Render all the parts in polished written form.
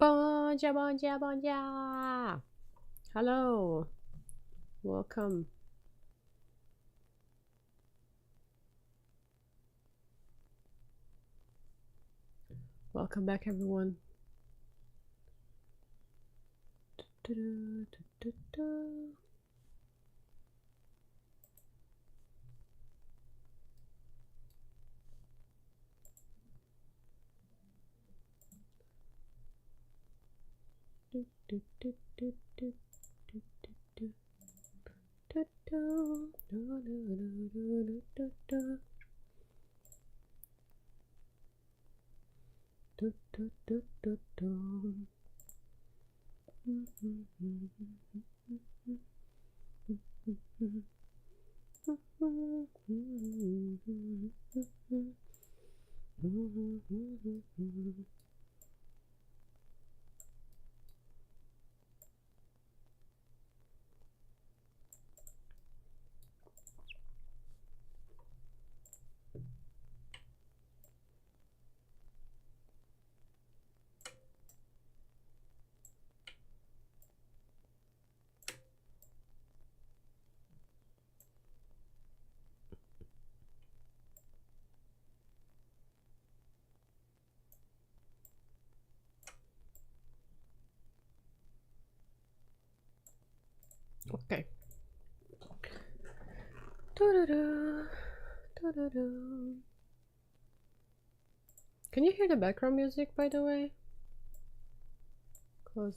Bonja, bonja, bonja. Hello. Welcome. Welcome back, everyone. Okay. Can you hear the background music, by the way? Because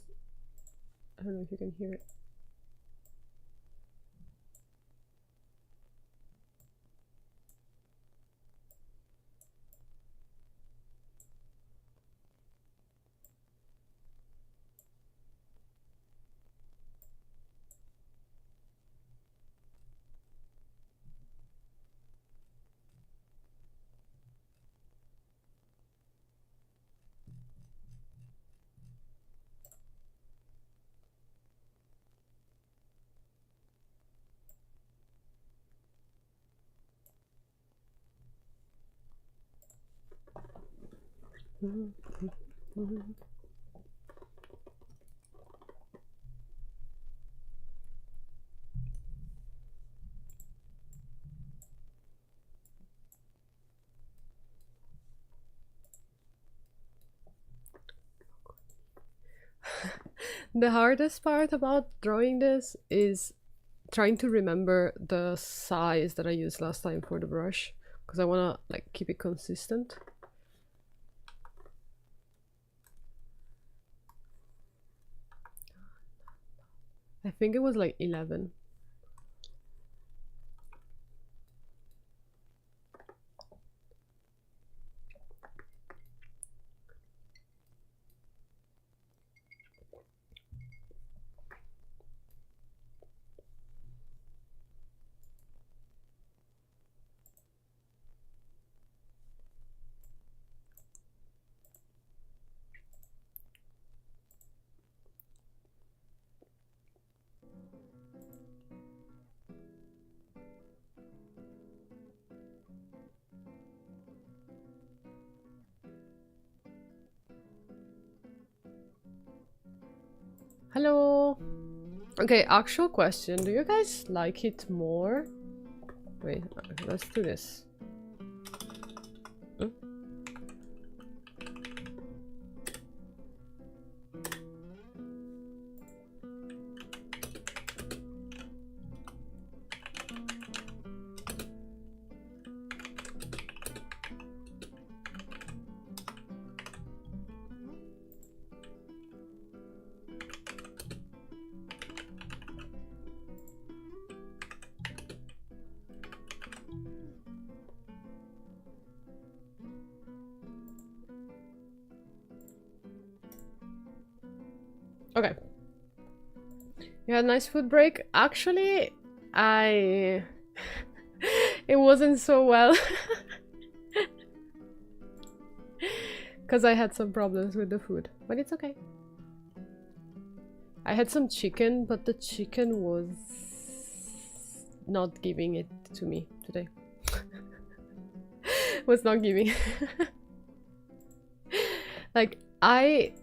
I don't know if you can hear it. The hardest part about drawing this is trying to remember the size that I used last time for the brush, because I want to like keep it consistent. I think it was like 11. Hello. Okay, actual question. Do you guys like it more? Wait, let's do this. Okay. You had a nice food break? Actually, it wasn't so well. Because I had some problems with the food, but it's okay. I had some chicken, but the chicken was not giving it to me today. Was not giving. Like, I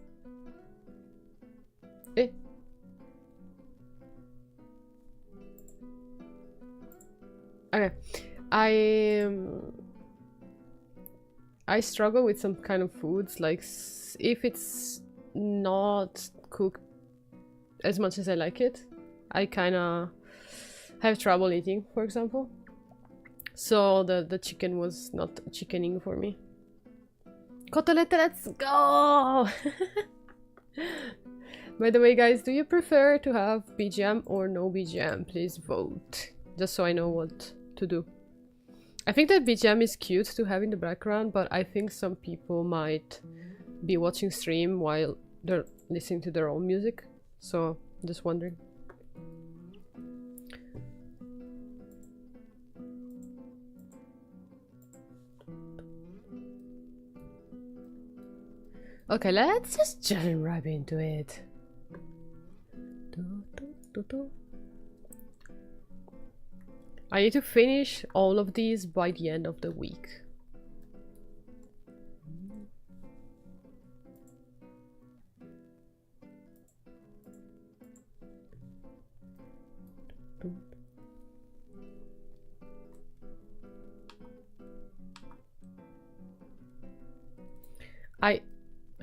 Okay. I struggle with some kind of foods, like if it's not cooked as much as I like it, I kind of have trouble eating, for example. So the chicken was not chickening for me. Cotolette, let's go! By the way, guys, do you prefer to have BGM or no BGM? Please vote, just so I know what to do. I think that BGM is cute to have in the background, but I think some people might be watching stream while they're listening to their own music, so just wondering. Okay, let's just jump right into it. I need to finish all of these by the end of the week. I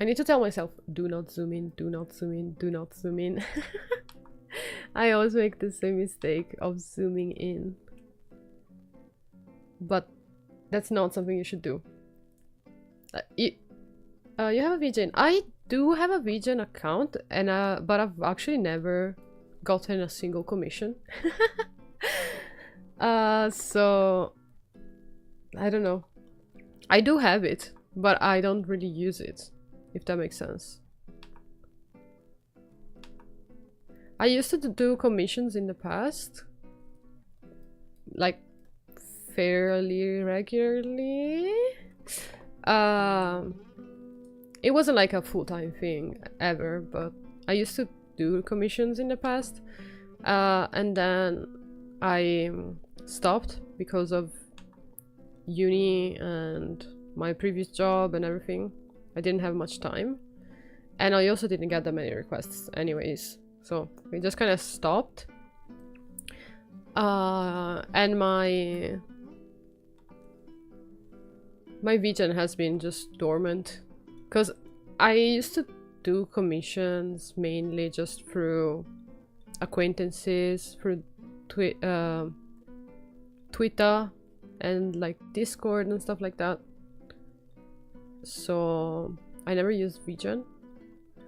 need to tell myself, do not zoom in, do not zoom in, do not zoom in. I always make the same mistake of zooming in. But that's not something you should do. You have a VGen. I do have a VGen account, and but I've actually never gotten a single commission. So I don't know. I do have it, but I don't really use it, if that makes sense. I used to do commissions in the past, like fairly regularly. It wasn't like a full-time thing ever, but I used to do commissions in the past, and then I stopped because of uni and my previous job and everything. I didn't have much time, and I also didn't get that many requests anyways, so we just kind of stopped. And my VGen has been just dormant, because I used to do commissions mainly just through acquaintances, through Twitter and like Discord and stuff like that. So I never used VGen.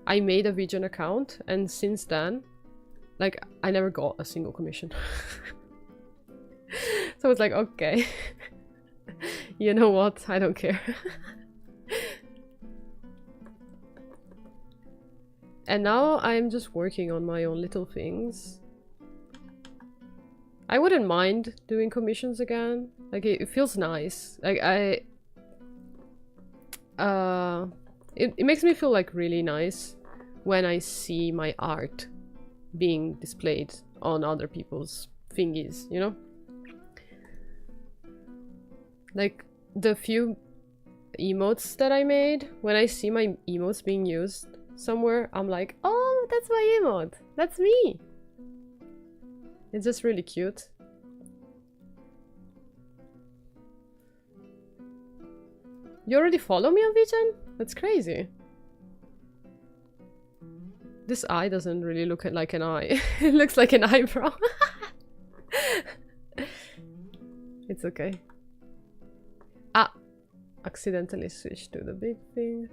I made a VGen account, and since then, like, I never got a single commission. So it's like, okay. You know what? I don't care. And now I'm just working on my own little things. I wouldn't mind doing commissions again. Like, it feels nice. Like, it makes me feel like really nice when I see my art being displayed on other people's thingies, you know? Like, the few emotes that I made, when I see my emotes being used somewhere, I'm like, oh, that's my emote! That's me! It's just really cute. You already follow me on VGen? That's crazy. This eye doesn't really look like an eye. It looks like an eyebrow. It's okay. Ah! Accidentally switched to the big thing.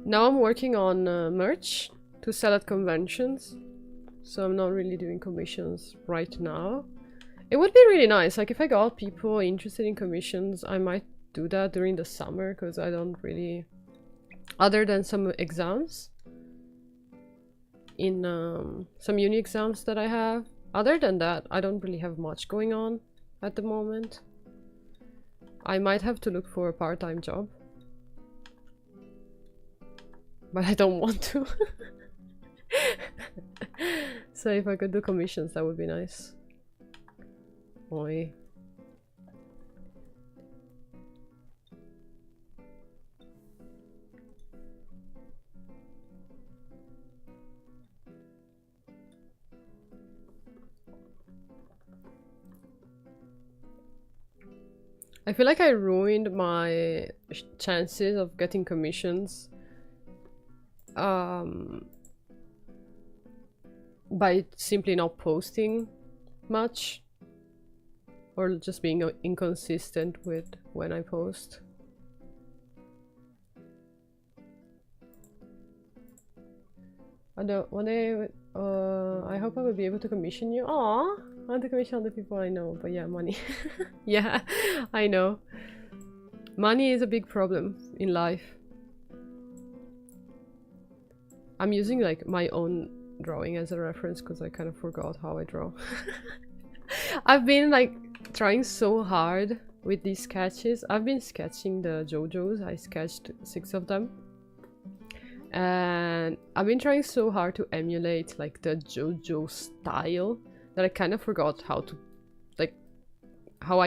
Now I'm working on merch to sell at conventions. So I'm not really doing commissions right now. It would be really nice, like if I got people interested in commissions, I might do that during the summer, because I don't really... Other than some exams, in some uni exams that I have, other than that, I don't really have much going on at the moment. I might have to look for a part-time job, but I don't want to. So if I could do commissions, that would be nice. Oi. I feel like I ruined my chances of getting commissions by simply not posting much or just being inconsistent with when I post. One day, I hope I will be able to commission you. Aww, I want to commission other people I know, but yeah, money. Yeah, I know. Money is a big problem in life. I'm using like my own drawing as a reference because I kind of forgot how I draw. I've been like trying so hard with these sketches. I've been sketching the JoJo's. I sketched 6 of them. And I've been trying so hard to emulate like the JoJo style that I kind of forgot how to, like, how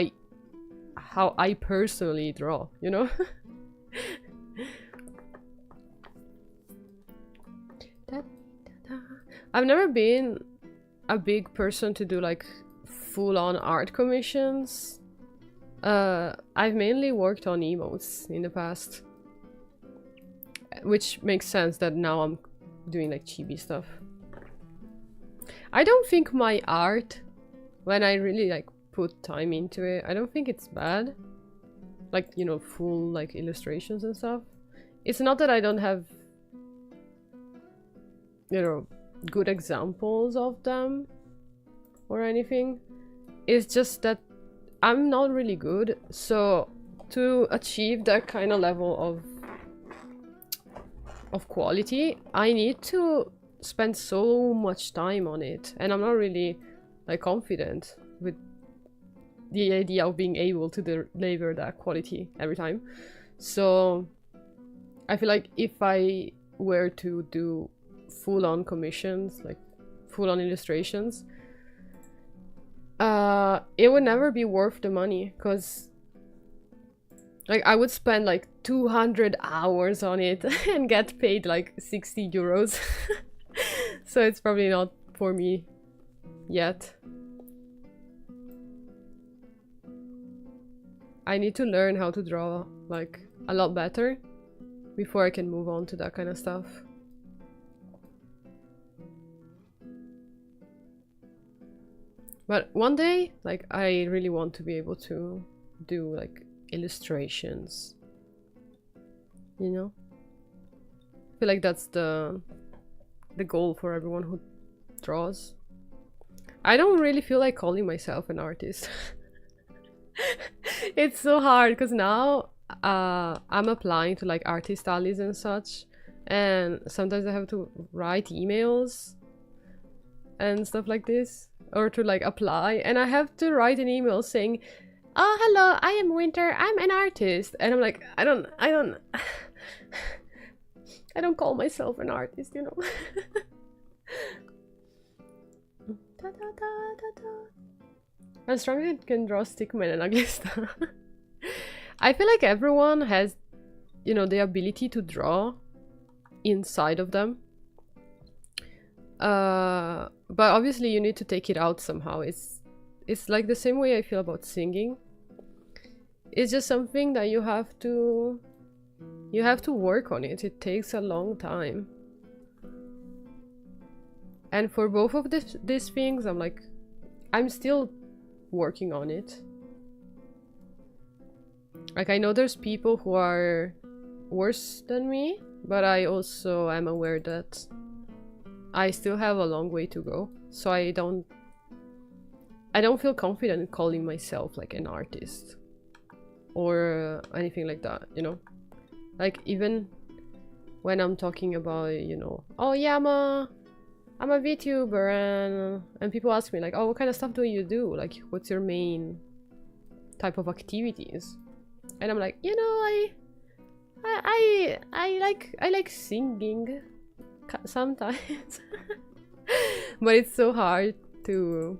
I personally draw, you know? I've never been a big person to do like full-on art commissions. I've mainly worked on emotes in the past, which makes sense that now I'm doing like chibi stuff. I don't think my art, when I really like put time into it, I don't think it's bad. Like, you know, full like illustrations and stuff. It's not that I don't have, you know, good examples of them or anything. It's just that I'm not really good, so to achieve that kind of level of quality, I need to spend so much time on it, and I'm not really like confident with the idea of being able to deliver that quality every time. So I feel like if I were to do full-on commissions, like full-on illustrations, it would never be worth the money, because like I would spend like 200 hours on it and get paid like 60 euros. So it's probably not for me yet. I need to learn how to draw like a lot better before I can move on to that kind of stuff. But one day, like, I really want to be able to do like illustrations, you know? I feel like that's the goal for everyone who draws. I don't really feel like calling myself an artist. It's so hard because now I'm applying to like artist alleys and such, and sometimes I have to write emails and stuff like this, or to like apply, and I have to write an email saying, "Oh, hello, I am Winter, I'm an artist," and I'm like, I don't I don't call myself an artist, you know. I'm strong and can draw stickman and ugly stuff. I feel like everyone has, you know, the ability to draw inside of them. But obviously you need to take it out somehow. It's like the same way I feel about singing. It's just something that you have to work on it. It takes a long time. And for both of these things, I'm still working on it. Like, I know there's people who are worse than me, but I also am aware that I still have a long way to go. So I don't feel confident in calling myself like an artist or anything like that, you know? Like, even when I'm talking about, you know, oh yeah, I'm a VTuber, and people ask me like, oh, what kind of stuff do you do? Like, what's your main type of activities? And I'm like, you know, I like singing sometimes. But it's so hard to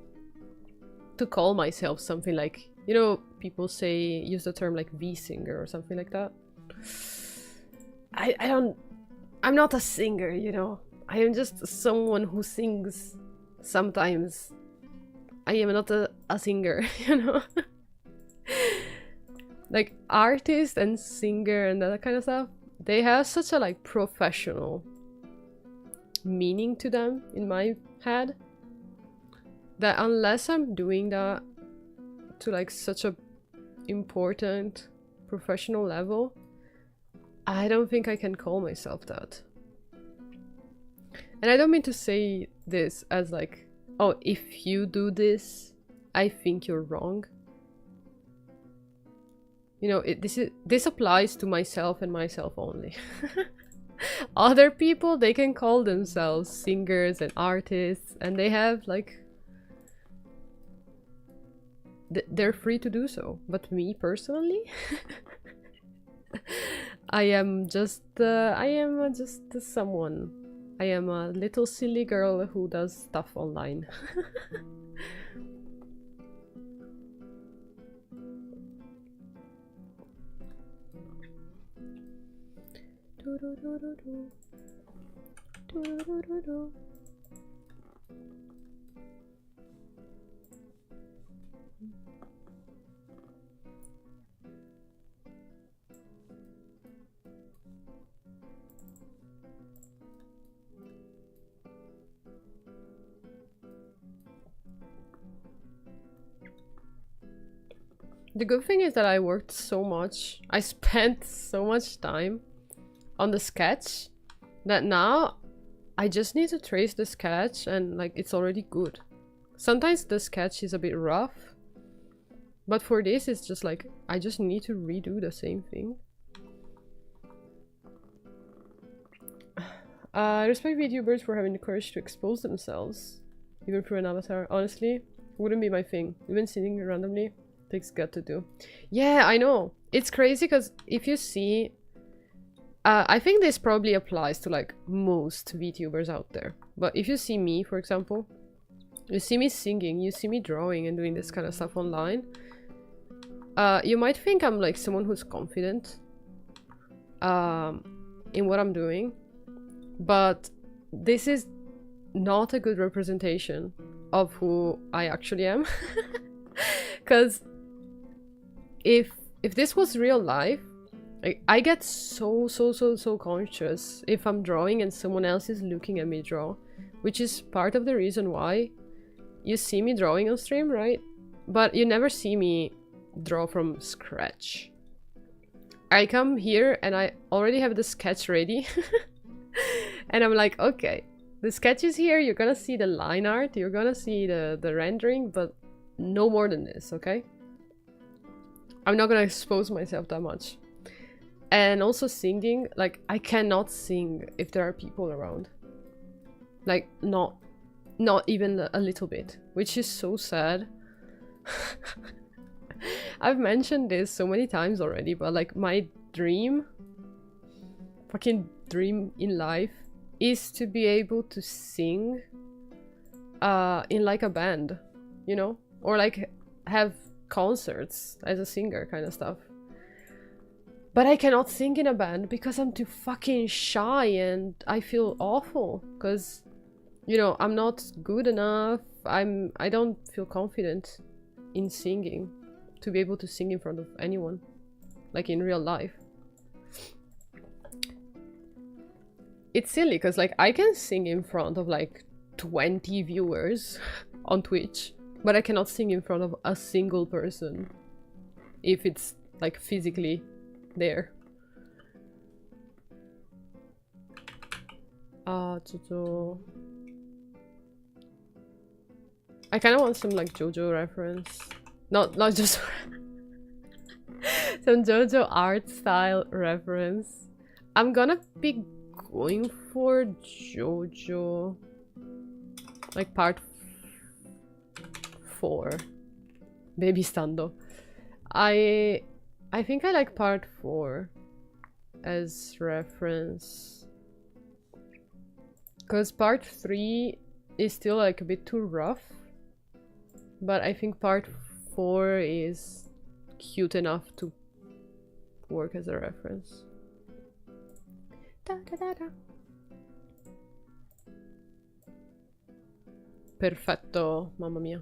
call myself something like, you know, people use the term like V-singer or something like that. I'm not a singer, you know. I am just someone who sings sometimes. I am not a singer, you know. like artist and singer and that kind of stuff, they have such a like professional meaning to them in my head that unless I'm doing that to like such a important professional level, I don't think I can call myself that. And I don't mean to say this as like, oh, if you do this, I think you're wrong. You know, this applies to myself and myself only. Other people, they can call themselves singers and artists, and they have like they're free to do so. But me personally, I am just someone. I am a little silly girl who does stuff online. The good thing is that I worked so much, I spent so much time on the sketch that now I just need to trace the sketch and like it's already good. Sometimes the sketch is a bit rough, but for this it's just like I just need to redo the same thing. I respect VTubers for having the courage to expose themselves, even through an avatar. Honestly, wouldn't be my thing. Even sitting randomly takes gut to do. Yeah, I know. It's crazy because if you see... I think this probably applies to like most VTubers out there. But if you see me, for example, you see me singing, you see me drawing and doing this kind of stuff online, you might think I'm like someone who's confident in what I'm doing. But this is not a good representation of who I actually am. Because if this was real life, I get so conscious if I'm drawing and someone else is looking at me draw, which is part of the reason why you see me drawing on stream, right? But you never see me draw from scratch. I come here and I already have the sketch ready. And I'm like, okay, the sketch is here, you're gonna see the line art, you're gonna see the rendering, but no more than this, okay? I'm not gonna expose myself that much. And also singing, like, I cannot sing if there are people around. Like, not even a little bit, which is so sad. I've mentioned this so many times already, but like my fucking dream in life is to be able to sing in like a band, you know? Or like have concerts as a singer kind of stuff. But I cannot sing in a band because I'm too fucking shy and I feel awful because, you know, I'm not good enough. I don't feel confident in singing to be able to sing in front of anyone, like in real life. It's silly because like I can sing in front of like 20 viewers on Twitch, but I cannot sing in front of a single person if it's like physically there. Jojo. I kind of want some like JoJo reference. Not just some JoJo art style reference. I'm gonna be going for JoJo, like part 4, Baby Stando. I think I like part 4 as reference because part 3 is still like a bit too rough, but I think part 4 is cute enough to work as a reference. Da, da, da, da. Perfetto, mamma mia.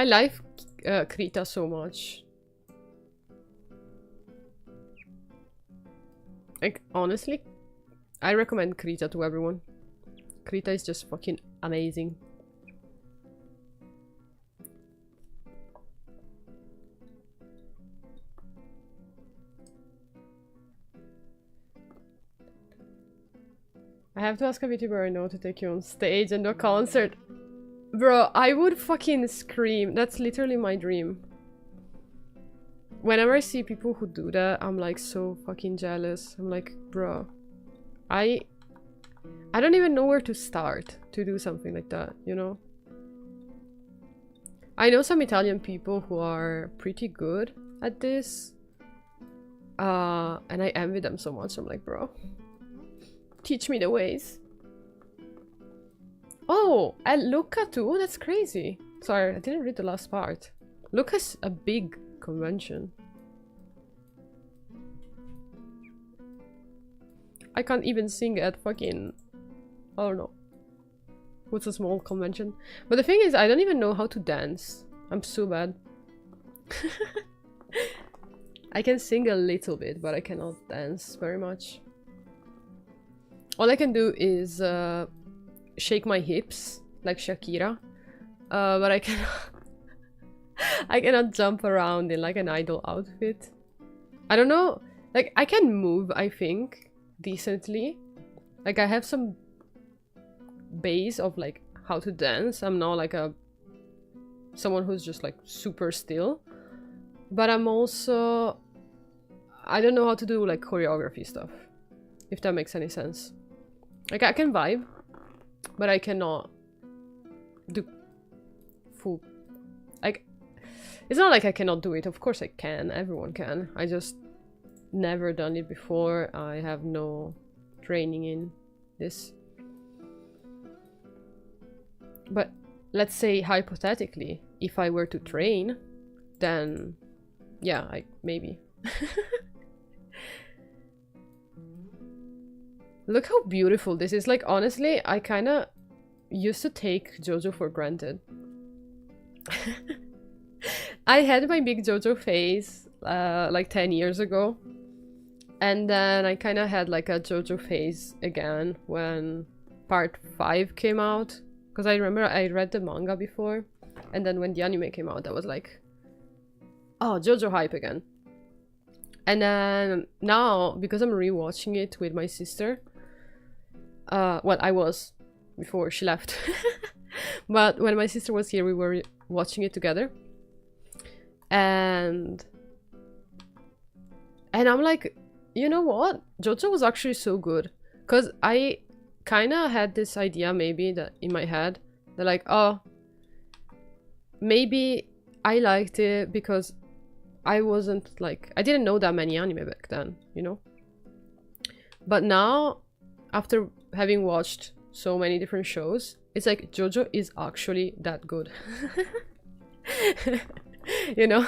I like Krita so much. Like, honestly, I recommend Krita to everyone. Krita is just fucking amazing. I have to ask a VTuber I know to take you on stage and do a concert. Bro, I would fucking scream. That's literally my dream. Whenever I see people who do that, I'm like so fucking jealous. I'm like, bro, I don't even know where to start to do something like that, you know? I know some Italian people who are pretty good at this. And I envy them so much. I'm like, bro, teach me the ways. Oh, and Lucca too? That's crazy. Sorry, I didn't read the last part. Lucca's a big convention. I can't even sing at fucking... I don't know. What's a small convention? But the thing is, I don't even know how to dance. I'm so bad. I can sing a little bit, but I cannot dance very much. All I can do is shake my hips like Shakira, but I cannot I cannot jump around in like an idol outfit. I don't know, like I can move, I think, decently. Like I have some base of like how to dance. I'm not like someone who's just like super still, but I'm also, I don't know how to do like choreography stuff, if that makes any sense. Like I can vibe, but I cannot do full, like, it's not like I cannot do it. Of course I can, everyone can. I just never done it before. I have no training in this. But let's say hypothetically, if I were to train, then yeah, maybe. Look how beautiful this is. Like, honestly, I kind of used to take JoJo for granted. I had my big JoJo phase like 10 years ago. And then I kind of had like a JoJo phase again when part 5 came out. Because I remember I read the manga before. And then when the anime came out, I was like, oh, JoJo hype again. And then now, because I'm rewatching it with my sister, well, I was before she left. But when my sister was here, we were watching it together. And I'm like, you know what? JoJo was actually so good. Because I kind of had this idea maybe that in my head, that like, oh, maybe I liked it because I wasn't like, I didn't know that many anime back then, you know? But now, after having watched so many different shows, it's like JoJo is actually that good. You know?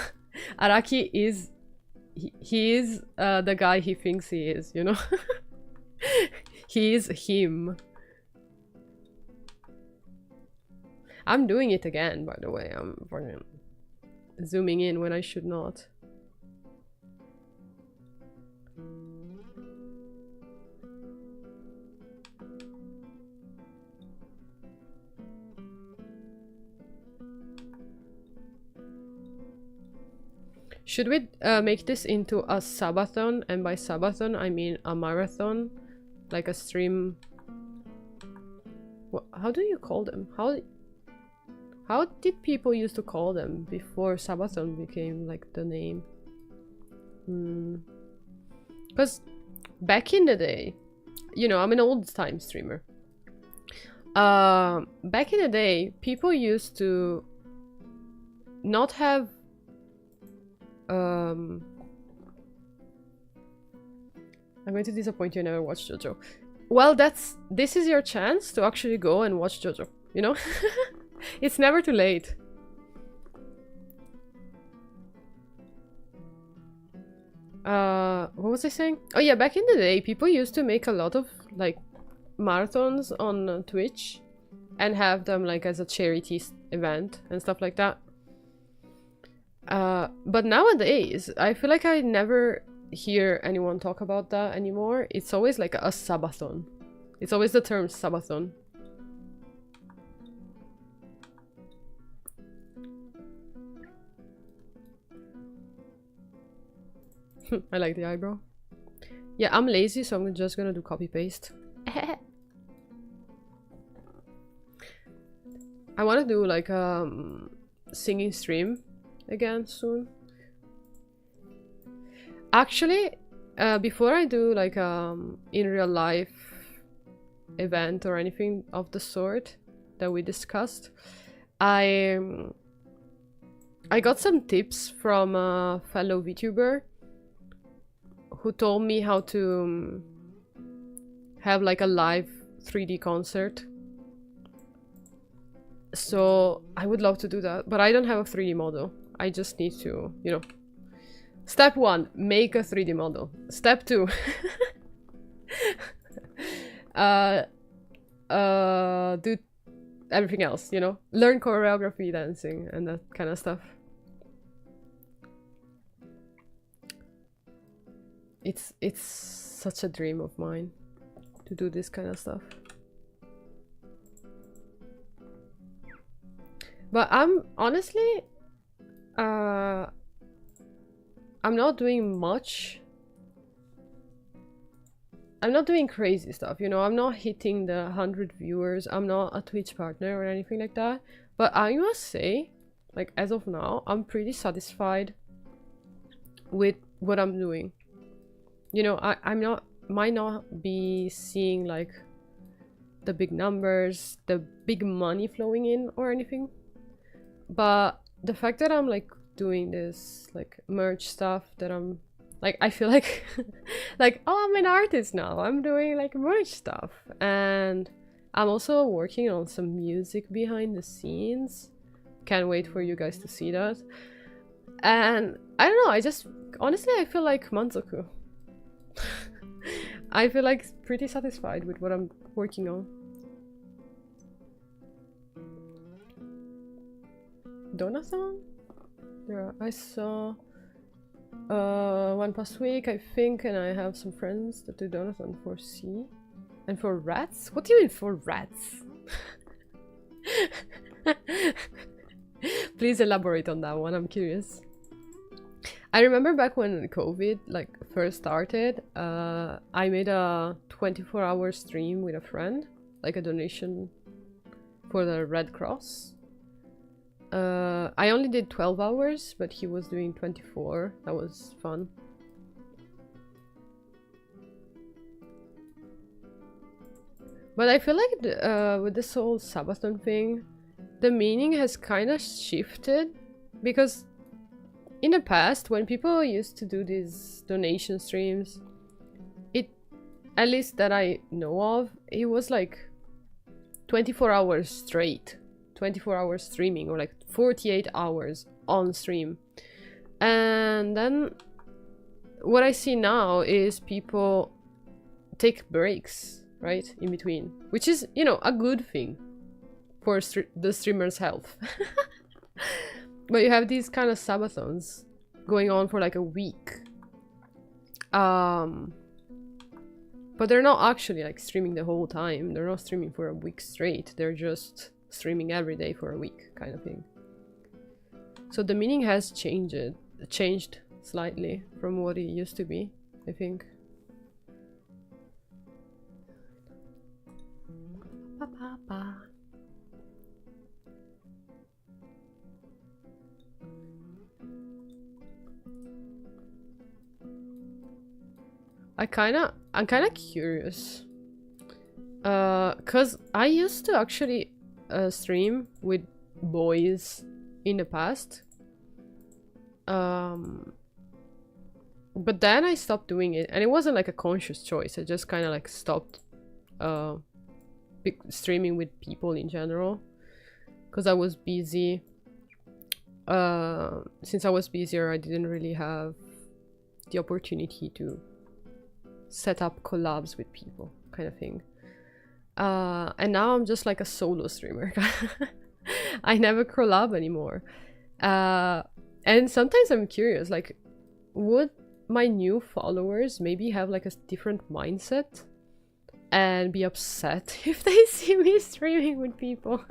Araki is, he is the guy he thinks he is, you know? He is him. I'm doing it again, by the way. I'm fucking zooming in when I should not. Should we make this into a subathon? And by subathon, I mean a marathon. Like a stream... What, how do you call them? How did people used to call them before subathon became like the name? Because back in the day, you know, I'm an old time streamer. Back in the day, people used to not have I'm going to disappoint you, I never watched JoJo. Well, this is your chance to actually go and watch JoJo, you know? It's never too late. What was I saying? Oh yeah, back in the day, people used to make a lot of like marathons on Twitch and have them like as a charity event and stuff like that. But nowadays, I feel like I never hear anyone talk about that anymore. It's always like a subathon. It's always the term subathon. I like the eyebrow. Yeah, I'm lazy, so I'm just gonna do copy paste. I want to do like singing stream again soon. Actually, before I do like in real life event or anything of the sort that we discussed, I got some tips from a fellow VTuber who told me how to have like a live 3D concert. So I would love to do that, but I don't have a 3D model. I just need to, you know. Step 1, make a 3D model. Step 2, do everything else, you know? Learn choreography, dancing, and that kind of stuff. It's such a dream of mine to do this kind of stuff. But I'm honestly, I'm not doing much. I'm not doing crazy stuff, you know, I'm not hitting the 100 viewers, I'm not a Twitch partner or anything like that. But I must say, like as of now, I'm pretty satisfied with what I'm doing. You know, might not be seeing like the big numbers, the big money flowing in or anything. But the fact that I'm like doing this like merch stuff, that I'm like, I feel like like, oh, I'm an artist now, I'm doing like merch stuff, and I'm also working on some music behind the scenes. Can't wait for you guys to see that. And I don't know, I just honestly I feel like manzoku. I feel like pretty satisfied with what I'm working on. Donathon? Yeah, I saw one past week, I think, and I have some friends that do Donathon for C. And for rats? What do you mean for rats? Please elaborate on that one, I'm curious. I remember back when COVID like first started, I made a 24-hour stream with a friend, like a donation for the Red Cross. I only did 12 hours, but he was doing 24. That was fun. But I feel like with this whole Sabathon thing, the meaning has kind of shifted, because in the past, when people used to do these donation streams, at least that I know of, it was like 24 hours straight. 24 hours streaming, or like 48 hours on stream. And then what I see now is people take breaks, right, in between, which is, you know, a good thing for the streamer's health. But you have these kind of subathons going on for like a week. But they're not actually like streaming the whole time. They're not streaming for a week straight. They're just streaming every day for a week, kind of thing. So the meaning has changed slightly from what it used to be, I think. I'm kinda curious. Cause I used to actually stream with boys in the past. But then I stopped doing it, and it wasn't like a conscious choice. I just kind of like stopped streaming with people in general, because I was busy. Since I was busier, I didn't really have the opportunity to set up collabs with people, kind of thing. And now I'm just like a solo streamer. I never collab anymore. And sometimes I'm curious, like, would my new followers maybe have like a different mindset and be upset if they see me streaming with people?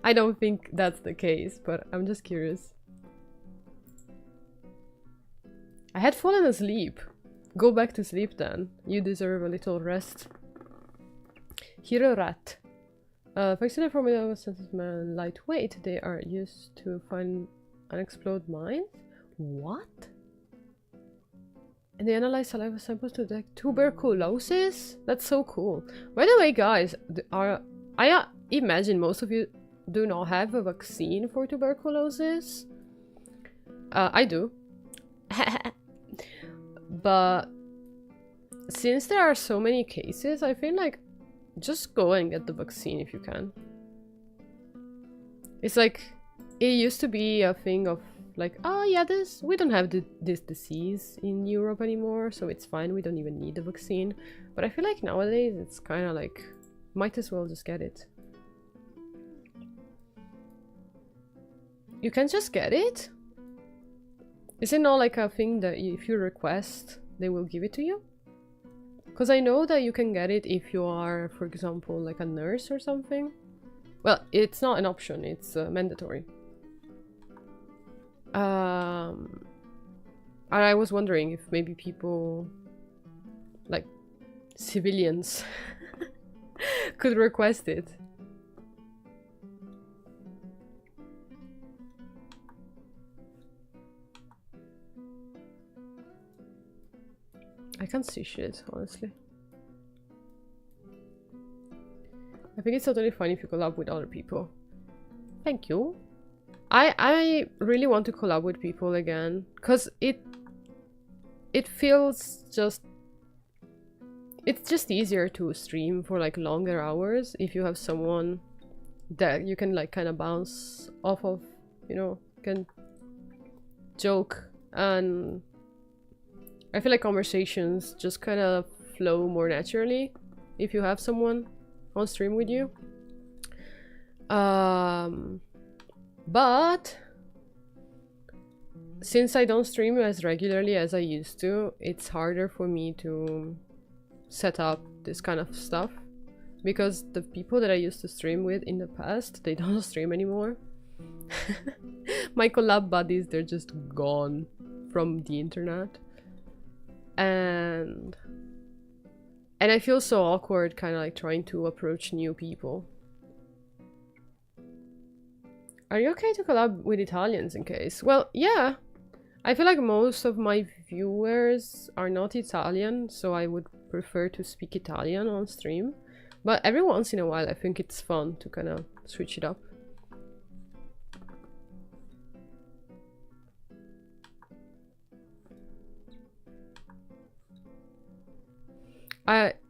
I don't think that's the case, but I'm just curious. I had fallen asleep. Go back to sleep then. You deserve a little rest. Hero rat. Functional formula man lightweight. They are used to find unexploded mines. What? And they analyze saliva samples to detect tuberculosis? That's so cool. By the way, guys, I imagine most of you do not have a vaccine for tuberculosis. I do. But since there are so many cases, I feel like just go and get the vaccine if you can. It's like, it used to be a thing of like, oh yeah, we don't have this disease in Europe anymore, so it's fine, we don't even need the vaccine. But I feel like nowadays it's kind of like, might as well just get it. You can just get it? Is it not like a thing that if you request, they will give it to you? Because I know that you can get it if you are, for example, like a nurse or something. Well, it's not an option, it's mandatory. And I was wondering if maybe people, like civilians, could request it. I can't see shit, honestly. I think it's totally fine if you collab with other people. Thank you. I really want to collab with people again, because it feels just... It's just easier to stream for like longer hours if you have someone that you can like kind of bounce off of, you know, can joke, and I feel like conversations just kind of flow more naturally if you have someone on stream with you. But since I don't stream as regularly as I used to, it's harder for me to set up this kind of stuff, because the people that I used to stream with in the past, they don't stream anymore. My collab buddies, they're just gone from the internet. And I feel so awkward kind of like trying to approach new people. Are you okay to collab with Italians in case? Well, yeah. I feel like most of my viewers are not Italian, so I would prefer to speak Italian on stream. But every once in a while I think it's fun to kind of switch it up.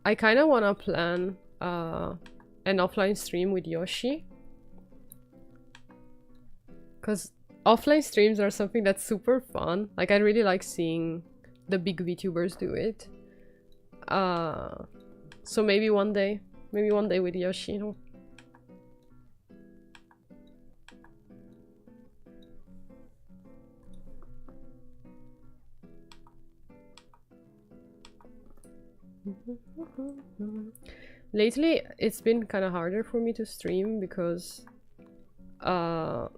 I kind of want to plan an offline stream with Yoshi, because offline streams are something that's super fun. Like, I really like seeing the big VTubers do it. So maybe one day with Yoshi, you know? Lately, it's been kind of harder for me to stream because, well,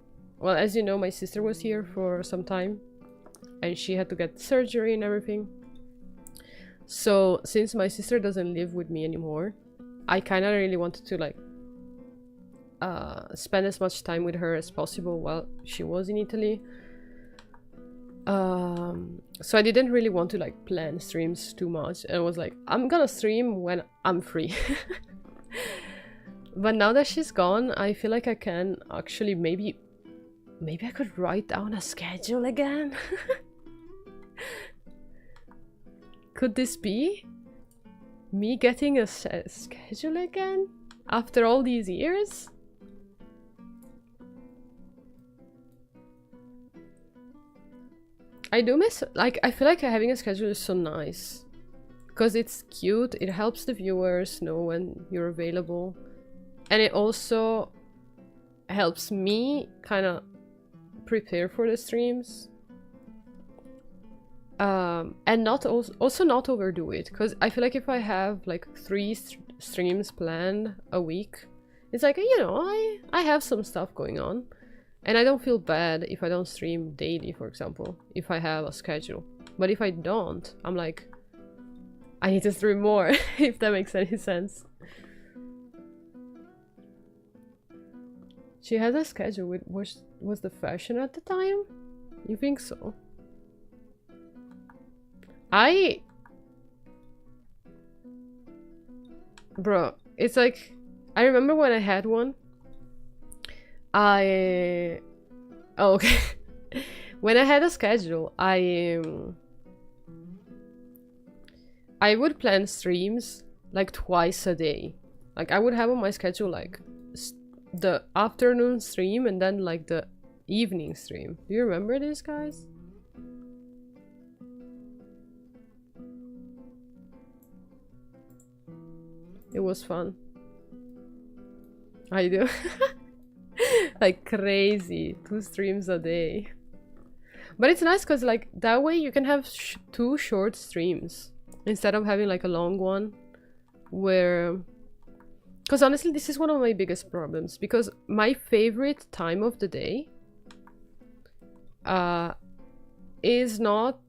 as you know, my sister was here for some time and she had to get surgery and everything. So, since my sister doesn't live with me anymore, I kind of really wanted to, like, spend as much time with her as possible while she was in Italy. So I didn't really want to like plan streams too much, and I was like, I'm gonna stream when I'm free. But now that she's gone, I feel like I can actually maybe I could write down a schedule again. Could this be me getting a schedule again after all these years? I do miss, like, I feel like having a schedule is so nice. Because it's cute, it helps the viewers know when you're available. And it also helps me kind of prepare for the streams. And not also not overdo it, because I feel like if I have like 3 streams planned a week, it's like, you know, I have some stuff going on, and I don't feel bad if I don't stream daily, for example, if I have a schedule. But if I don't, I'm like, I need to stream more, if that makes any sense. She had a schedule with was the fashion at the time? You think so? Bro, it's like, I remember when I had one, oh, okay. When I had a schedule, I would plan streams like twice a day. Like I would have on my schedule like the afternoon stream and then like the evening stream. Do you remember this, guys? It was fun. I do. Like crazy, 2 streams a day. But it's nice because like that way you can have 2 short streams instead of having like a long one where, because honestly this is one of my biggest problems, because my favorite time of the day is not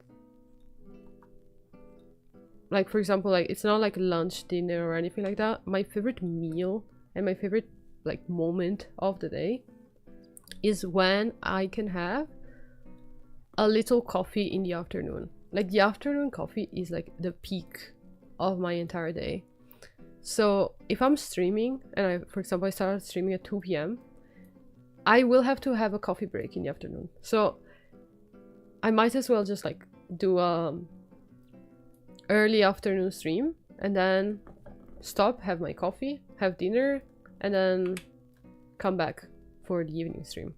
like, for example, like it's not like lunch, dinner or anything like that. My favorite meal and my favorite like moment of the day is when I can have a little coffee in the afternoon. Like the afternoon coffee is like the peak of my entire day. So if I'm streaming and for example I start streaming at 2 p.m, I will have to have a coffee break in the afternoon. So I might as well just like do early afternoon stream and then stop, have my coffee, have dinner, and then come back for the evening stream.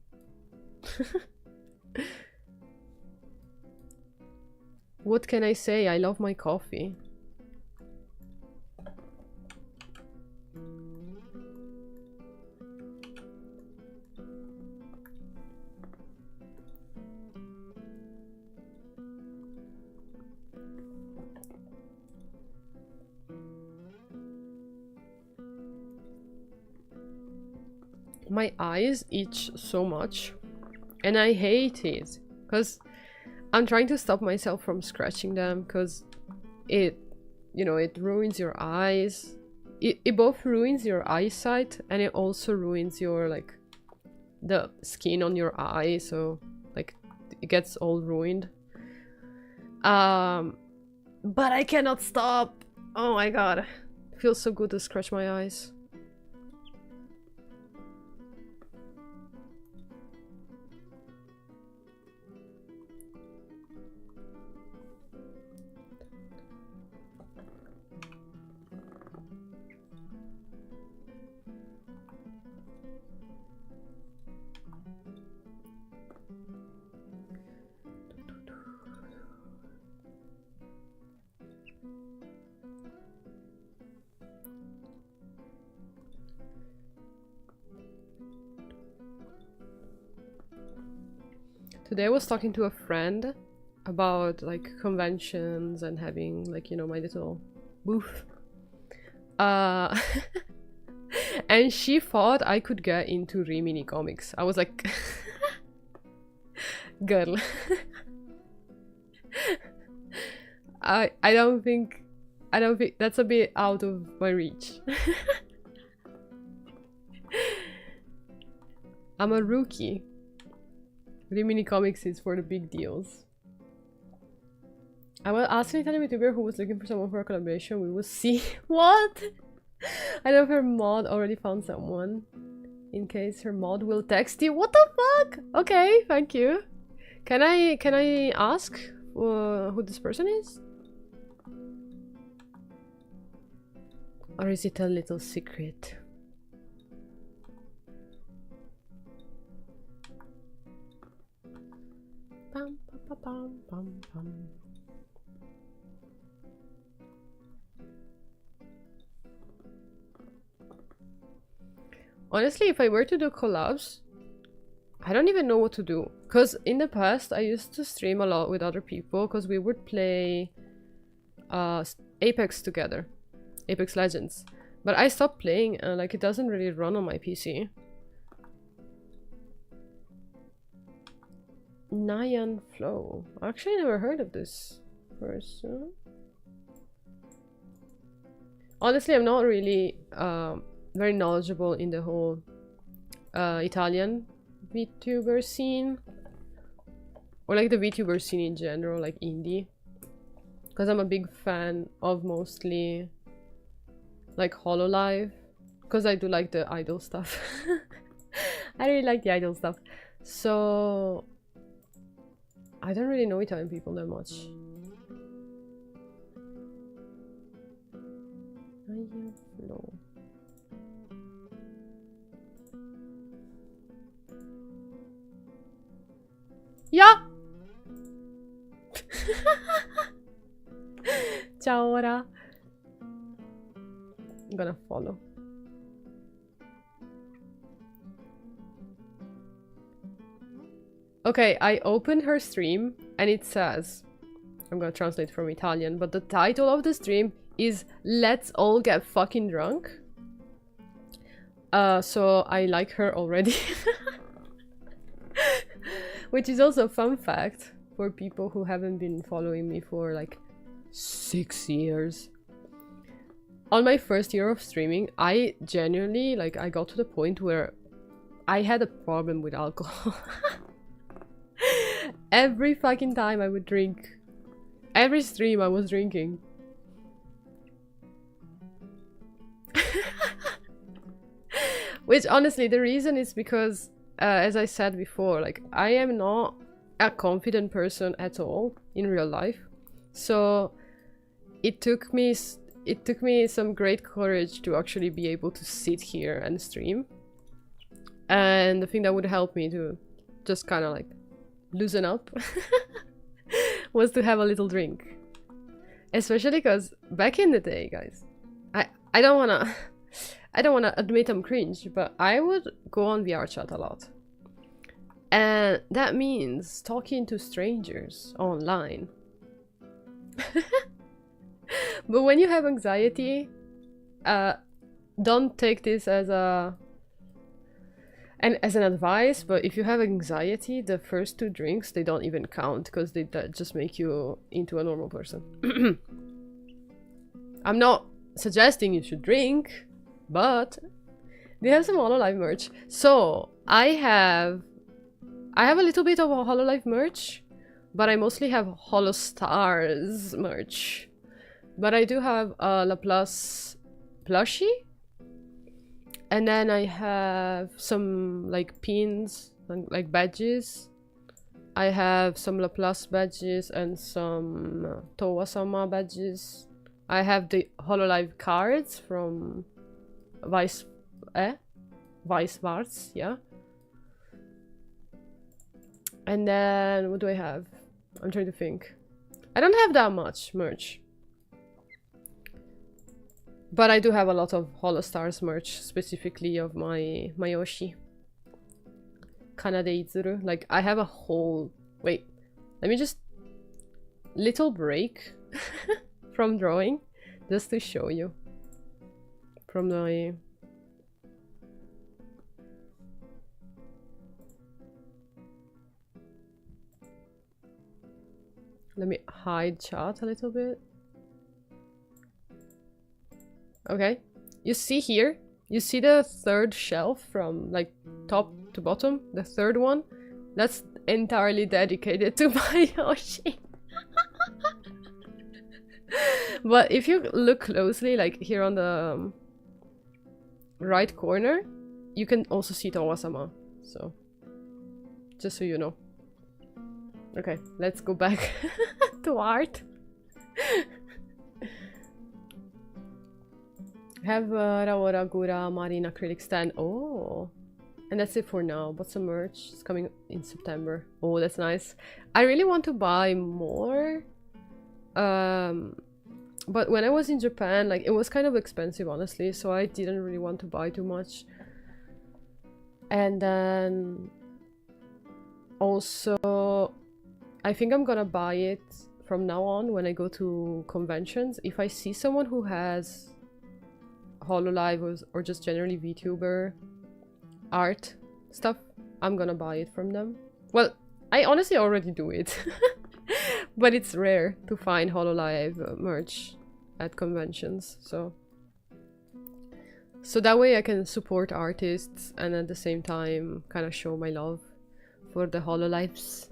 What can I say? I love my coffee. My eyes itch so much and I hate it because I'm trying to stop myself from scratching them, because it, you know, it ruins your eyes. It both ruins your eyesight and it also ruins your like the skin on your eye, so like it gets all ruined. But I cannot stop. Oh my god, it feels so good to scratch my eyes. Today I was talking to a friend about like conventions and having like, you know, my little booth. And she thought I could get into Rimini comics. I was like, girl. I don't think that's a bit out of my reach. I'm a rookie. Rimini Comics is for the big deals. I will ask an Italian YouTuber who was looking for someone for a collaboration. We will see. What? I don't know if her mod already found someone. In case her mod will text you. What the fuck? Okay, thank you. Can I ask who this person is? Or is it a little secret? Bum, bum, bum, bum, bum. Honestly, if I were to do collabs, I don't even know what to do. Because in the past, I used to stream a lot with other people because we would play Apex together. Apex Legends. But I stopped playing and like it doesn't really run on my PC. Nyan Flow. Actually, I never heard of this person. Honestly, I'm not really very knowledgeable in the whole Italian VTuber scene. Or like the VTuber scene in general, like indie. Because I'm a big fan of mostly like HoloLive. Because I do like the idol stuff. I really like the idol stuff. So I don't really know Italian people that much. No. Yeah. Ciao ora. I'm gonna follow. Okay, I opened her stream and it says, I'm gonna translate from Italian, but the title of the stream is Let's All Get Fucking Drunk. So I like her already. Which is also a fun fact for people who haven't been following me for like 6 years. On my first year of streaming, I genuinely, like, I got to the point where I had a problem with alcohol. Every fucking time I would drink. Every stream I was drinking. Which honestly, the reason is because, as I said before, like, I am not a confident person at all in real life. So it took me some great courage to actually be able to sit here and stream. And the thing that would help me to just kind of like loosen up was to have a little drink. Especially because back in the day, guys, I don't wanna admit I'm cringe, but I would go on VR chat a lot. And that means talking to strangers online. But when you have anxiety, don't take this as an advice, but if you have anxiety, the first 2 drinks, they don't even count because they just make you into a normal person. I'm not suggesting you should drink, but they have some HoloLive merch. So I have a little bit of a HoloLive merch, but I mostly have Joestars merch. But I do have a Laplace plushie. And then I have some like pins, like badges. I have some Laplace badges and some Towa-sama badges. I have the HoloLive cards from Vice Varts, yeah. And then what do I have? I'm trying to think. I don't have that much merch. But I do have a lot of Joestars merch, specifically of my Yoshi. Kanade Izuru. Like, I have a whole... Wait, let me just... Little break from drawing, just to show you. From my... Let me hide chat a little bit. Okay, you see here, you see the 3rd shelf from like top to bottom, the 3rd one? That's entirely dedicated to my Yoshi. But if you look closely, like here on the right corner, you can also see Towa-sama. So, just so you know. Okay, let's go back to art. Have Rawara Gura Marine acrylic stand. Oh, and that's it for now. But some merch is coming in September. Oh, that's nice. I really want to buy more. But when I was in Japan, like, it was kind of expensive, honestly. So I didn't really want to buy too much. And then also, I think I'm gonna buy it from now on when I go to conventions. If I see someone who has HoloLive or just generally VTuber art stuff, I'm gonna buy it from them. Well, I honestly already do it. But it's rare to find HoloLive merch at conventions, so that way I can support artists and at the same time kind of show my love for the HoloLives.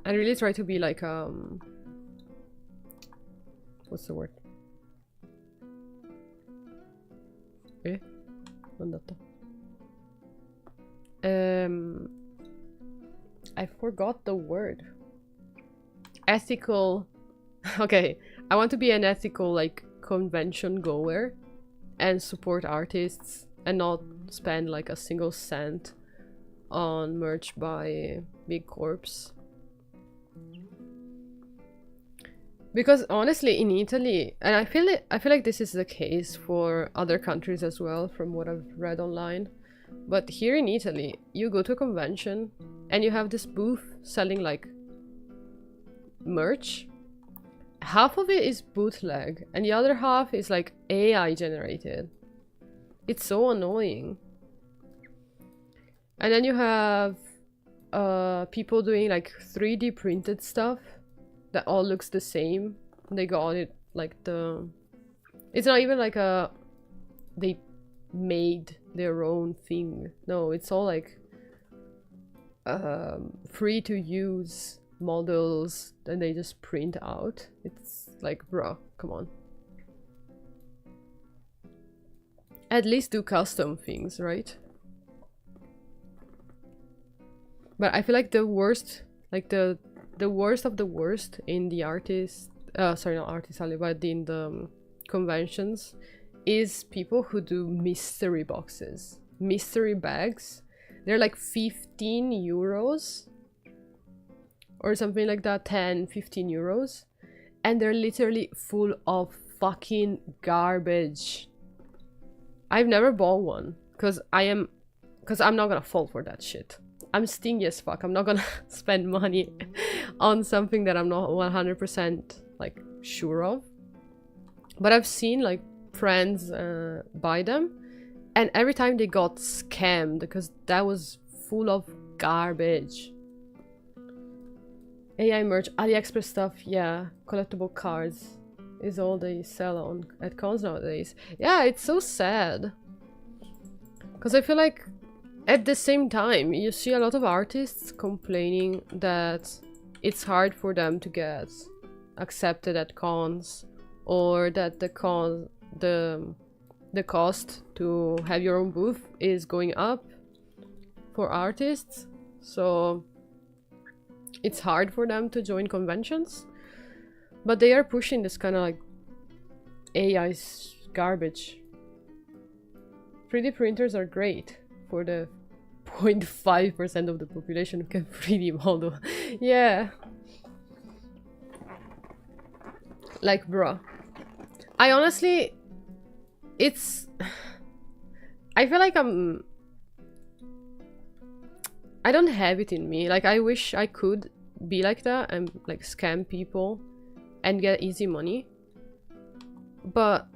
I really try to be like what's the word? I forgot the word. Ethical. Okay, I want to be an ethical like convention goer and support artists and not spend like a single cent on merch by big corps. Because honestly, in Italy, and I feel like this is the case for other countries as well, from what I've read online. But here in Italy, you go to a convention and you have this booth selling like merch. Half of it is bootleg, and the other half is like AI generated. It's so annoying. And then you have people doing like 3D printed stuff that all looks the same. They got it like it's not even like they made their own thing. No, it's all like free to use models that they just print out. It's like, bruh, come on. At least do custom things, right? But I feel like the worst, like the worst of the worst in the artist, sorry, not artist alley, but in the conventions, is people who do mystery boxes, mystery bags. They're like 15 euros or something like that, 10, 15 euros. And they're literally full of fucking garbage. I've never bought one because I'm not gonna fall for that shit. I'm stingy as fuck. I'm not gonna spend money on something that I'm not 100% like sure of. But I've seen like friends buy them, and every time they got scammed because that was full of garbage. AI merch, AliExpress stuff, yeah, collectible cards is all they sell on at cons nowadays. Yeah, it's so sad. Because I feel like at the same time, you see a lot of artists complaining that it's hard for them to get accepted at cons, or that the cost to have your own booth is going up for artists. So it's hard for them to join conventions. But they are pushing this kind of like AI garbage. 3D printers are great for the 0.5% of the population who can 3D model. Yeah. Like, bruh. I honestly... I feel like I don't have it in me. Like, I wish I could be like that and like scam people and get easy money. But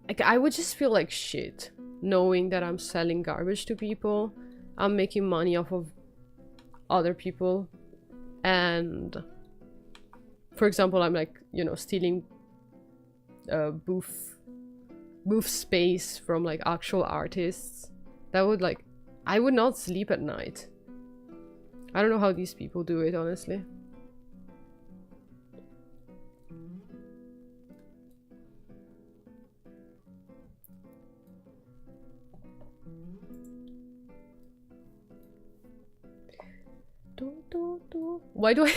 like, I would just feel like shit knowing that I'm selling garbage to people. I'm making money off of other people, and for example, I'm like, you know, stealing booth space from like actual artists. That would like, I would not sleep at night. I don't know how these people do it, honestly. Why do I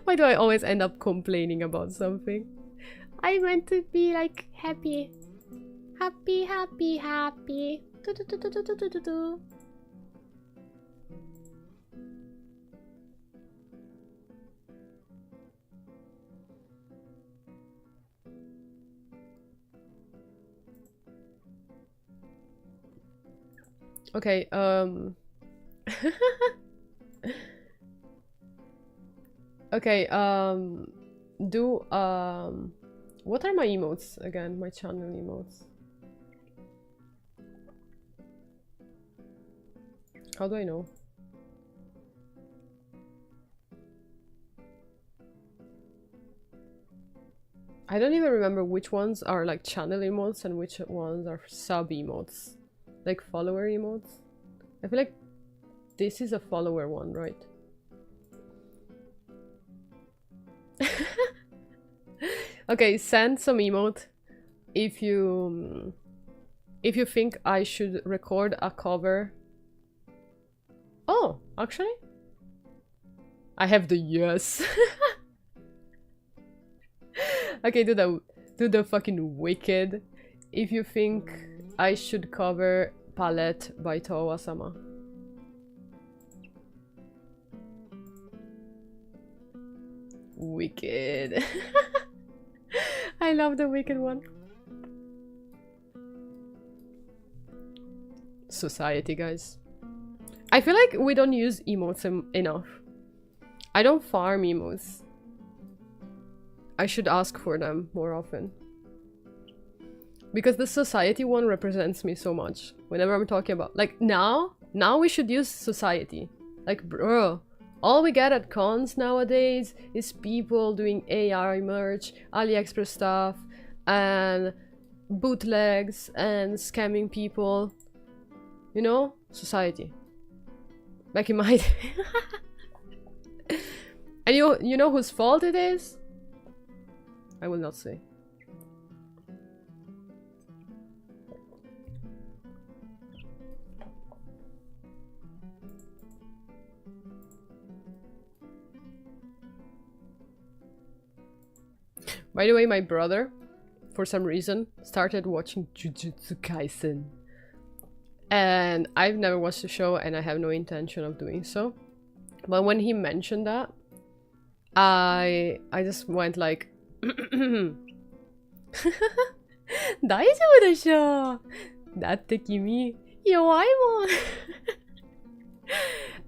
why do I always end up complaining about something? I meant to be like happy. Happy, happy, happy. Do, do, do, do, do, do, do, do. Okay, okay, do, what are my emotes again? My channel emotes. How do I know? I don't even remember which ones are like channel emotes and which ones are sub emotes. Like follower emotes. I feel like this is a follower one, right? Okay, send some emote if you think I should record a cover. Oh, actually? I have the yes. Okay, do the fucking wicked. If you think I should cover Palette by Towa-sama. Wicked. I love the wicked one. Society, guys. I feel like we don't use emotes enough. I don't farm emotes. I should ask for them more often. Because the society one represents me so much. Whenever I'm talking about... Like, now we should use society. Like, bro, all we get at cons nowadays is people doing AI merch, AliExpress stuff, and bootlegs, and scamming people. You know? Society. Back in my day. And you know whose fault it is? I will not say. By the way, my brother, for some reason, started watching Jujutsu Kaisen. And I've never watched the show and I have no intention of doing so. But when he mentioned that, I just went like... 大丈夫でしょだって君弱いもん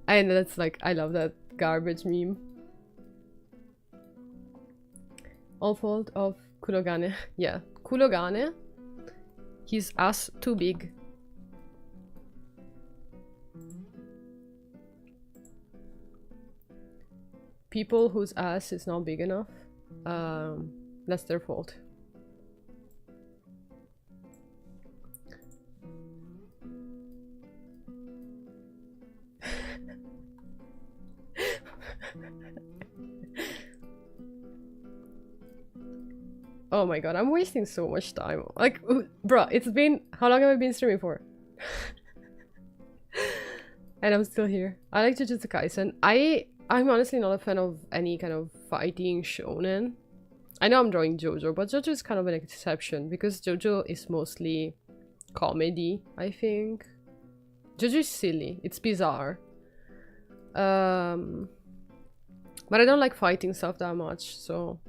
And that's like, I love that garbage meme. All fault of Kurogane. Yeah, Kurogane. His ass too big. People whose ass is not big enough, that's their fault. Oh my god, I'm wasting so much time. Like, bro, it's been... How long have I been streaming for? And I'm still here. I like Jujutsu Kaisen. I'm honestly not a fan of any kind of fighting shonen. I know I'm drawing JoJo, but JoJo is kind of an exception because JoJo is mostly comedy, I think. JoJo is silly. It's bizarre. But I don't like fighting stuff that much, so...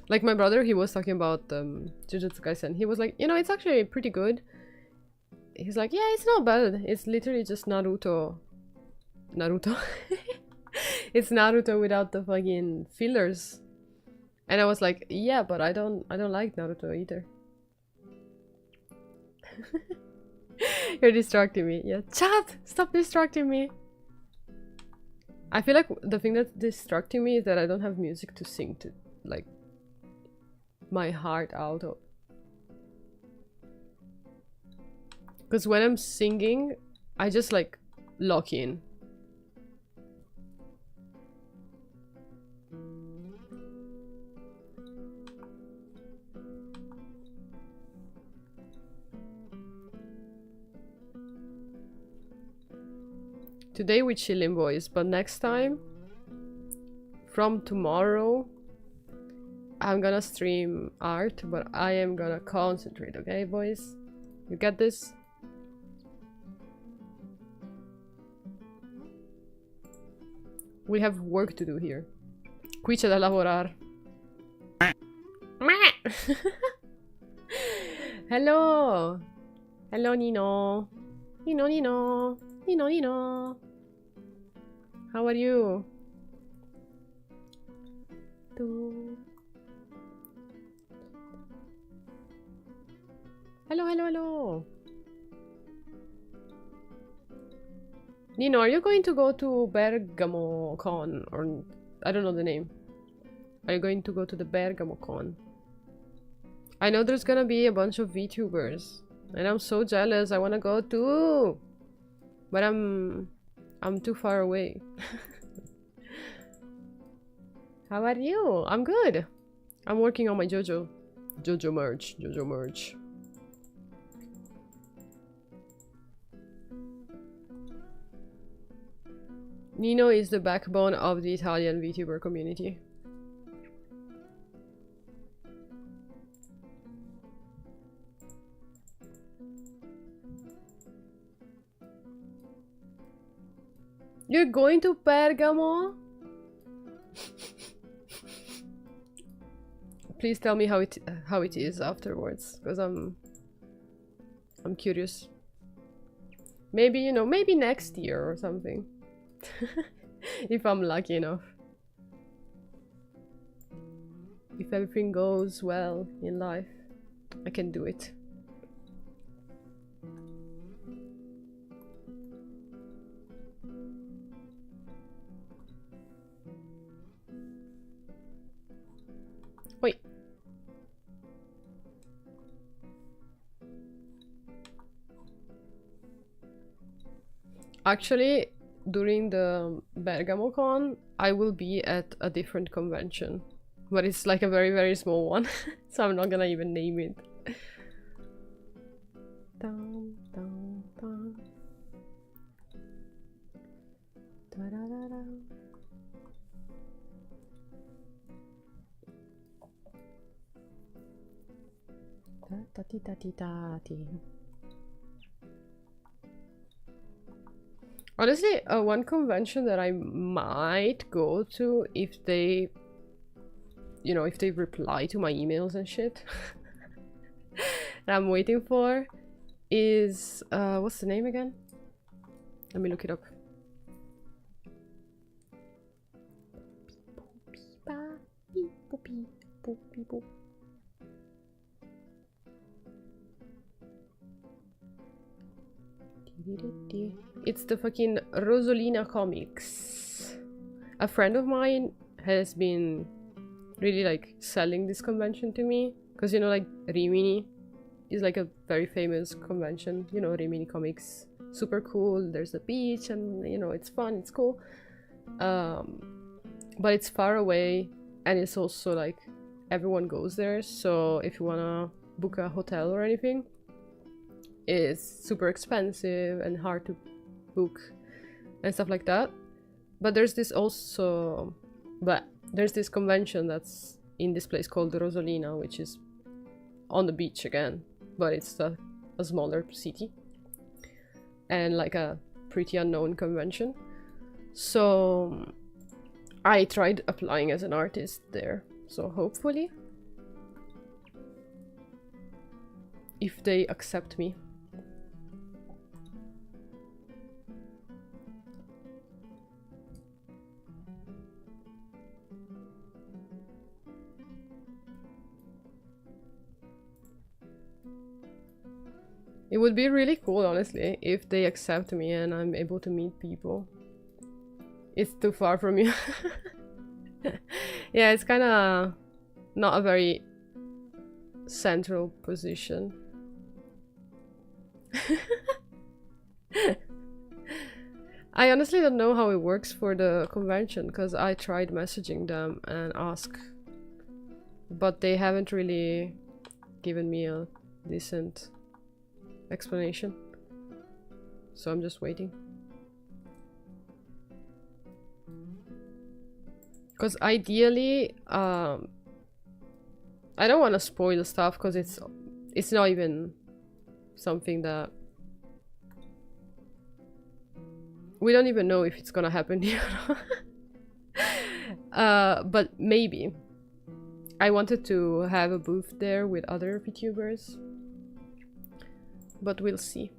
Like my brother, he was talking about Jujutsu Kaisen. He was like, you know, it's actually pretty good. He's like, yeah, it's not bad. It's literally just Naruto. Naruto? It's Naruto without the fucking fillers. And I was like, yeah, but I don't like Naruto either. You're distracting me. Yeah, chat! Stop distracting me! I feel like the thing that's distracting me is that I don't have music to sing to, like, my heart out of. Because when I'm singing, I just like lock in. Today we chillin', boys, but next time, from tomorrow, I'm gonna stream art, but I am gonna concentrate, okay, boys? You get this? We have work to do here. Qui c'è da lavorare. Hello! Hello, Nino! Nino, Nino. Nino, Nino. How are you? Hello, hello, hello. Nino, are you going to go to Bergamo Con? Or I don't know the name. Are you going to go to the Bergamo Con? I know there's gonna be a bunch of VTubers. And I'm so jealous. I wanna go too. But I'm too far away. How are you? I'm good. I'm working on my JoJo merch. JoJo merch. Nino is the backbone of the Italian VTuber community. You're going to Bergamo? Please tell me how it is afterwards, because I'm curious. Maybe, you know, maybe next year or something. If I'm lucky enough. If everything goes well in life, I can do it. Wait. Actually, during the Bergamo Con, I will be at a different convention. But it's like a very, very small one. So I'm not gonna even name it. Dun, dun, dun. Da, da, da, da. Da, da, da, da, da. Honestly, one convention that I might go to if they, you know, if they reply to my emails and shit that I'm waiting for is, what's the name again? Let me look it up. It's the fucking Rosolina Comics. A friend of mine has been really like selling this convention to me, because you know, like Rimini is like a very famous convention, you know, Rimini Comics, super cool. There's a beach and you know, it's fun, it's cool, but it's far away and it's also like everyone goes there, so if you wanna book a hotel or anything, it's super expensive and hard to book and stuff like that. But there's this also, but there's this convention that's in this place called Rosolina, which is on the beach again, but it's a smaller city and like a pretty unknown convention. So I tried applying as an artist there, so hopefully if they accept me. It would be really cool, honestly, if they accept me and I'm able to meet people. It's too far from you. Yeah, it's kind of not a very central position. I honestly don't know how it works for the convention, because I tried messaging them and ask, but they haven't really given me a decent explanation, so I'm just waiting. Because ideally, I don't want to spoil stuff, because it's not even something that we don't even know if it's gonna happen here. But maybe. I wanted to have a booth there with other VTubers, but we'll see.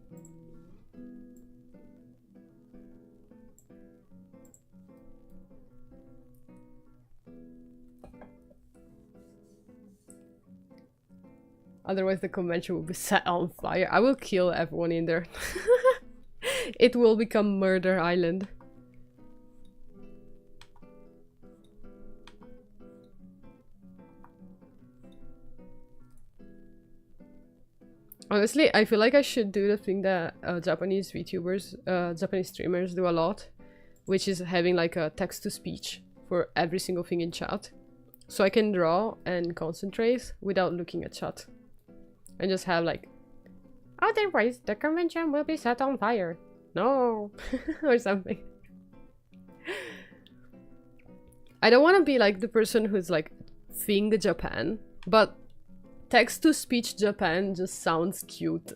Otherwise the convention will be set on fire. I will kill everyone in there. It will become Murder Island. Honestly, I feel like I should do the thing that Japanese VTubers, Japanese streamers do a lot, which is having like a text-to-speech for every single thing in chat. So I can draw and concentrate without looking at chat. And just have like, otherwise the convention will be set on fire. No! Or something. I don't want to be like the person who's like, Thing Japan, but text-to-speech Japan just sounds cute.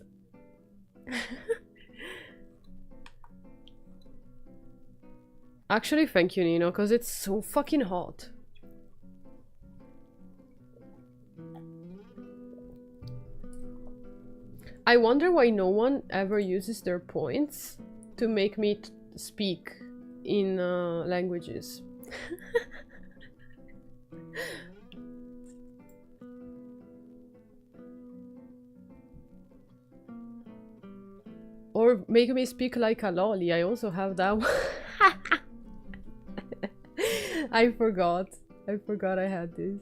Actually, thank you, Nino, because it's so fucking hot. I wonder why no one ever uses their points to make me speak in languages. Or make me speak like a lolly. I also have that one. I forgot. I had this.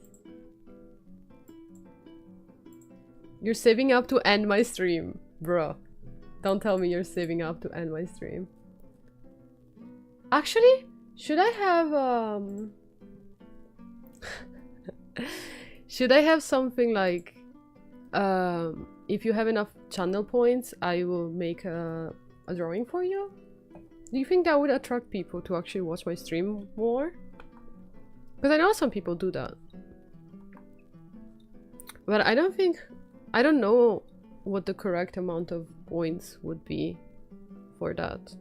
You're saving up to end my stream, bro. Don't tell me you're saving up to end my stream. Actually, should I have should I have something like if you have enough channel points, I will make a drawing for you? Do you think that would attract people to actually watch my stream more? Because I know some people do that. But I don't know what the correct amount of points would be for that.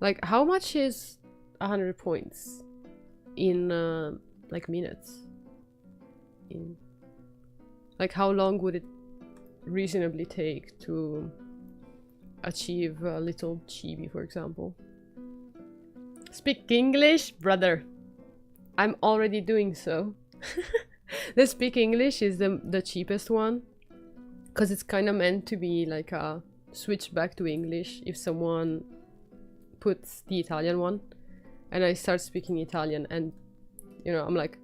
Like, how much is 100 points in like minutes? Like, how long would it reasonably take to achieve a little chibi, for example? Speak English, brother. I'm already doing so. The Speak English is the cheapest one, because it's kind of meant to be like a switch back to English if someone puts the Italian one, and I start speaking Italian, and you know, I'm like,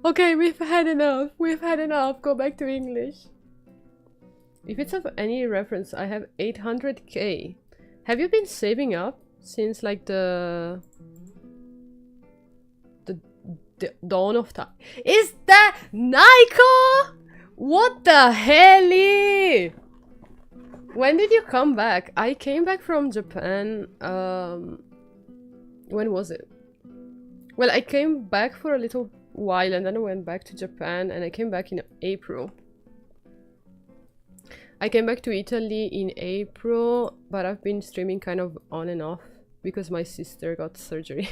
okay, we've had enough, go back to English. If it's of any reference, I have 800k. Have you been saving up since like the dawn of time? Is that Naiko? What the hell? When did you come back? I came back from Japan, when was it? Well, I came back for a little while and then I went back to Japan, and I came back in April. I came back to Italy in April, but I've been streaming kind of on and off because my sister got surgery.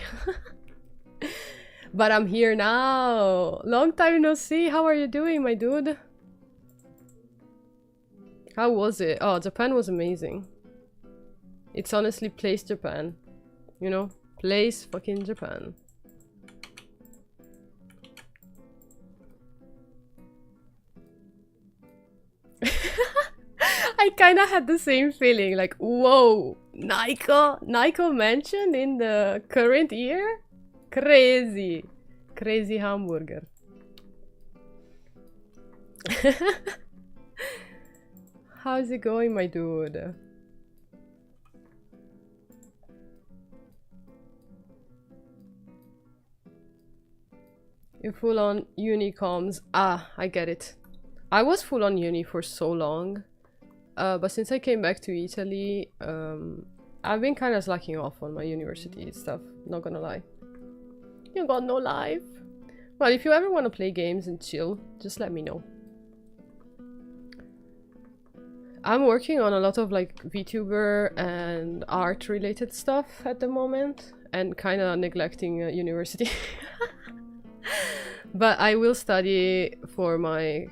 But I'm here now. Long time no see. How are you doing, my dude? How was it? Oh, Japan was amazing. It's honestly place Japan. You know? Place fucking Japan. I kinda had the same feeling, like, whoa, Naiko mentioned in the current year? Crazy. Crazy hamburger. How's it going, my dude? You're full on uni comms. Ah, I get it. I was full on uni for so long. But since I came back to Italy, I've been kind of slacking off on my university stuff, not gonna lie. You got no life. Well, if you ever want to play games and chill, just let me know. I'm working on a lot of like VTuber and art related stuff at the moment, and kind of neglecting university. But I will study for my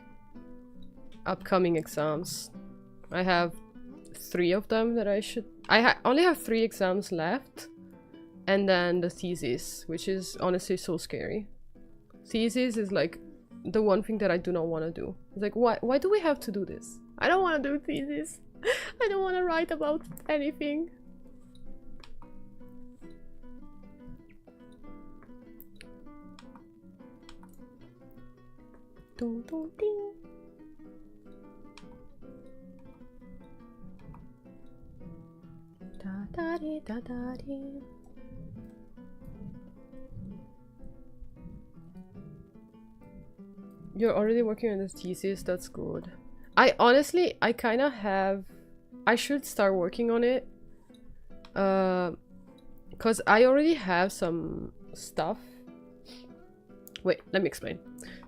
upcoming exams. I have 3 of them that I should... I only have 3 exams left. And then the thesis, which is honestly so scary. Thesis is like the one thing that I do not want to do. It's like, why do we have to do this? I don't want to do thesis. I don't want to write about anything. Dun, dun, ding. Da, da, dee, da, da, dee. You're already working on this thesis, that's good. I honestly, I kind of have... I should start working on it. Because I already have some stuff. Wait, let me explain.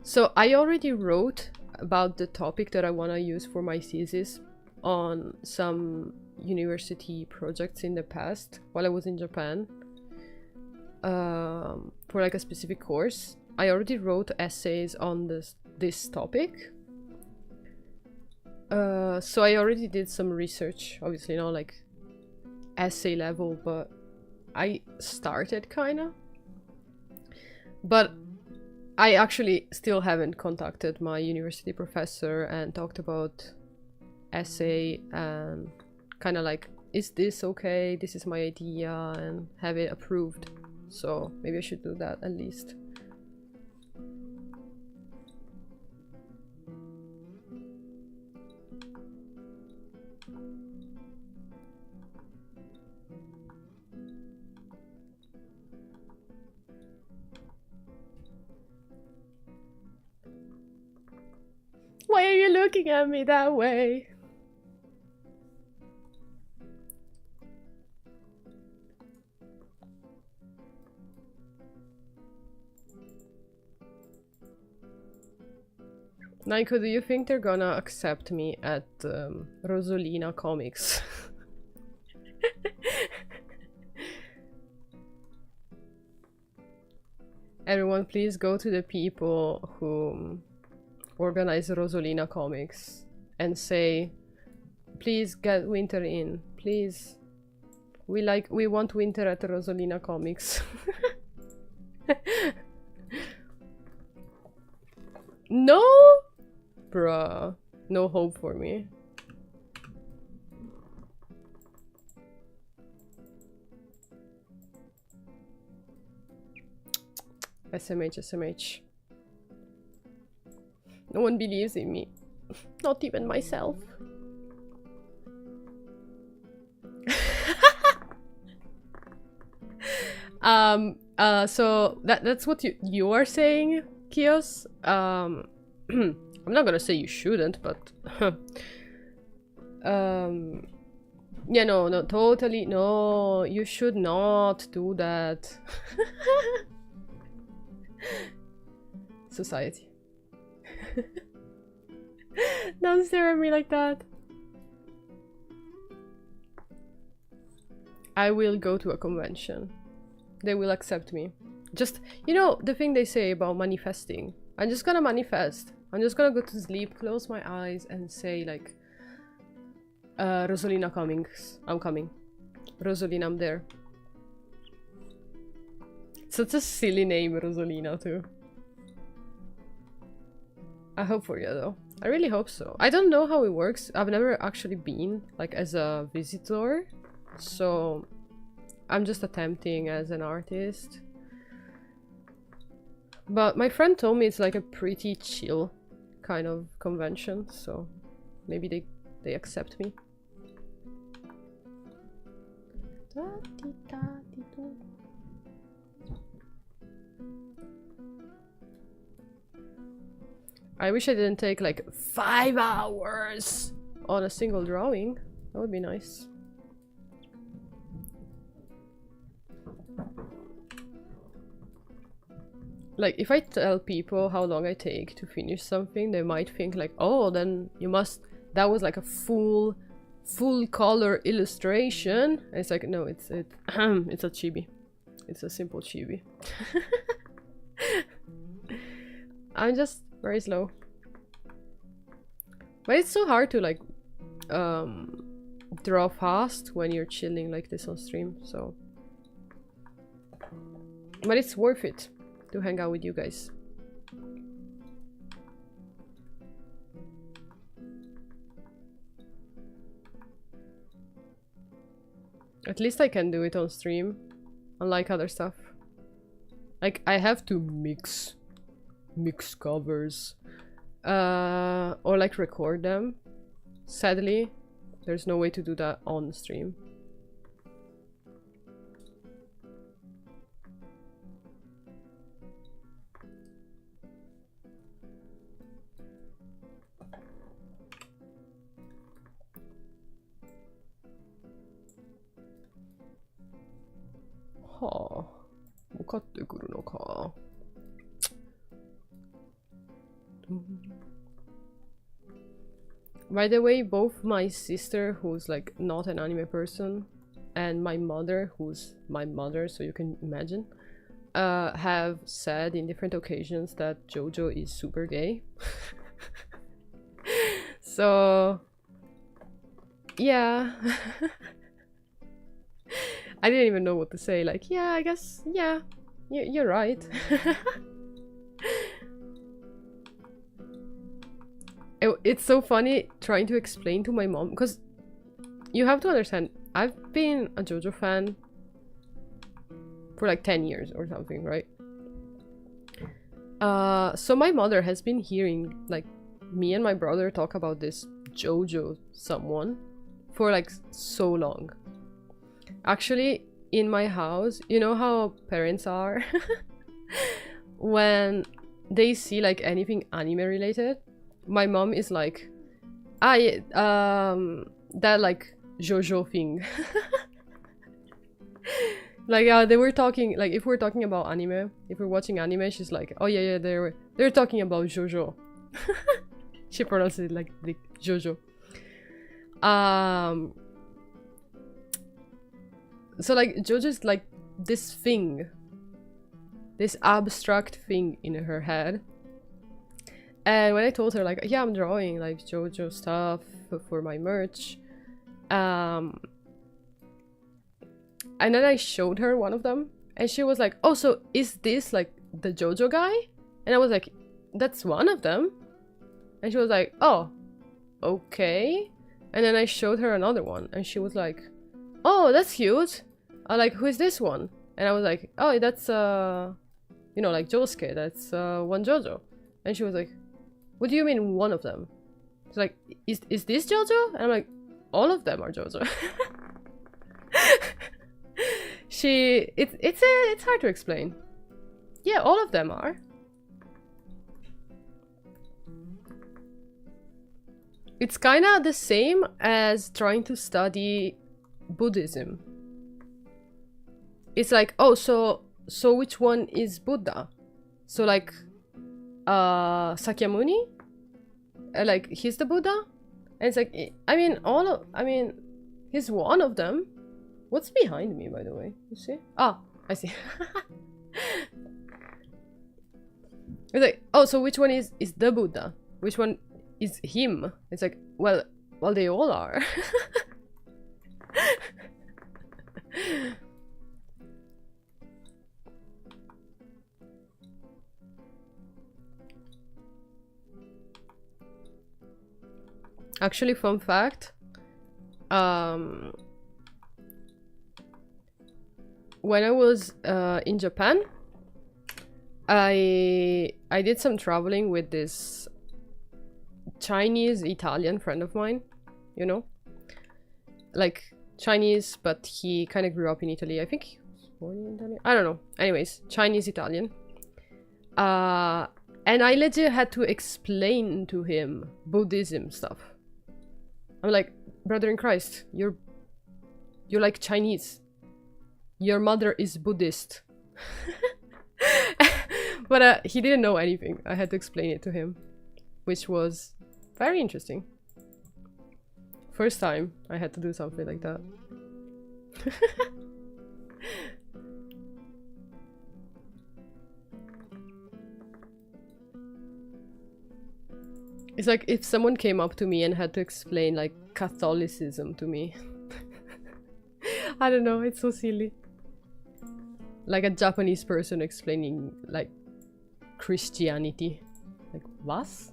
So I already wrote about the topic that I want to use for my thesis on some university projects in the past while I was in Japan. For like a specific course. I already wrote essays on this topic. So I already did some research, obviously not like essay level, but I started kinda. But I actually still haven't contacted my university professor and talked about essay and kinda like, is this okay? This is my idea, and have it approved. So maybe I should do that at least. Why are you looking at me that way? Naiko, do you think they're gonna accept me at Rosolina Comics? Everyone, please go to the people who organize Rosolina Comics and say, please get Winter in, please. We want Winter at Rosolina Comics. No? Bruh, no hope for me. SMH, SMH. No one believes in me. Not even myself. So that's what you are saying, Kios. I'm not gonna say you shouldn't, but yeah, no, totally, no, you should not do that. Society. Don't stare at me like that. I will go to a convention. They will accept me. Just, you know, the thing they say about manifesting. I'm just gonna manifest. I'm just gonna go to sleep, close my eyes, and say like, Rosolina Comics. I'm coming. Rosolina, I'm there. Such a silly name, Rosolina, too. I hope for you, though. I really hope so. I don't know how it works. I've never actually been, like, as a visitor. So, I'm just attempting as an artist. But my friend told me it's like a pretty chill kind of convention. So, maybe they accept me. I wish I didn't take like 5 hours on a single drawing. That would be nice. Like, if I tell people how long I take to finish something, they might think like, oh, then you must... That was like a full color illustration. And it's like, no, it's a chibi. It's a simple chibi. I'm just very slow. But it's so hard to like draw fast when you're chilling like this on stream, so. But it's worth it to hang out with you guys. At least I can do it on stream, unlike other stuff. Like, I have to mix covers. Or like record them. Sadly, there's no way to do that on stream. Ha, 向かってくるのか。By the way, both my sister, who's like not an anime person, and my mother, who's my mother, so you can imagine, have said in different occasions that JoJo is super gay. So, yeah. I didn't even know what to say. Like, yeah, I guess, yeah, you're right. It's so funny trying to explain to my mom, because you have to understand, I've been a JoJo fan for like 10 years or something, right? So my mother has been hearing like me and my brother talk about this JoJo someone for like so long. Actually, in my house, you know how parents are? When they see like anything anime related, my mom is like, that like JoJo thing. Like, they were talking, like, if we're talking about anime, if we're watching anime, she's like, oh yeah, they're talking about JoJo. She pronounces it like the JoJo. So like, JoJo's like this thing, this abstract thing in her head. And when I told her, like, yeah, I'm drawing like JoJo stuff for my merch, and then I showed her one of them, and she was like, oh, so is this like the JoJo guy? And I was like, that's one of them. And she was like, oh, okay. And then I showed her another one, and she was like, oh, that's cute. I'm like, who is this one? And I was like, oh, that's you know, like Josuke, that's one JoJo. And she was like, what do you mean one of them? It's like, is this JoJo? And I'm like, all of them are JoJo. It's hard to explain. Yeah, all of them are. It's kinda the same as trying to study Buddhism. It's like, oh, so which one is Buddha? So like, Sakyamuni? Like, he's the Buddha? And it's like, I mean, he's one of them. What's behind me, by the way? You see? Ah, I see. It's like, oh, so which one is the Buddha? Which one is him? It's like, well, they all are. Actually, fun fact, when I was in Japan, I did some traveling with this Chinese Italian friend of mine, you know, like Chinese, but he kind of grew up in Italy. I think he was born in Italy. I don't know. Anyways, Chinese Italian. And I legit had to explain to him Buddhism stuff. I'm like, brother in Christ, you're like Chinese. Your mother is Buddhist. But he didn't know anything. I had to explain it to him, which was very interesting. First time I had to do something like that. It's like if someone came up to me and had to explain like Catholicism to me. I don't know, it's so silly. Like a Japanese person explaining like Christianity. Like, was?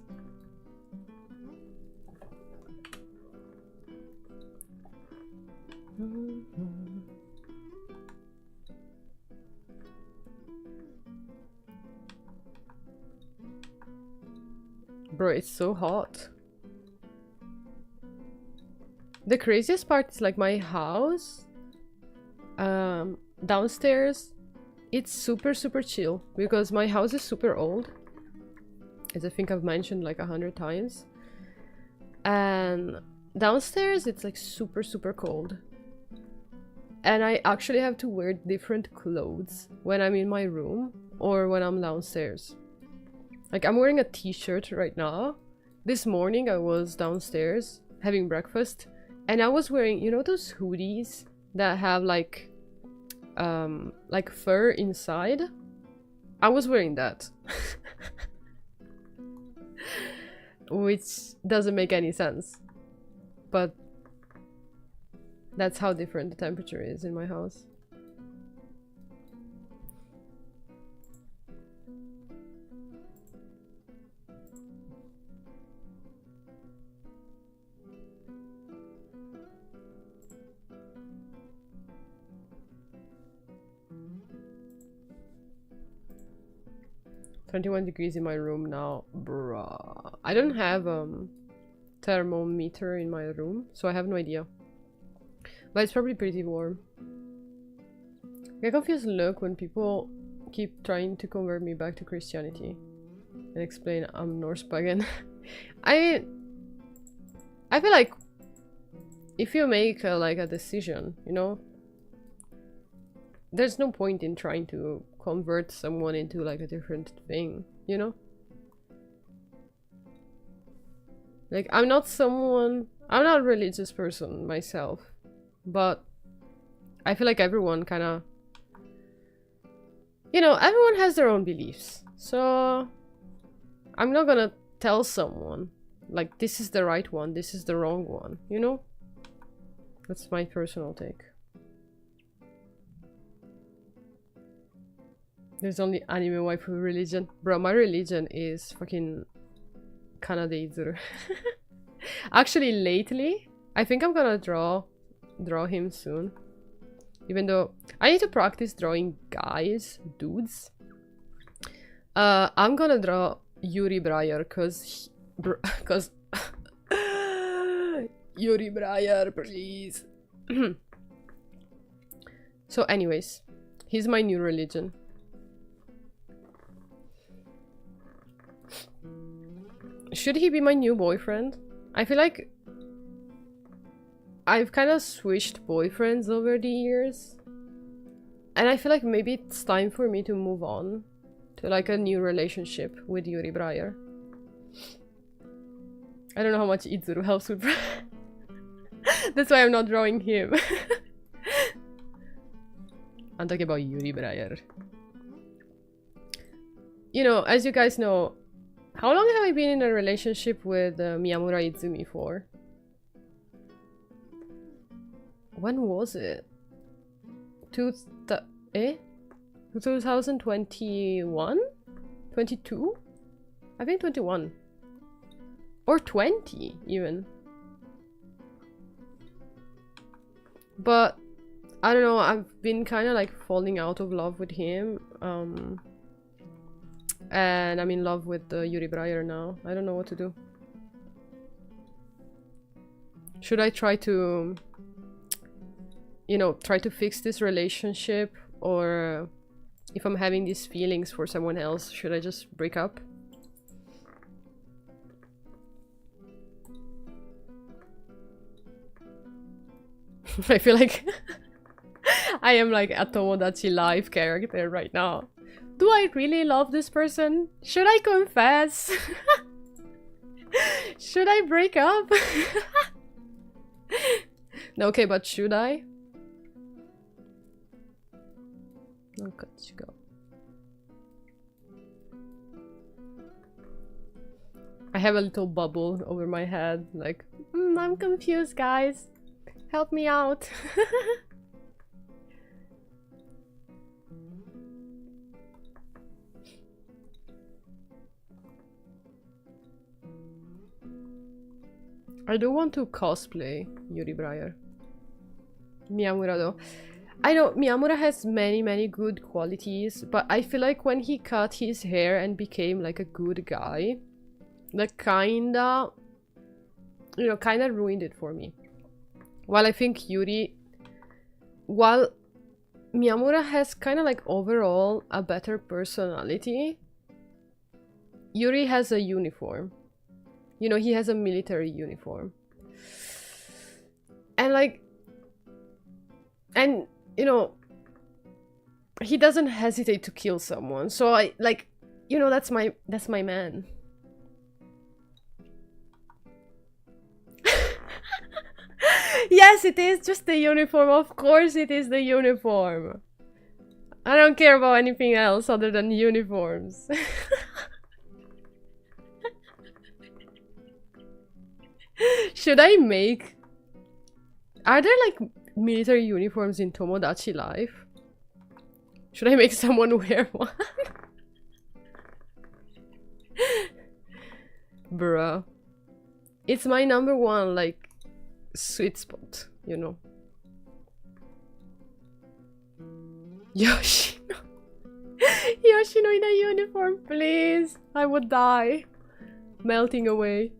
Bro, it's so hot. The craziest part is like my house downstairs, it's super chill because my house is super old, as I think I've mentioned like 100 times, and downstairs it's like super cold, and I actually have to wear different clothes when I'm in my room or when I'm downstairs. Like I'm wearing a t-shirt right now. This morning I was downstairs having breakfast and I was wearing, you know, those hoodies that have like fur inside? I was wearing that. Which doesn't make any sense. But that's how different the temperature is in my house. "21 degrees in my room now, bruh." I don't have thermometer in my room, so I have no idea. But it's probably pretty warm. I get confused look when people keep trying to convert me back to Christianity and explain I'm Norse pagan. I feel like if you make like a decision, you know, there's no point in trying to convert someone into like a different thing, you know? Like I'm not a religious person myself, but I feel like everyone kind of, you know, everyone has their own beliefs, so I'm not gonna tell someone like this is the right one, this is the wrong one, you know? That's my personal take. There's only anime waifu religion. Bro, my religion is fucking Kanade. Actually, lately, I think I'm gonna draw him soon. Even though I need to practice drawing guys, dudes. I'm gonna draw Yuri Breyer, cause Yuri Breyer, please. So anyways, he's my new religion. Should he be my new boyfriend? I feel like I've kind of switched boyfriends over the years. And I feel like maybe it's time for me to move on to like a new relationship with Yuri Breyer. I don't know how much Izuru helps with That's why I'm not drawing him. I'm talking about Yuri Breyer. You know, as you guys know, how long have I been in a relationship with Miyamura Izumi for? When was it? 2021? 22? I think 21. Or 20 even. But I don't know, I've been kind of like falling out of love with him. And I'm in love with Yuri Breyer now. I don't know what to do. Should I try to, you know, try to fix this relationship? Or if I'm having these feelings for someone else, should I just break up? I feel like I am like a Tomodachi Life character right now. Do I really love this person? Should I confess? Should I break up? No, okay, but should I? Okay, let's go. I have a little bubble over my head, like, I'm confused, guys. Help me out. I do want to cosplay Yuri Breyer. Miyamura though. I know Miyamura has many good qualities, but I feel like when he cut his hair and became like a good guy, that kinda, you know, kinda ruined it for me. While I think Yuri, while Miyamura has kind of like overall a better personality, Yuri has a uniform. You know, he has a military uniform. And like, and you know, he doesn't hesitate to kill someone. So I like, you know, that's my man. Yes, it is just the uniform. Of course it is the uniform. I don't care about anything else other than uniforms. Should I make... Are there like military uniforms in Tomodachi Life? Should I make someone wear one? Bruh. It's my number one, like, sweet spot, you know. Yoshino. Yoshino in a uniform, please. I would die. Melting away.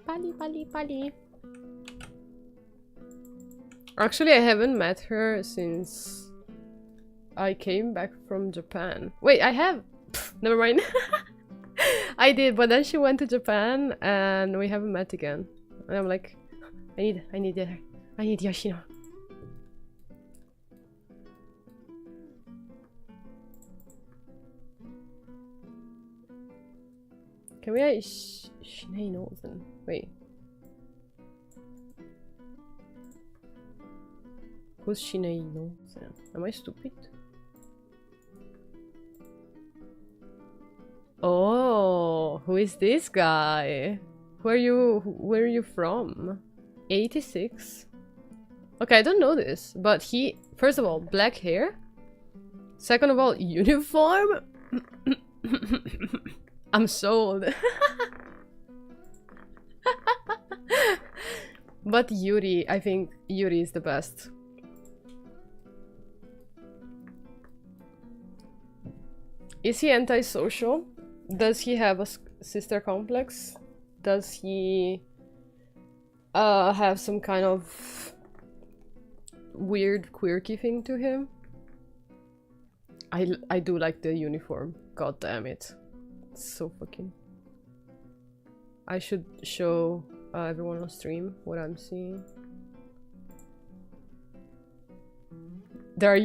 Pali, pali, pali. Actually, I haven't met her since I came back from Japan. Wait, I have? Pff, never mind. I did, but then she went to Japan and we haven't met again. And I'm like, I need Yoshino. Can we Shinei Nozen? Wait. Who's Shinei Nozen? Am I stupid? Oh, who is this guy? Where are you from? 86? Okay, I don't know this, but he, first of all, black hair. Second of all, uniform. I'm sold. But Yuri, I think Yuri is the best. Is he antisocial? Does he have a sister complex? Does he have some kind of weird quirky thing to him? I do like the uniform. God damn it. It's so fucking... I should show everyone on stream what I'm seeing. There are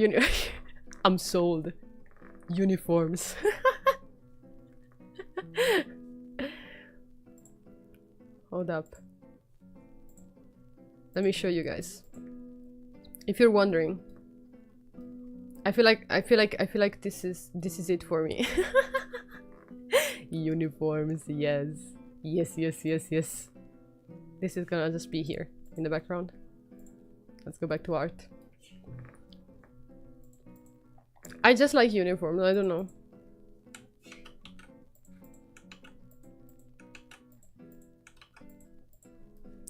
I'm sold. Uniforms. Hold up. Let me show you guys. If you're wondering, I feel like this is it for me. Uniforms, yes. Yes. This is gonna just be here in the background. Let's go back to art. I just like uniforms, I don't know.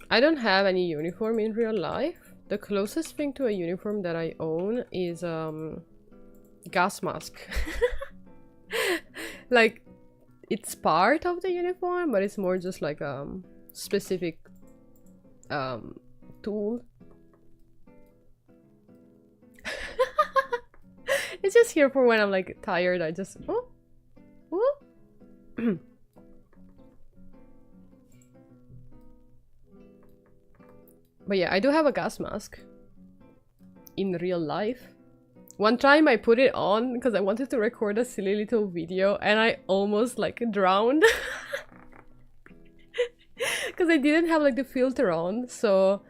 I don't have any uniform in real life. The closest thing to a uniform that I own is gas mask. Like, it's part of the uniform, but it's more just like a specific tool. It's just here for when I'm like tired. I just But yeah, I do have a gas mask in real life. One time I put it on because I wanted to record a silly little video and I almost like drowned. Because I didn't have like the filter on, so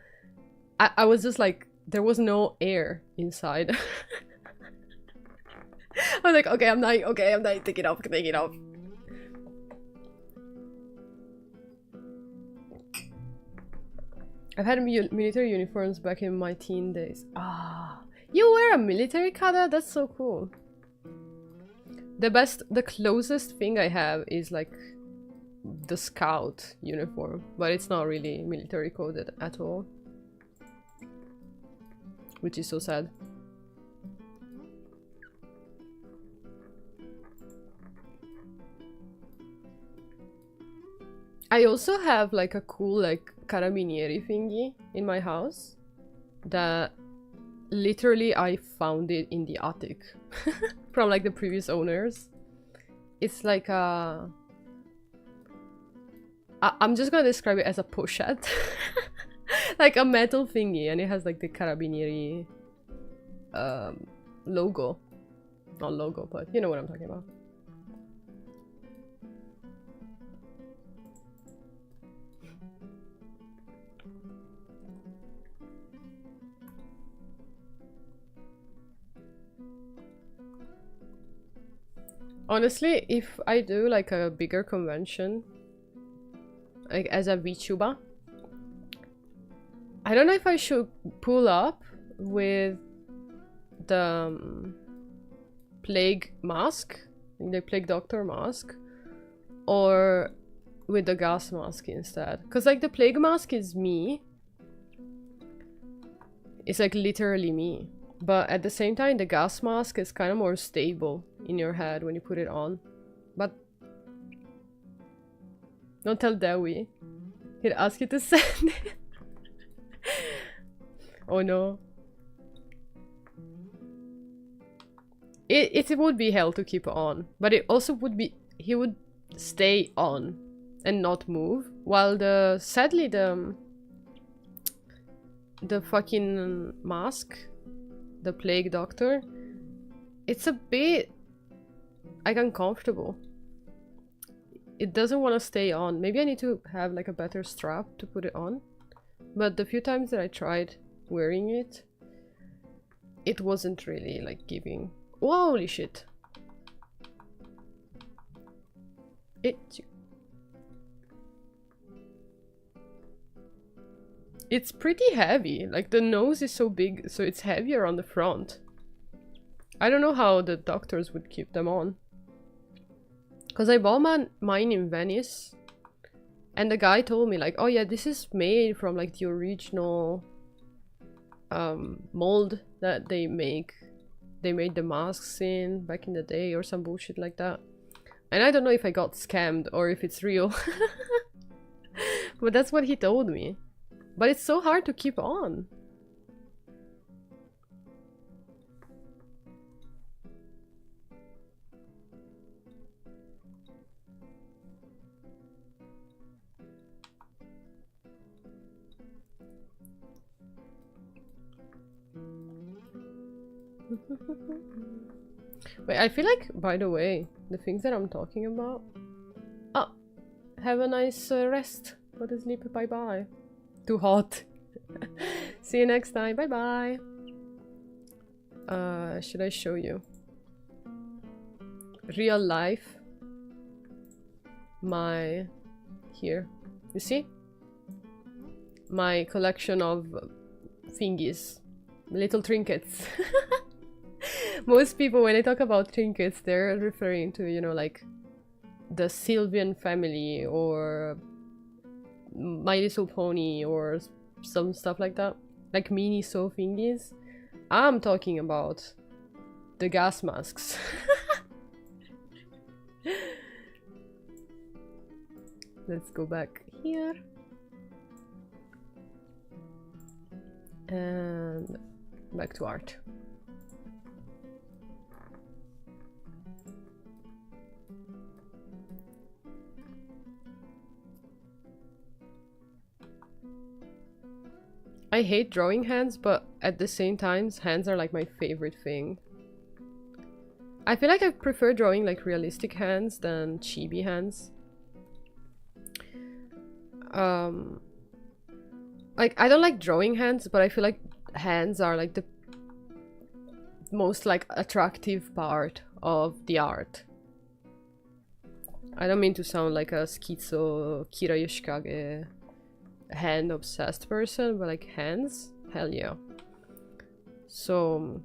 I was just like, there was no air inside. I was like, okay, I'm dying, take it off. I've had military uniforms back in my teen days. Ah, you wear a military kata? That's so cool. The closest thing I have is like the scout uniform, but it's not really military coded at all. Which is so sad. I also have like a cool like carabinieri thingy in my house that literally I found it in the attic from like the previous owners. It's like a... I'm just gonna describe it as a pochette. Like a metal thingy, and it has like the carabinieri logo. Not logo, but you know what I'm talking about. Honestly, if I do like a bigger convention, like as a VTuber, I don't know if I should pull up with the plague mask, the plague doctor mask, or with the gas mask instead. Because like the plague mask is me. It's like literally me. But at the same time, the gas mask is kind of more stable in your head when you put it on. But don't tell Dewi. He'd ask you to send it. Oh no. It would be hell to keep on. But it also would be... He would stay on and not move. While the... Sadly, the fucking mask... The plague doctor, it's a bit like uncomfortable. It doesn't want to stay on. Maybe I need to have like a better strap to put it on. But the few times that I tried wearing it, it wasn't really like giving. Whoa, holy shit. It's pretty heavy. Like the nose is so big, so it's heavier on the front. I don't know how the doctors would keep them on. Because I bought mine in Venice. And the guy told me like, oh yeah, this is made from like the original mold that they make. They made the masks in back in the day or some bullshit like that. And I don't know if I got scammed or if it's real. But that's what he told me. But it's so hard to keep on. Wait, I feel like, by the way, the things that I'm talking about... Oh, have a nice rest. Go to sleep, bye bye. Too hot. See you next time. Bye bye. Should I show you? Real life. My... Here. You see? My collection of thingies. Little trinkets. Most people, when they talk about trinkets, they're referring to, you know, like the Sylvian family or My Little Pony or some stuff like that. Like mini sew thingies. I'm talking about the gas masks. Let's go back here. And back to art. I hate drawing hands, but at the same time, hands are like my favorite thing. I feel like I prefer drawing like realistic hands than chibi hands. Like, I don't like drawing hands, but I feel like hands are like the most like attractive part of the art. I don't mean to sound like a schizo Kira Yoshikage hand obsessed person, but like hands, hell yeah. So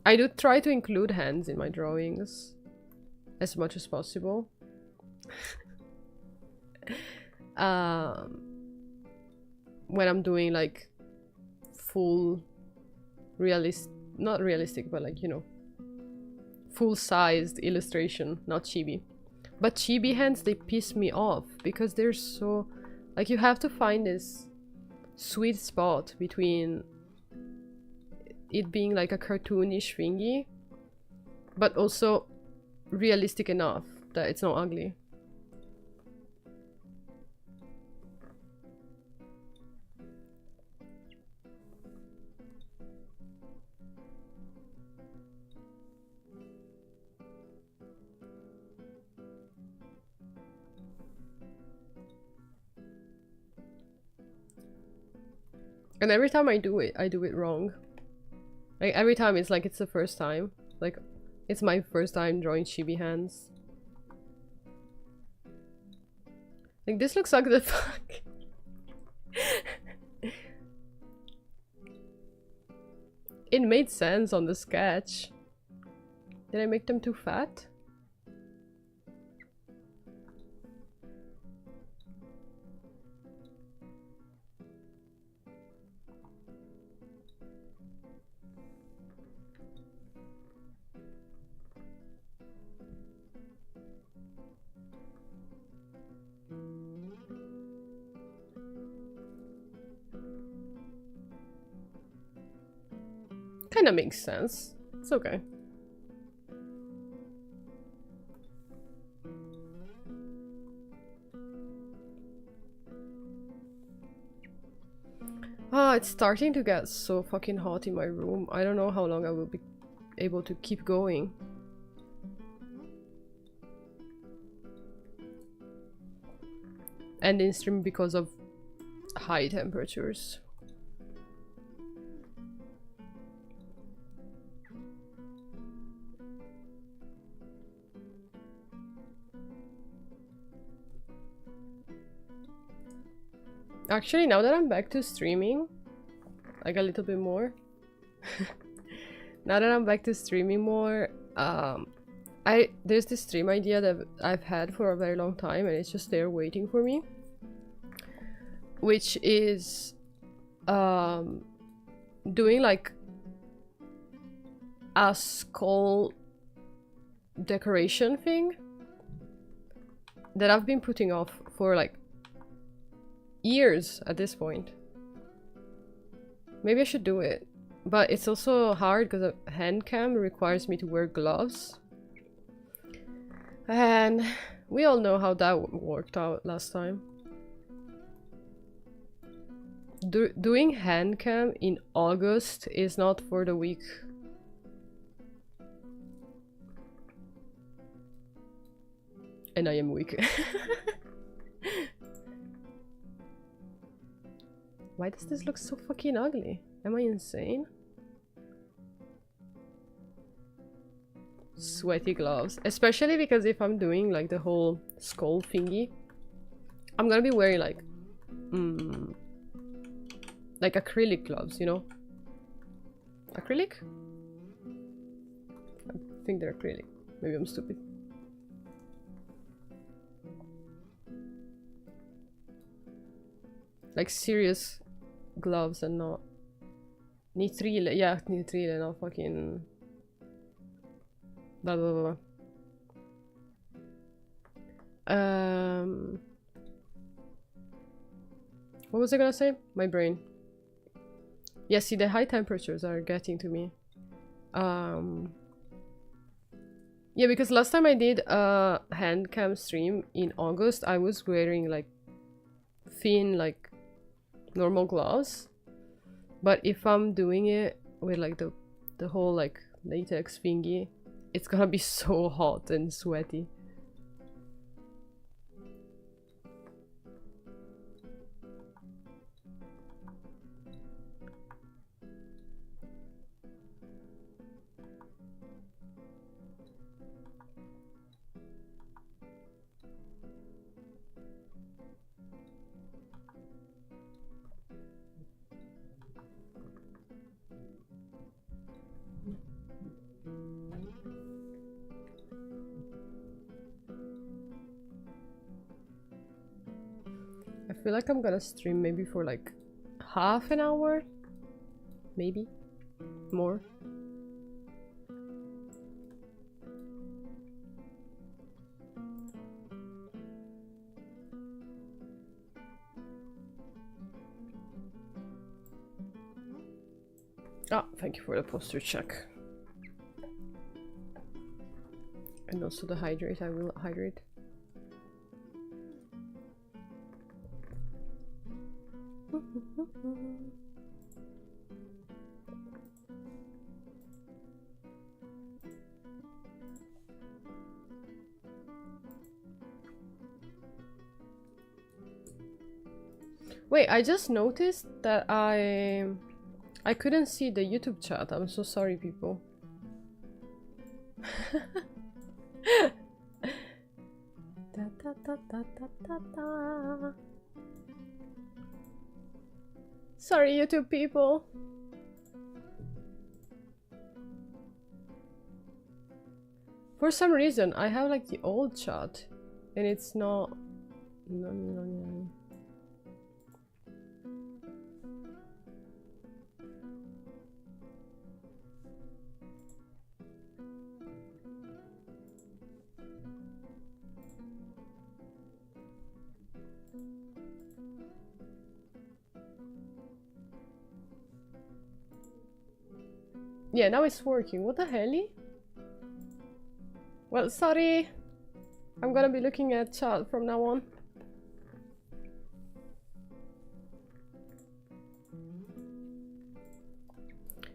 I do try to include hands in my drawings as much as possible. When I'm doing like full not realistic, but like, you know, full-sized illustration, not chibi. But chibi hands, they piss me off because they're so... Like, you have to find this sweet spot between it being like a cartoonish thingy, but also realistic enough that it's not ugly. And every time I do it wrong. Like, every time it's like it's the first time. Like, it's my first time drawing chibi hands. Like, this looks like the fuck. It made sense on the sketch. Did I make them too fat? Kinda makes sense. It's okay. Ah, it's starting to get so fucking hot in my room. I don't know how long I will be able to keep going. And in stream because of high temperatures. Actually, now that I'm back to streaming, like a little bit more. Now that I'm back to streaming more, there's this stream idea that I've had for a very long time, and it's just there waiting for me. Which is doing like a skull decoration thing that I've been putting off for like years at this point. Maybe I should do it, but it's also hard because a hand cam requires me to wear gloves, and we all know how that worked out last time. Doing hand cam in August is not for the weak. And I am weak. Why does this look so fucking ugly? Am I insane? Sweaty gloves. Especially because if I'm doing like the whole skull thingy, I'm gonna be wearing like acrylic gloves, you know? Acrylic? I think they're acrylic. Maybe I'm stupid. Like serious gloves and not nitrile. Yeah, nitrile, not fucking blah blah blah. What was I gonna say? My brain. Yeah, see, the high temperatures are getting to me. Yeah, because last time I did a hand cam stream in August, I was wearing like thin, like normal gloves. But if I'm doing it with like the whole like latex thingy, it's gonna be so hot and sweaty. I feel like I'm gonna stream maybe for like half an hour, maybe more. Ah, thank you for the posture check. And also the hydrate, I will hydrate. Wait, I just noticed that I couldn't see the YouTube chat. I'm so sorry, people. Da, da, da, da, da, da. Sorry, YouTube people. For some reason, I have like the old chat, and it's not. No. Yeah, now it's working. What the hell? Well, sorry. I'm gonna be looking at chat from now on.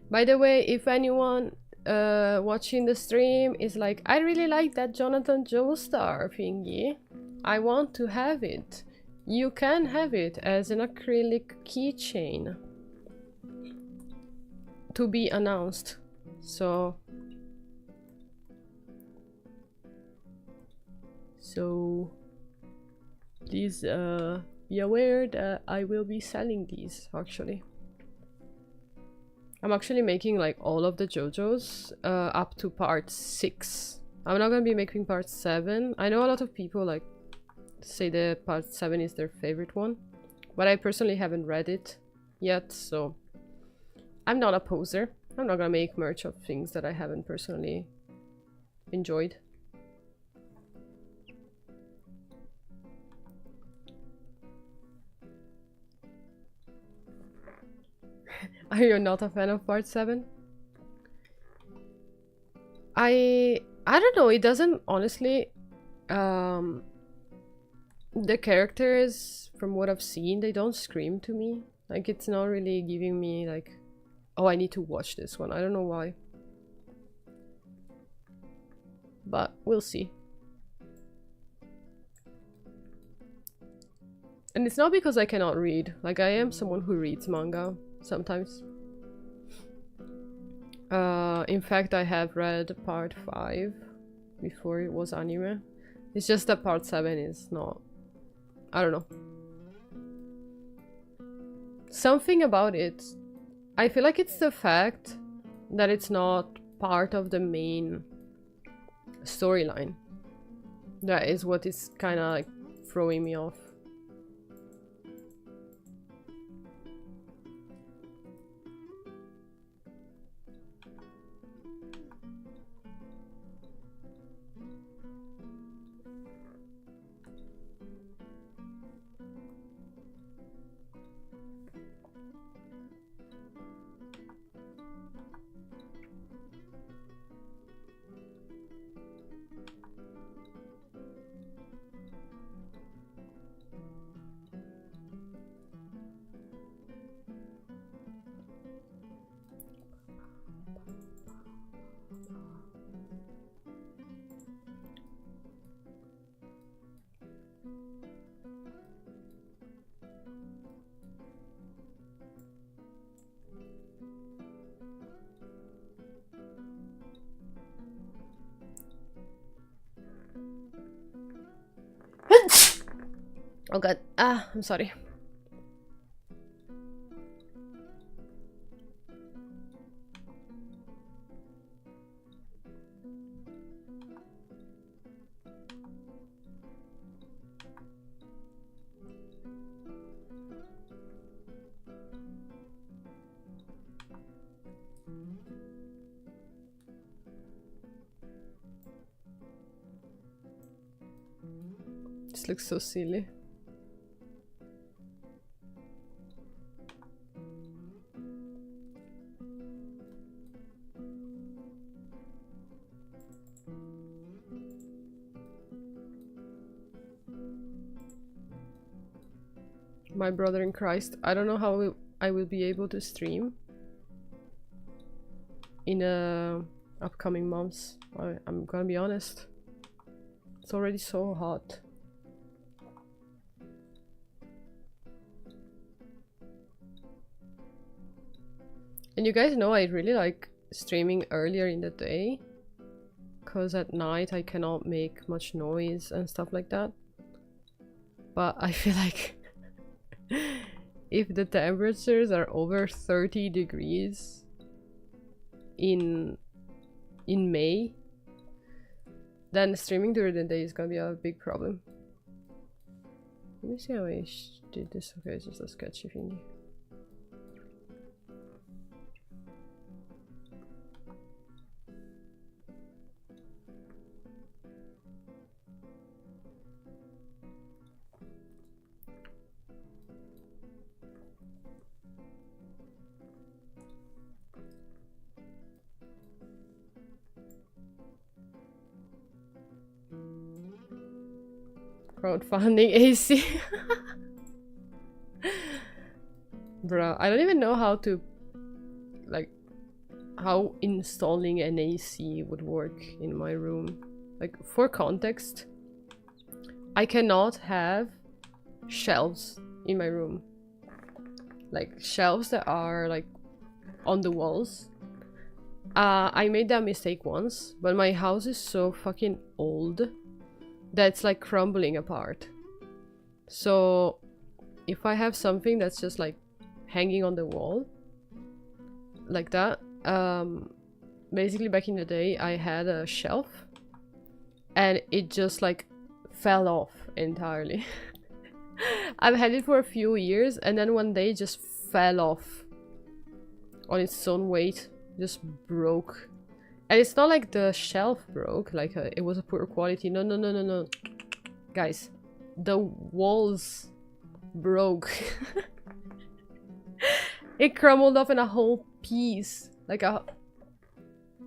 By the way, if anyone watching the stream is like, I really like that Jonathan Joestar thingy, I want to have it. You can have it as an acrylic keychain. To be announced. So please be aware that I will be selling these actually. I'm actually making like all of the JoJo's up to part 6. I'm not gonna be making part 7. I know a lot of people like say that part 7 is their favorite one, but I personally haven't read it yet, so I'm not a poser. I'm not gonna make merch of things that I haven't personally enjoyed. Are you not a fan of part 7? I don't know, it doesn't honestly the characters from what I've seen, they don't scream to me. Like it's not really giving me like, oh, I need to watch this one. I don't know why. But we'll see. And it's not because I cannot read. Like I am someone who reads manga sometimes. In fact, I have read part 5 before it was anime. It's just that part 7 is not... I don't know. Something about it. I feel like it's the fact that it's not part of the main storyline. That is what is kind of like throwing me off. Oh god, I'm sorry. This looks so silly. My brother in Christ. I don't know how I will be able to stream in upcoming months. I'm gonna be honest. It's already so hot. And you guys know I really like streaming earlier in the day, because at night I cannot make much noise and stuff like that. But I feel like if the temperatures are over 30 degrees in May, then streaming during the day is gonna be a big problem. Let me see how I did this. Okay, it's just a sketchy thingy. Crowdfunding AC. Bro, I don't even know how to, like, how installing an AC would work in my room. Like, for context, I cannot have shelves in my room. Like, shelves that are, like, on the walls. I made that mistake once, but my house is so fucking old that's like crumbling apart. So if I have something that's just like hanging on the wall like that, basically back in the day I had a shelf and it just like fell off entirely. I've had it for a few years and then one day it just fell off on its own weight, just broke. And it's not like the shelf broke, like it was a poor quality. No, no, no, no, no. Guys, the walls broke. It crumbled off in a whole piece. Like a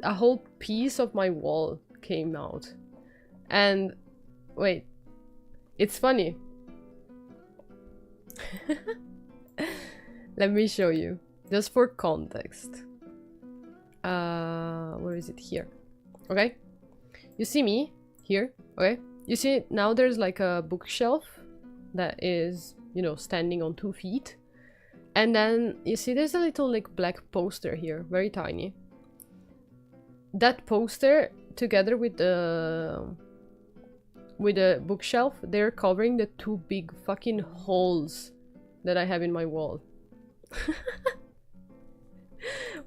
whole piece of my wall came out. And wait, it's funny. Let me show you, just for context. Where is it? Here. Okay, you see me here. Okay, you see now there's like a bookshelf that is, you know, standing on 2 feet, and then you see there's a little like black poster here, very tiny. That poster together with the bookshelf, they're covering the 2 big fucking holes that I have in my wall.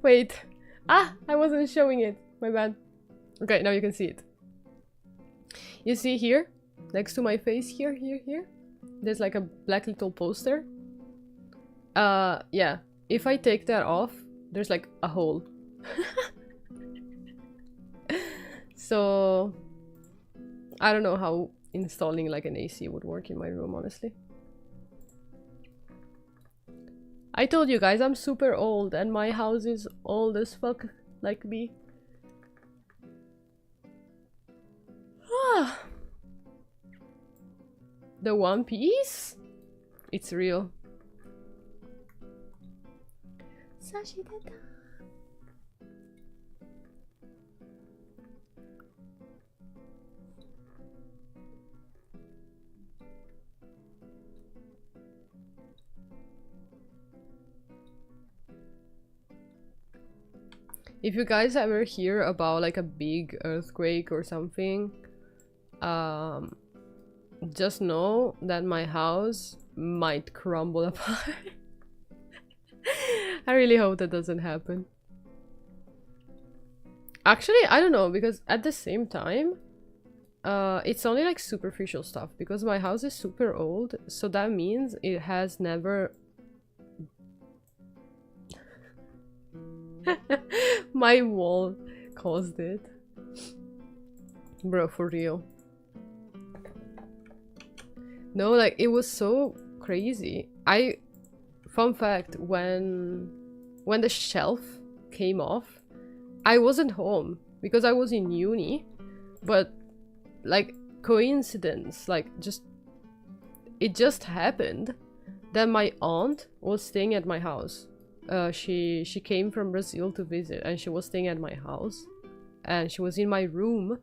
Wait. Ah, I wasn't showing it. My bad. Okay, now you can see it. You see here, next to my face, here, there's like a black little poster. Yeah. If I take that off, there's like a hole. So, I don't know how installing like an AC would work in my room, honestly. I told you guys I'm super old and my house is old as fuck, like me. The One Piece? It's real. If you guys ever hear about like a big earthquake or something, just know that my house might crumble apart. I really hope that doesn't happen. Actually, I don't know, because at the same time, it's only like superficial stuff, because my house is super old, so that means it has never... My wall caused it. Bro, for real. No, like, it was so crazy. Fun fact, when the shelf came off, I wasn't home because I was in uni, but like coincidence, like it just happened Then my aunt was staying at my house. She came from Brazil to visit, and she was staying at my house, and she was in my room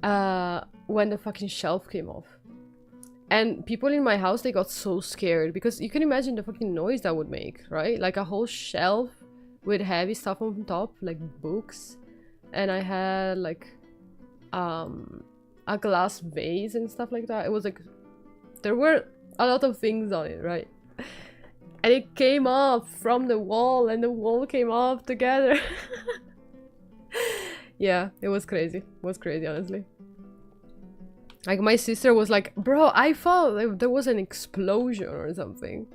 when the fucking shelf came off. And people in my house, they got so scared because you can imagine the fucking noise that would make, right? Like a whole shelf with heavy stuff on top, like books, and I had like a glass vase and stuff like that. It was like there were a lot of things on it, right? And it came off from the wall, and the wall came off together. Yeah, it was crazy. It was crazy, honestly. Like, my sister was like, bro, I thought like, there was an explosion or something.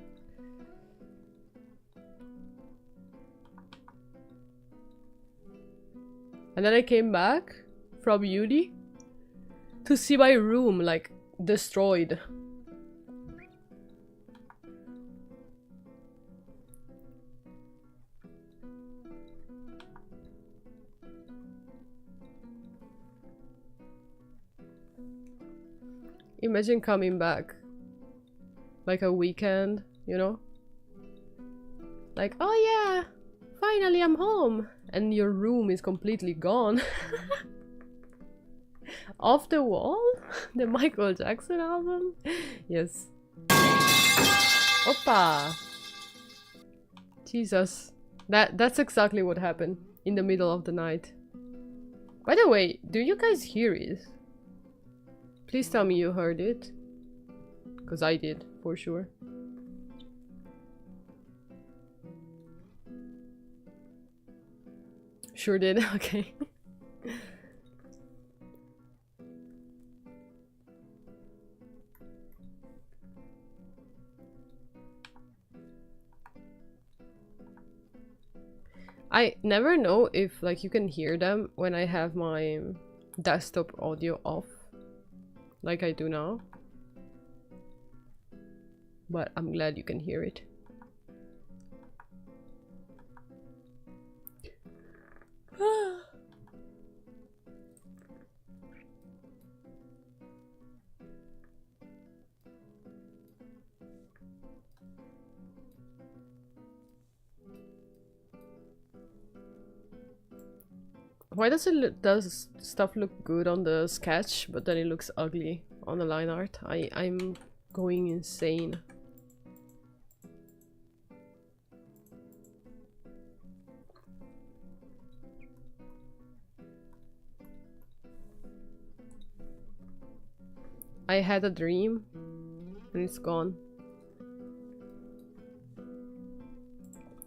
And then I came back from uni to see my room, like, destroyed. Imagine coming back like a weekend, you know? Like, oh yeah, finally I'm home, and your room is completely gone. Off the wall? The Michael Jackson album? Yes. Opa! Jesus. That's exactly what happened in the middle of the night. By the way, do you guys hear it? Please tell me you heard it. Because I did, for sure. Sure did, okay. I never know if like you can hear them when I have my desktop audio off, like I do now. But I'm glad you can hear it. Why does does stuff look good on the sketch, but then it looks ugly on the line art? I'm going insane. I had a dream and it's gone.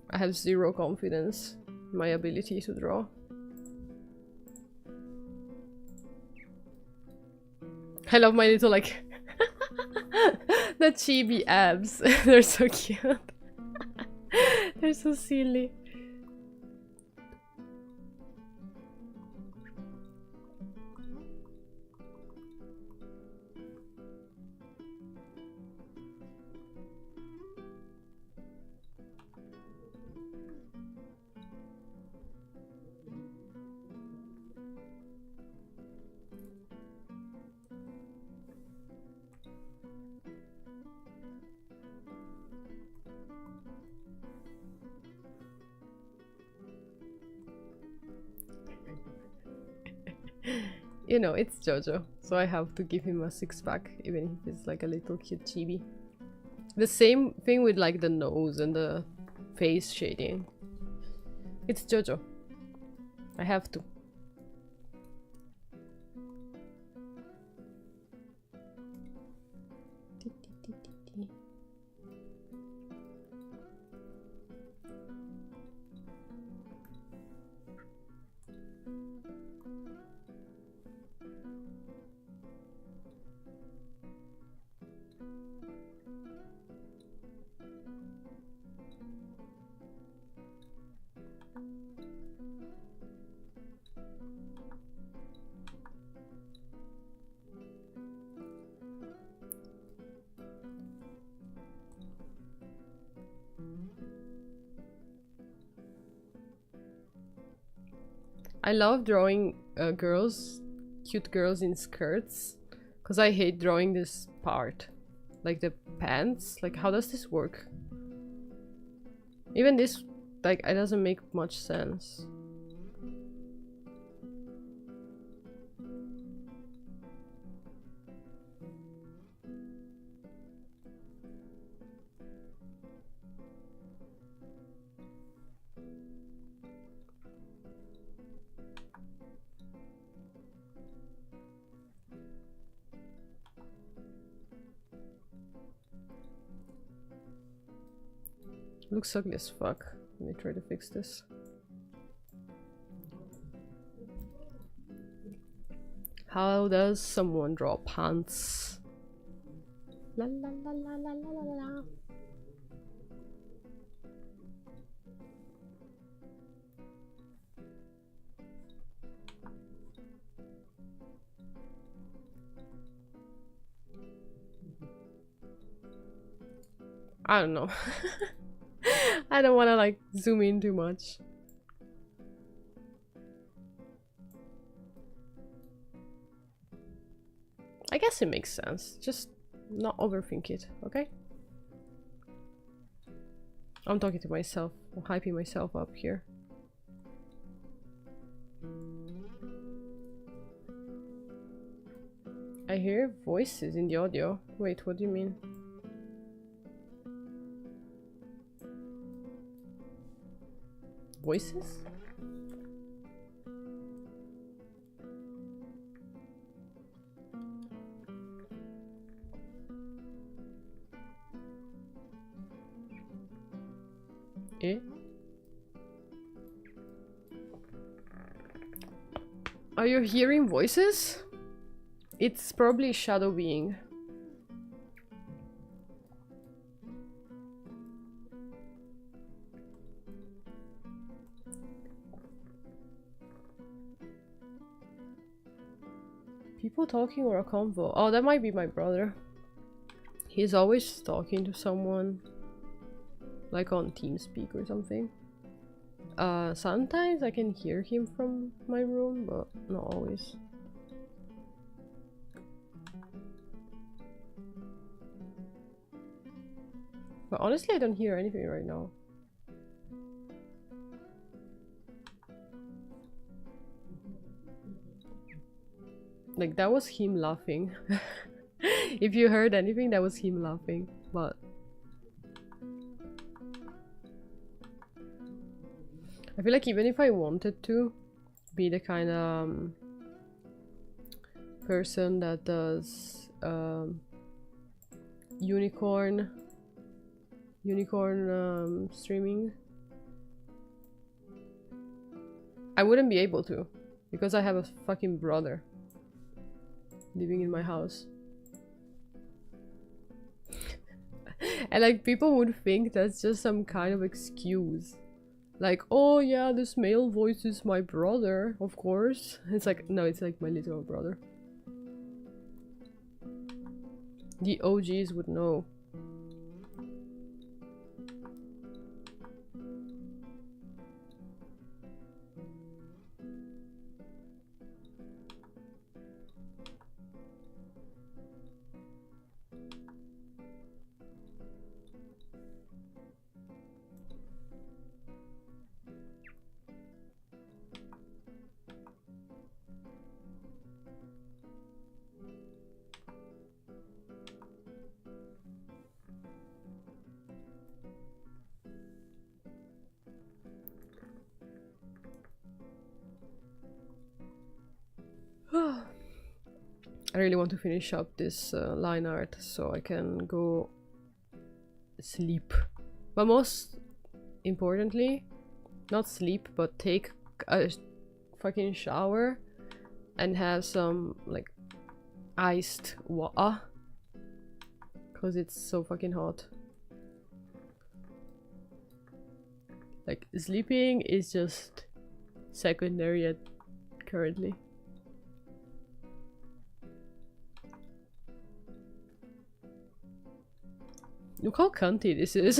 I have zero confidence in my ability to draw. I love my little, like, the chibi abs. They're so cute. They're so silly. You know, it's JoJo, so I have to give him a six-pack, even if it's like a little cute chibi. The same thing with like the nose and the face shading. It's JoJo. I have to. I love drawing cute girls in skirts, because I hate drawing this part, like the pants? Like, how does this work? Even this, like, it doesn't make much sense. Looks ugly as fuck. Let me try to fix this. How does someone draw pants? La la la la la la la la. I don't know. I don't want to like zoom in too much. I guess it makes sense. Just not overthink it, okay? I'm talking to myself. I'm hyping myself up here. I hear voices in the audio. Wait, what do you mean? Voices? Eh? Are you hearing voices? It's probably shadow being. People talking or a convo? Oh, that might be my brother. He's always talking to someone. Like on TeamSpeak or something. Sometimes I can hear him from my room, but not always. But honestly, I don't hear anything right now. Like, that was him laughing. If you heard anything, that was him laughing. But I feel like even if I wanted to be the kind of person that does unicorn streaming, I wouldn't be able to, because I have a fucking brother living in my house. And like, people would think that's just some kind of excuse. Like, oh yeah, this male voice is my brother, of course. It's like, no, it's like my little brother. The OGs would know. I really want to finish up this line art so I can go sleep. But most importantly, not sleep, but take a fucking shower and have some like iced water, because it's so fucking hot. Like, sleeping is just secondary currently. Look how cunty this is.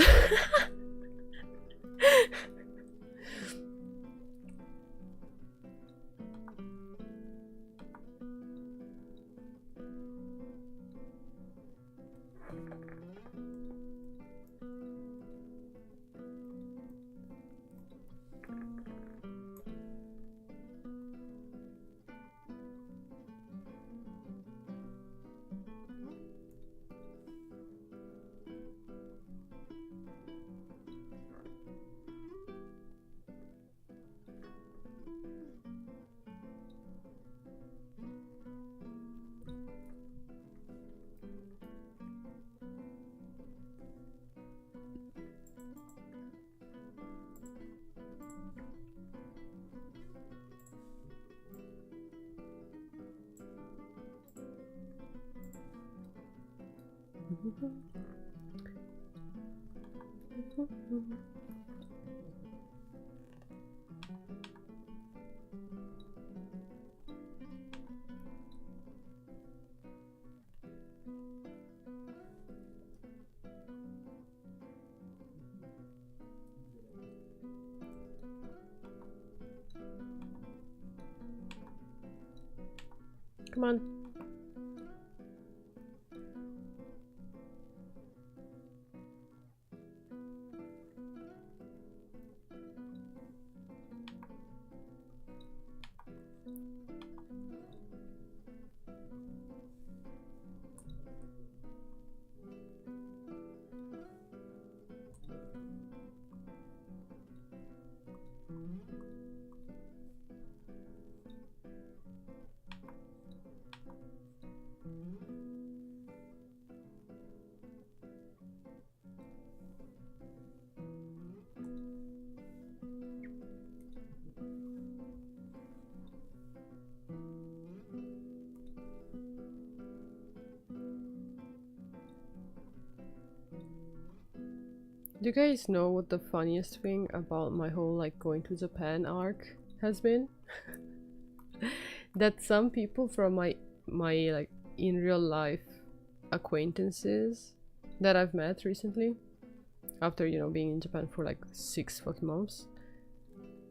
Come on. Do you guys know what the funniest thing about my whole like going to Japan arc has been? That some people from my like in real life acquaintances that I've met recently, after, you know, being in Japan for like 6 fucking months,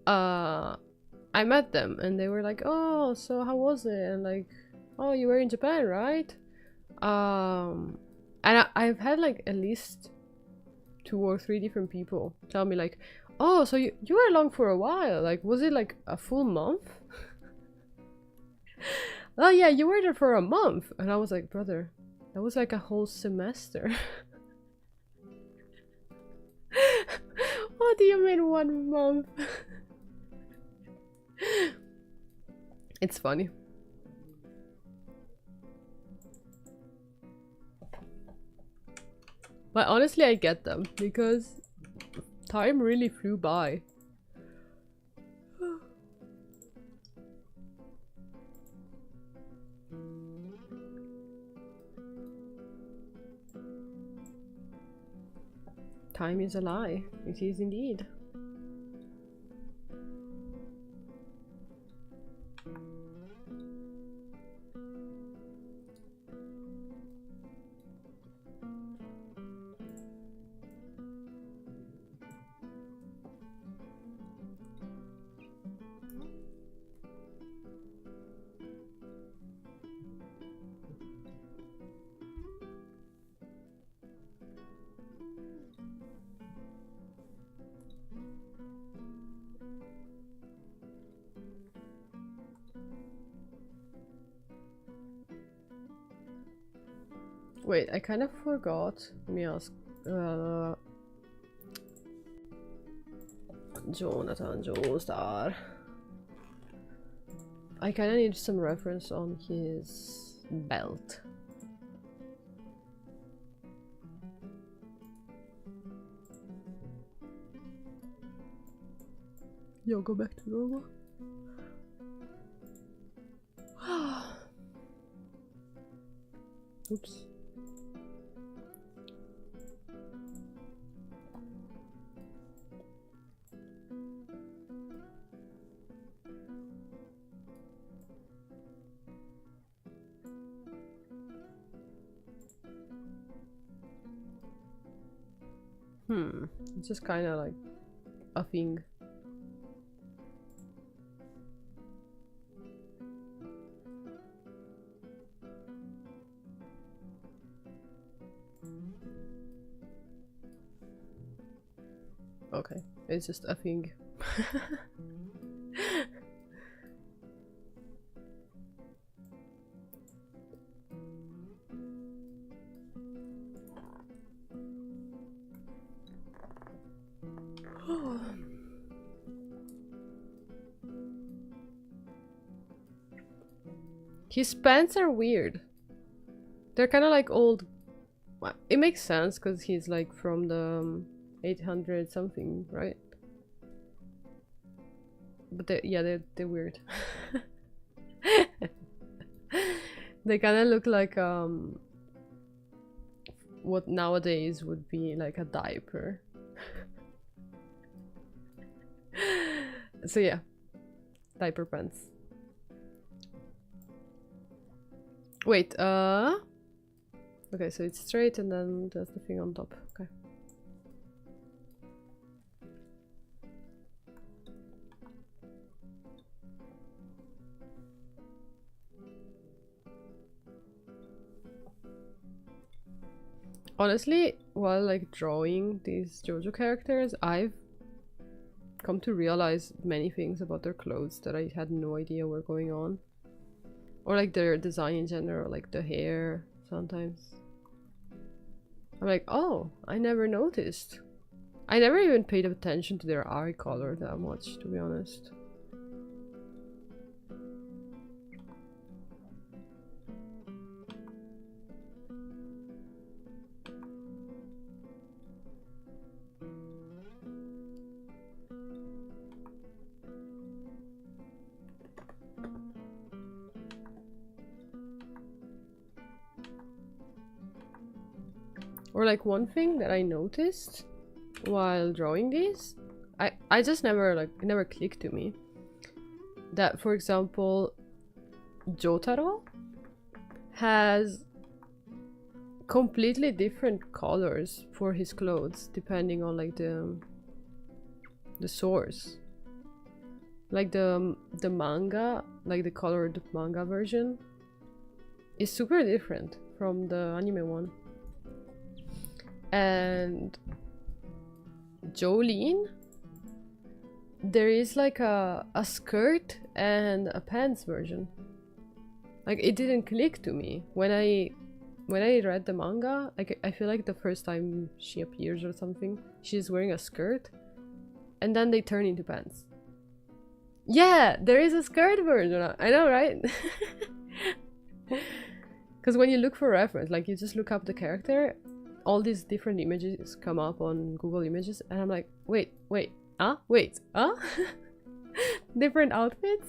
I met them and they were like, oh, so how was it? And like, oh, you were in Japan, right? And I've had like at least 2 or 3 different people tell me like, oh, so you were along for a while, like was it like a full month? Oh yeah, you were there for a month. And I was like, brother, that was like a whole semester. What do you mean 1 month? It's funny. But honestly, I get them because time really flew by. Time is a lie. It is indeed. Wait, I kind of forgot. Let me ask. Jonathan Joestar. I kind of need some reference on his belt. Yo, go back to normal. Oops. It's just kind of like a thing. Okay, it's just a thing. His pants are weird. They're kind of like old. It makes sense because he's like from the 800 something, right? But they're weird. They kind of look like what nowadays would be like a diaper. So yeah, diaper pants. Wait, okay, so it's straight and then there's the thing on top. Okay. Honestly, while like drawing these JoJo characters, I've come to realize many things about their clothes that I had no idea were going on. Or like their design in general, like the hair sometimes. I'm like, oh, I never noticed. I never even paid attention to their eye color that much, to be honest. Or like one thing that I noticed while drawing these, I just never like it never clicked to me that, for example, Jotaro has completely different colors for his clothes depending on like the source. Like the manga, like the colored manga version is super different from the anime one. And Jolene, there is like a skirt and a pants version. Like it didn't click to me when I read the manga. Like I feel like the first time she appears or something, she's wearing a skirt, and then they turn into pants. Yeah, there is a skirt version. I know, right? Because when you look for reference, like you just look up the character, all these different images come up on Google Images, and I'm like, wait, different outfits?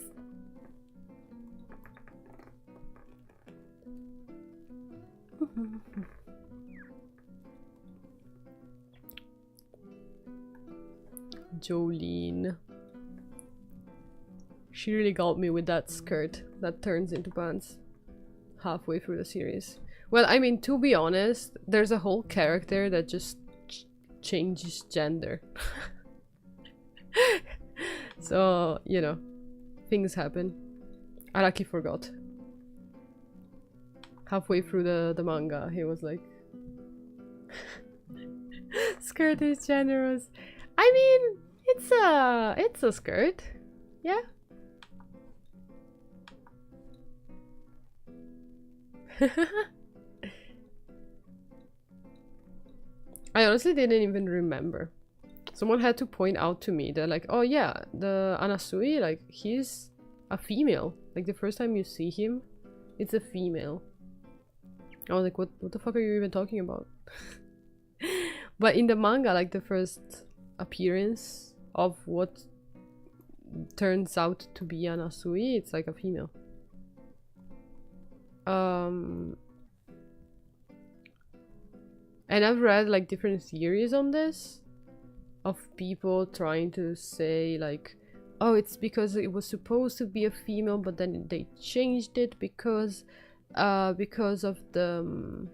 Jolene. She really got me with that skirt that turns into pants halfway through the series. Well, I mean, to be honest, there's a whole character that just changes gender. So, you know, things happen. Araki forgot. Halfway through the manga, he was like... Skirt is generous. I mean, it's a skirt. Yeah. I honestly didn't even remember. Someone had to point out to me that like, oh yeah, the Anasui, like, he's a female. Like, the first time you see him, it's a female. I was like, what the fuck are you even talking about? But in the manga, like, the first appearance of what turns out to be Anasui, it's like a female. And I've read like different theories on this of people trying to say like, oh, it's because it was supposed to be a female, but then they changed it because of the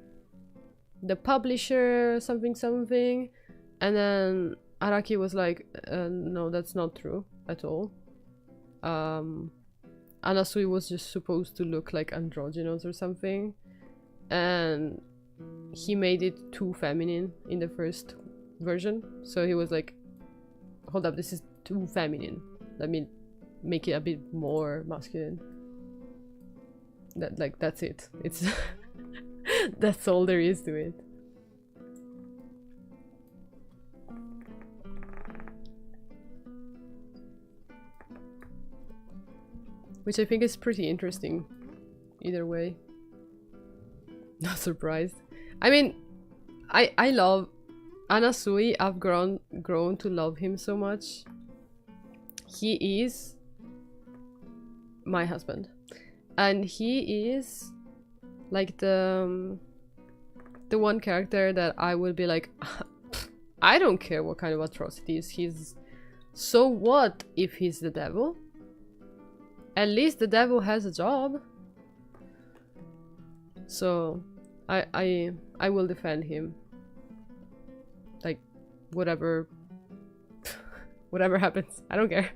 publisher something, and then Araki was like, no, that's not true at all. Anasui was just supposed to look like androgynous or something, and he made it too feminine in the first version, so he was like, hold up, this is too feminine, let me make it a bit more masculine. That's it, it's that's all there is to it. Which I think is pretty interesting either way. Not surprised. I mean, I love Anasui. I've grown to love him so much. He is my husband, and he is like the the one character that I will be like, I don't care what kind of atrocities he's. So what if he's the devil? At least the devil has a job. So I will defend him. Like whatever whatever happens. I don't care.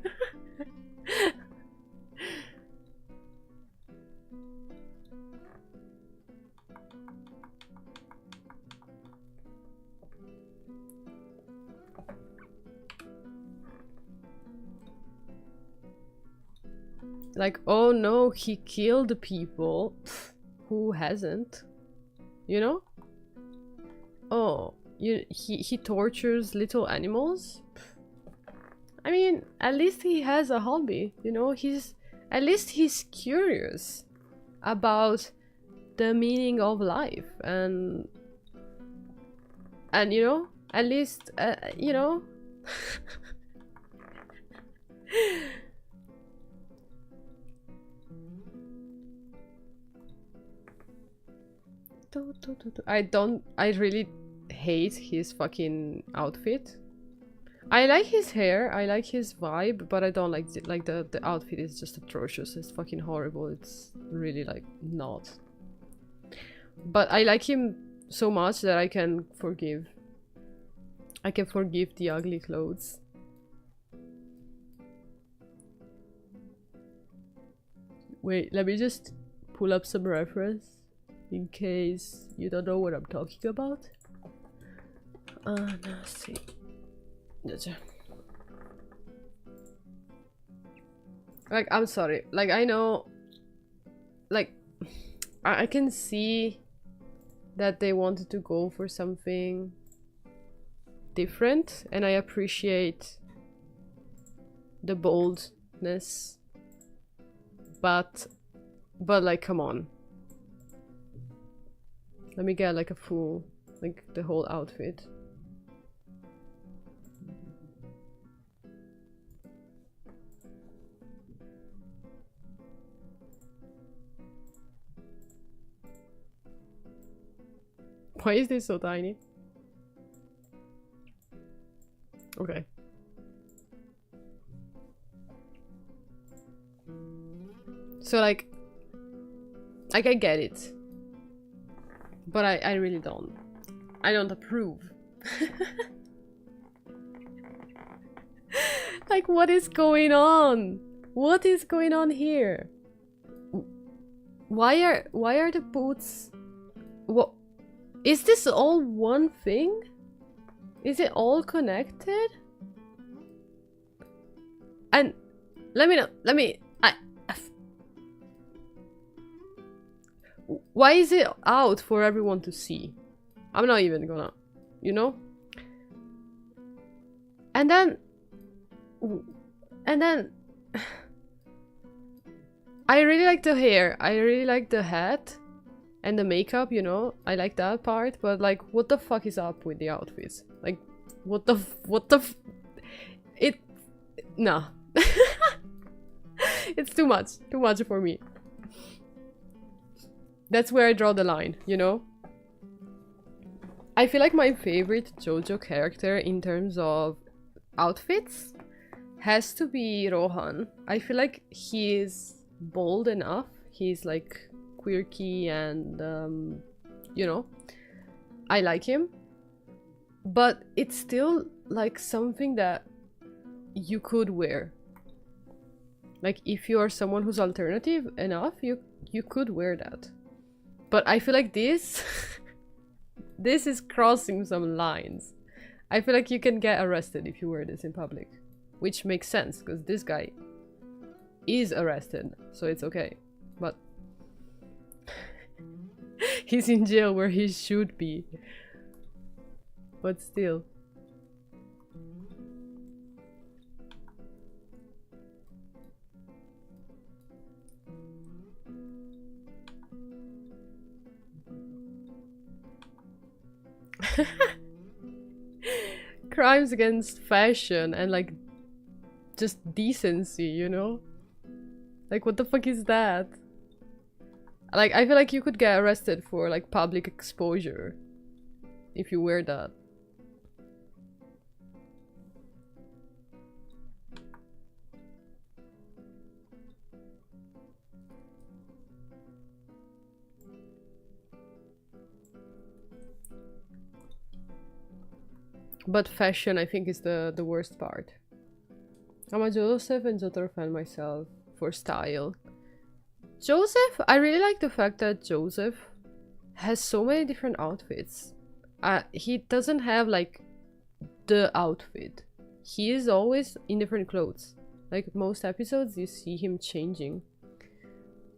Like, oh no, he killed people. Pfft, who hasn't? You know? Oh, he tortures little animals? Pfft. I mean, at least he has a hobby, you know? At least he's curious about the meaning of life and you know, at least, you know? I really hate his fucking outfit. I like his hair, I like his vibe, but I don't like the outfit is just atrocious. It's fucking horrible. It's really like not. But I like him so much that I can forgive. I can forgive the ugly clothes. Wait, let me just pull up some reference. In case you don't know what I'm talking about. No, see. Like, I'm sorry. Like, I know... Like, I can see that they wanted to go for something different. And I appreciate the boldness. But like, come on. Let me get like a full, like the whole outfit. Why is this so tiny? Okay. So like I get it. But I really don't. I don't approve. Like, what is going on? What is going on here? Why are the boots... What? Is this all one thing? Is it all connected? And let me know. Why is it out for everyone to see? I'm not even gonna, you know? And then I really like the hair. I really like the hat and the makeup, you know? I like that part, but like, what the fuck is up with the outfits? Like, nah. It's too much for me. That's where I draw the line, you know? I feel like my favorite JoJo character in terms of outfits has to be Rohan. I feel like he is bold enough. He's like quirky and, you know, I like him. But it's still like something that you could wear. Like if you are someone who's alternative enough, you could wear that. But I feel like this this is crossing some lines. I feel like you can get arrested if you wear this in public. Which makes sense, because this guy is arrested, so it's okay. But he's in jail where he should be. But still. Crimes against fashion and like just decency, you know? Like what the fuck is that? Like I feel like you could get arrested for like public exposure if you wear that. But fashion, I think, is the worst part. I'm a Joseph and Joestar fan myself for style. Joseph, I really like the fact that Joseph has so many different outfits. He doesn't have like the outfit. He is always in different clothes. Like most episodes, you see him changing.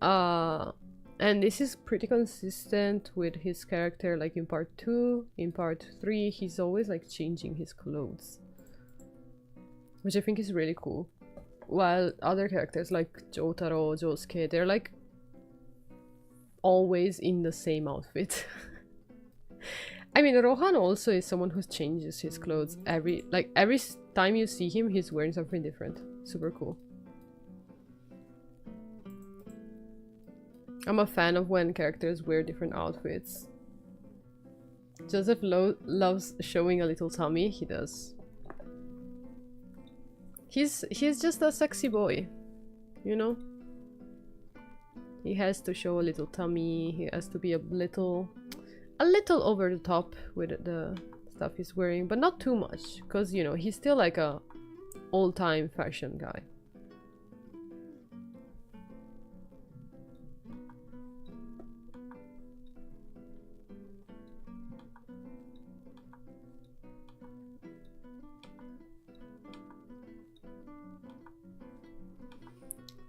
And this is pretty consistent with his character, like in part 2, in part 3, he's always like changing his clothes. Which I think is really cool. While other characters like Jotaro, Josuke, they're like always in the same outfit. I mean, Rohan also is someone who changes his clothes every time you see him, he's wearing something different. Super cool. I'm a fan of when characters wear different outfits. Joseph loves showing a little tummy. He does. He's just a sexy boy, you know? He has to show a little tummy. He has to be a little over the top with the stuff he's wearing, but not too much, because, you know, he's still like a all-time fashion guy.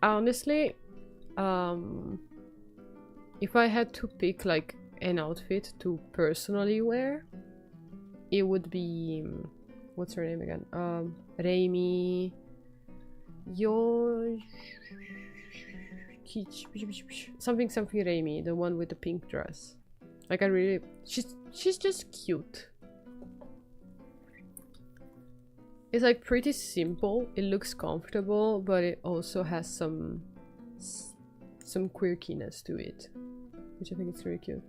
Honestly, if I had to pick like an outfit to personally wear, it would be what's her name again? Reimi something Reimi, the one with the pink dress. Like she's just cute. It's like pretty simple, it looks comfortable, but it also has some quirkiness to it, which I think is really cute.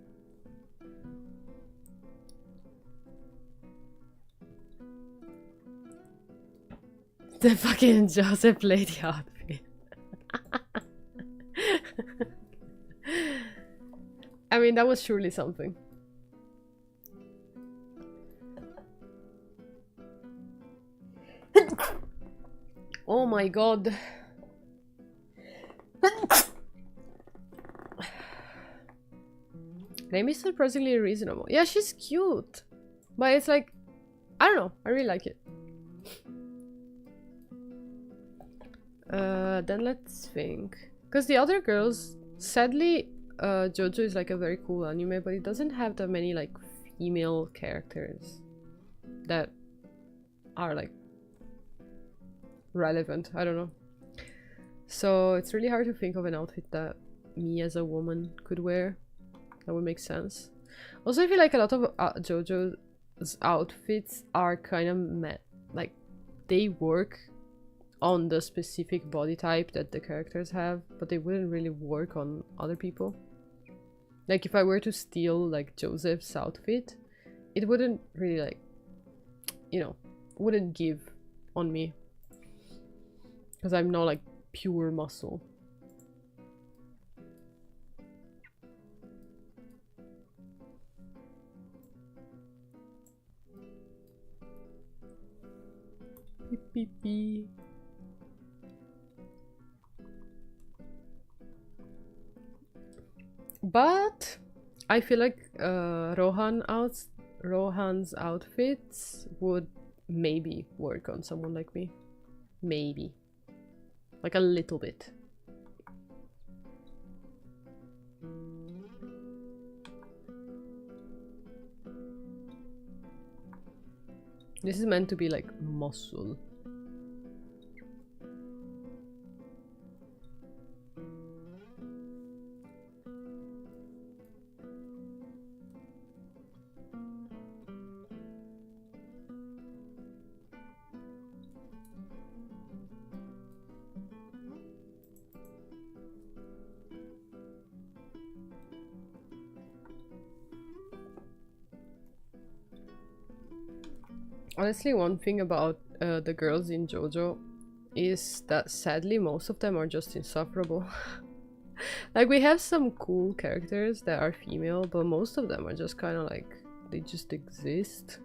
The fucking Joseph lady outfit. I mean, that was surely something. Oh my god. Reimi's surprisingly reasonable. Yeah, she's cute. But it's like, I don't know, I really like it. Then let's think. Because the other girls, sadly, JoJo is like a very cool anime, but it doesn't have that many like female characters that are like relevant. I don't know. So it's really hard to think of an outfit that me as a woman could wear that would make sense. Also, I feel like a lot of JoJo's outfits are kind of like they work on the specific body type that the characters have, but they wouldn't really work on other people. Like if I were to steal like Joseph's outfit, it wouldn't really like, you know, wouldn't give on me. Because I'm not like pure muscle. Beep, beep, beep. But I feel like Rohan's outfits would maybe work on someone like me. Maybe. Like a little bit. This is meant to be like muscle. Honestly, one thing about the girls in JoJo is that sadly most of them are just insufferable. Like, we have some cool characters that are female, but most of them are just kind of like, they just exist.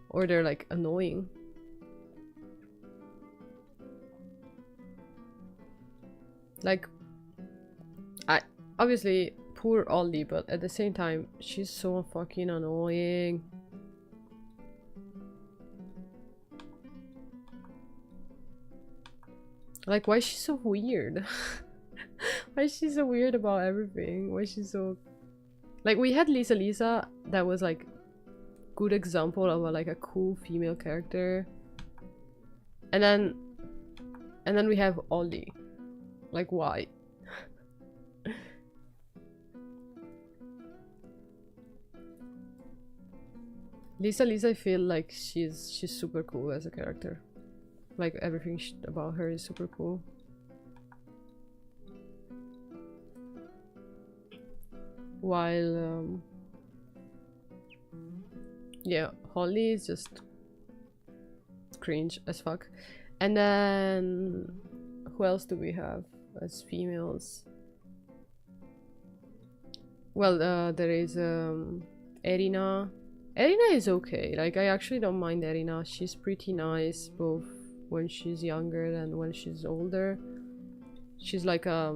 Or they're like annoying. Like, I obviously poor Ollie, but at the same time, she's so fucking annoying. Like, why is she so weird? Why is she so weird about everything? Why is she so... Like, we had Lisa that was like good example of like a cool female character. And then we have Ollie. Like, why? Lisa, I feel like she's super cool as a character. Like, everything about her is super cool. While yeah, Holly is just cringe as fuck. And then who else do we have as females? Well, there is Erina. Erina is okay. Like, I actually don't mind Erina. She's pretty nice both when she's younger and when she's older. She's like a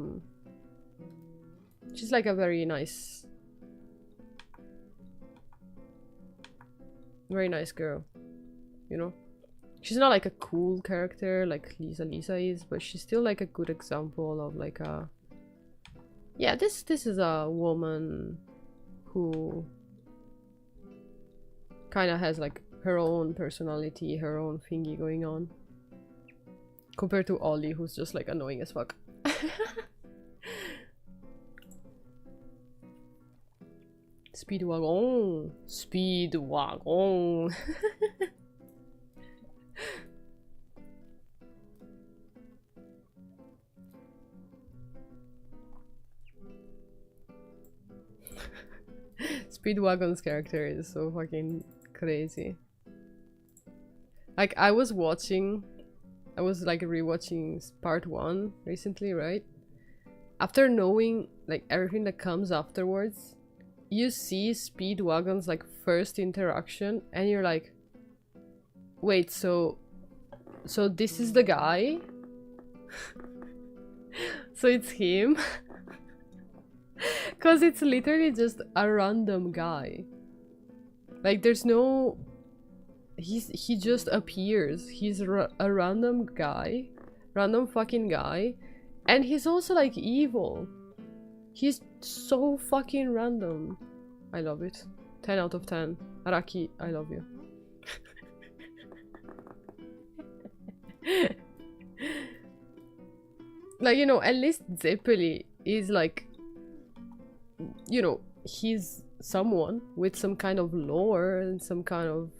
very nice girl, you know? She's not like a cool character like Lisa is, but she's still like a good example of like a... Yeah, this is a woman who kind of has like her own personality, her own thingy going on. Compared to Ollie, who's just like annoying as fuck. Speedwagon! Speedwagon! Speedwagon's character is so fucking crazy. Like, I was like rewatching part 1 recently, right? After knowing like everything that comes afterwards, you see Speedwagon's like first interaction and you're like, wait, so this is the guy? So it's him? Cause it's literally just a random guy. Like, there's no... He just appears. He's a random guy. Random fucking guy. And he's also like evil. He's so fucking random. I love it. 10 out of 10. Araki, I love you. Like, you know, at least Zeppeli is like... You know, he's someone with some kind of lore and some kind of...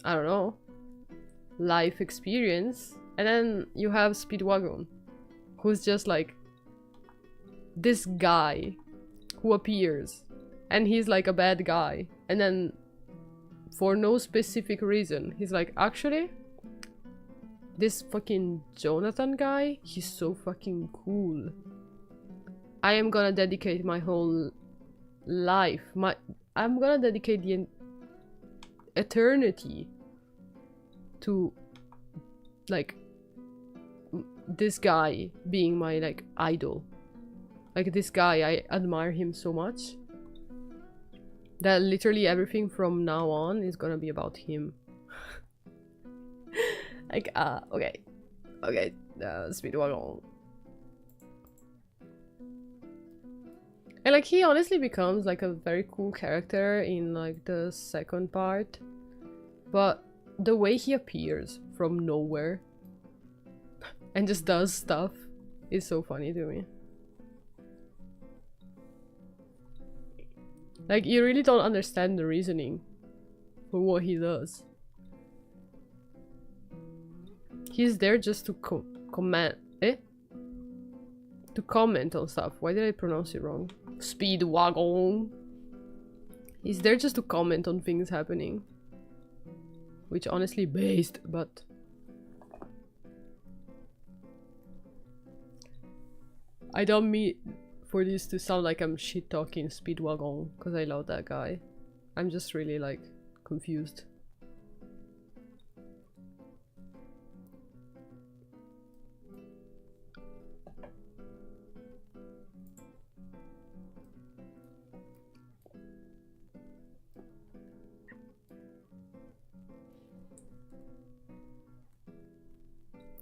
I don't know. Life experience. And then you have Speedwagon, who's just like this guy who appears and he's like a bad guy, and then for no specific reason he's like, actually this fucking Jonathan guy, he's so fucking cool. I am gonna dedicate my whole life, I'm gonna dedicate the eternity to like this guy being my like idol. Like, this guy, I admire him so much that literally everything from now on is gonna be about him. Like, okay, Speedwagon. And like, he honestly becomes like a very cool character in like the second part, but the way he appears from nowhere and just does stuff is so funny to me. Like, you really don't understand the reasoning for what he does. He's there just to comment on stuff. Why did I pronounce it wrong? Speedwagon. He's there just to comment on things happening. Which honestly based, but... I don't mean for this to sound like I'm shit-talking Speedwagon, because I love that guy. I'm just really, like, confused.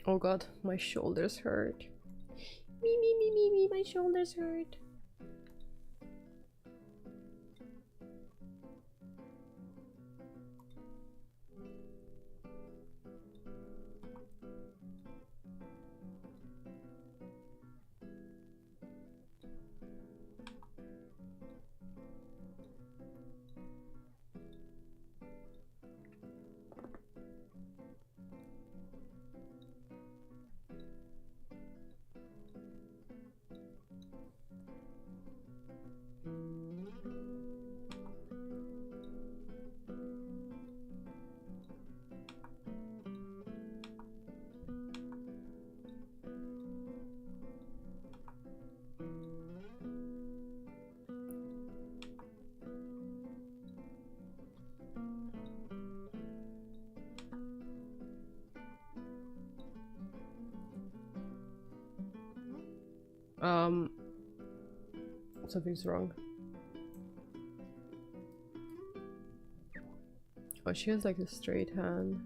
Oh god, my shoulders hurt. Me, my shoulders hurt. Something's wrong. Oh, she has like a straight hand.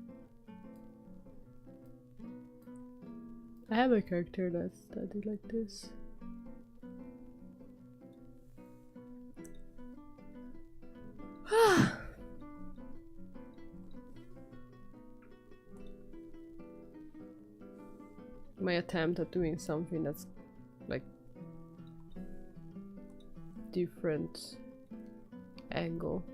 I have a character that did like this. My attempt at doing something that's like different angle.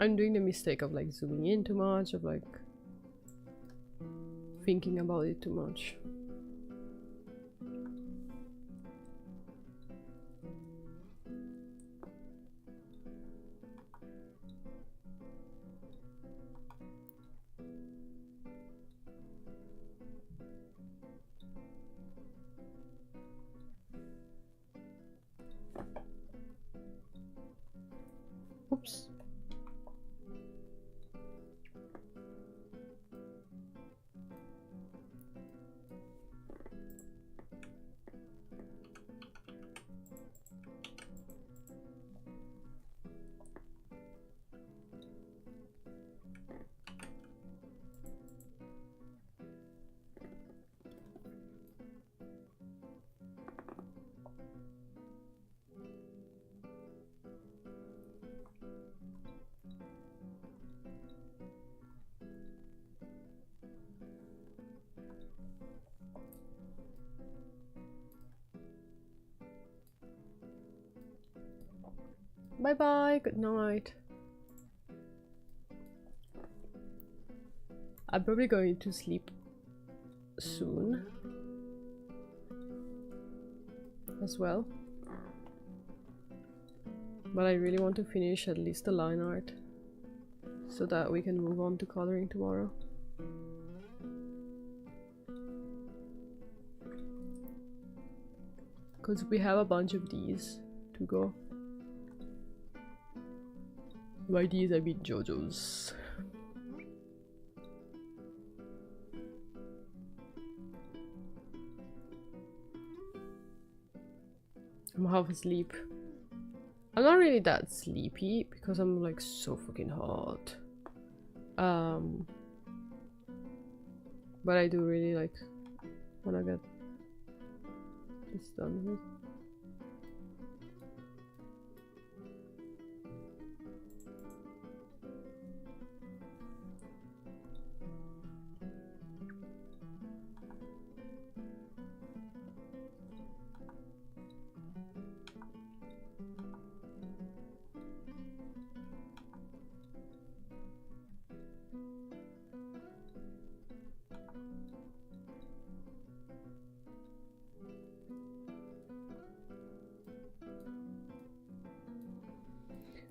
I'm doing the mistake of like zooming in too much, of like thinking about it too much. Oops. Bye bye, good night. I'm probably going to sleep soon as well, but I really want to finish at least the line art so that we can move on to coloring tomorrow. Because we have a bunch of these to go. By these I mean JoJo's. I'm half asleep. I'm not really that sleepy because I'm like so fucking hot. But I do really like wanna get this done with.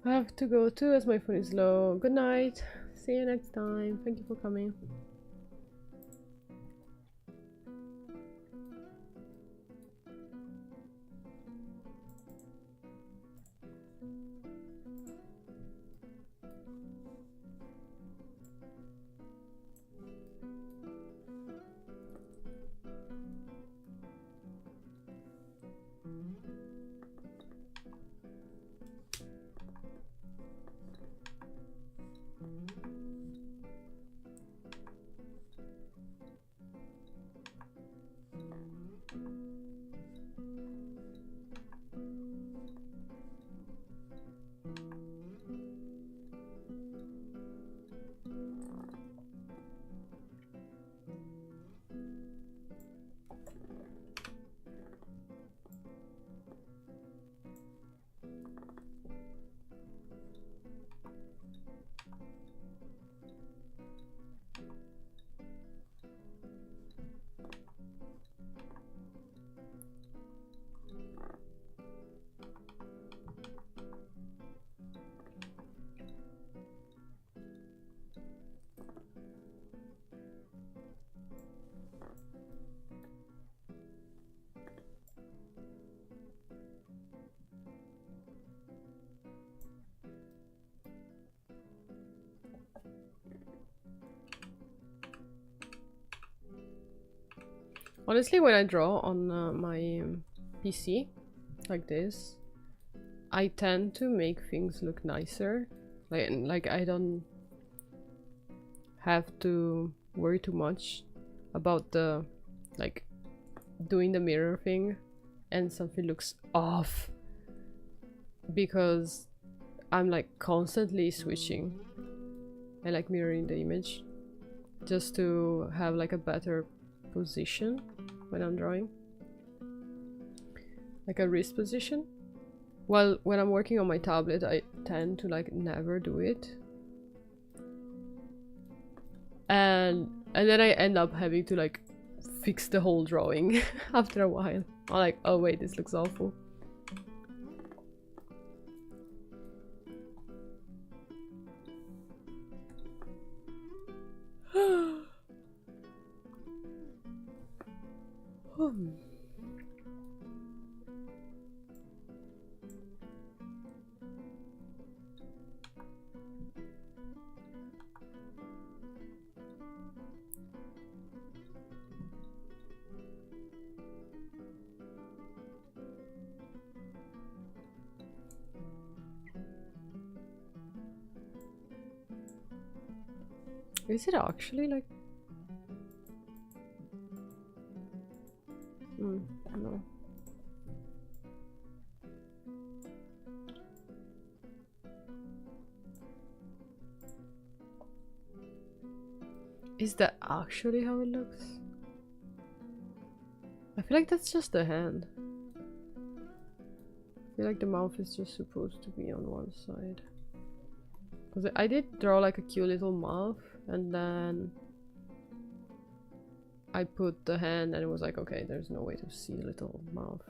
I have to go too as my phone is low. Good night. See you next time. Thank you for coming. Honestly, when I draw on my PC, like this, I tend to make things look nicer. Like I don't have to worry too much about the, like, doing the mirror thing and something looks off. Because I'm like constantly switching and like mirroring the image just to have like a better position when I'm drawing, like a wrist position. Well, when I'm working on my tablet, I tend to like never do it, and then I end up having to like fix the whole drawing after a while. I'm like, oh wait, this looks awful. Is it actually like... no. Is that actually how it looks? I feel like that's just the hand. I feel like the mouth is just supposed to be on one side. Because I did draw like a cute little mouth, and then I put the hand and it was like, okay, there's no way to see a little mouth.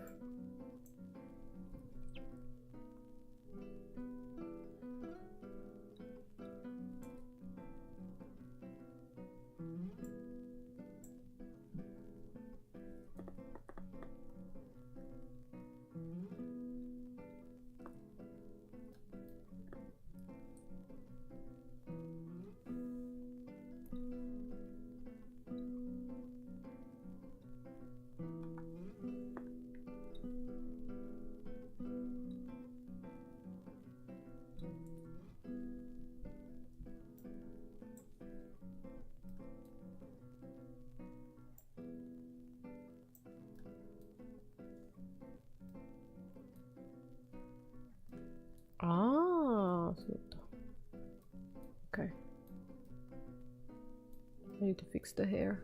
I need to fix the hair.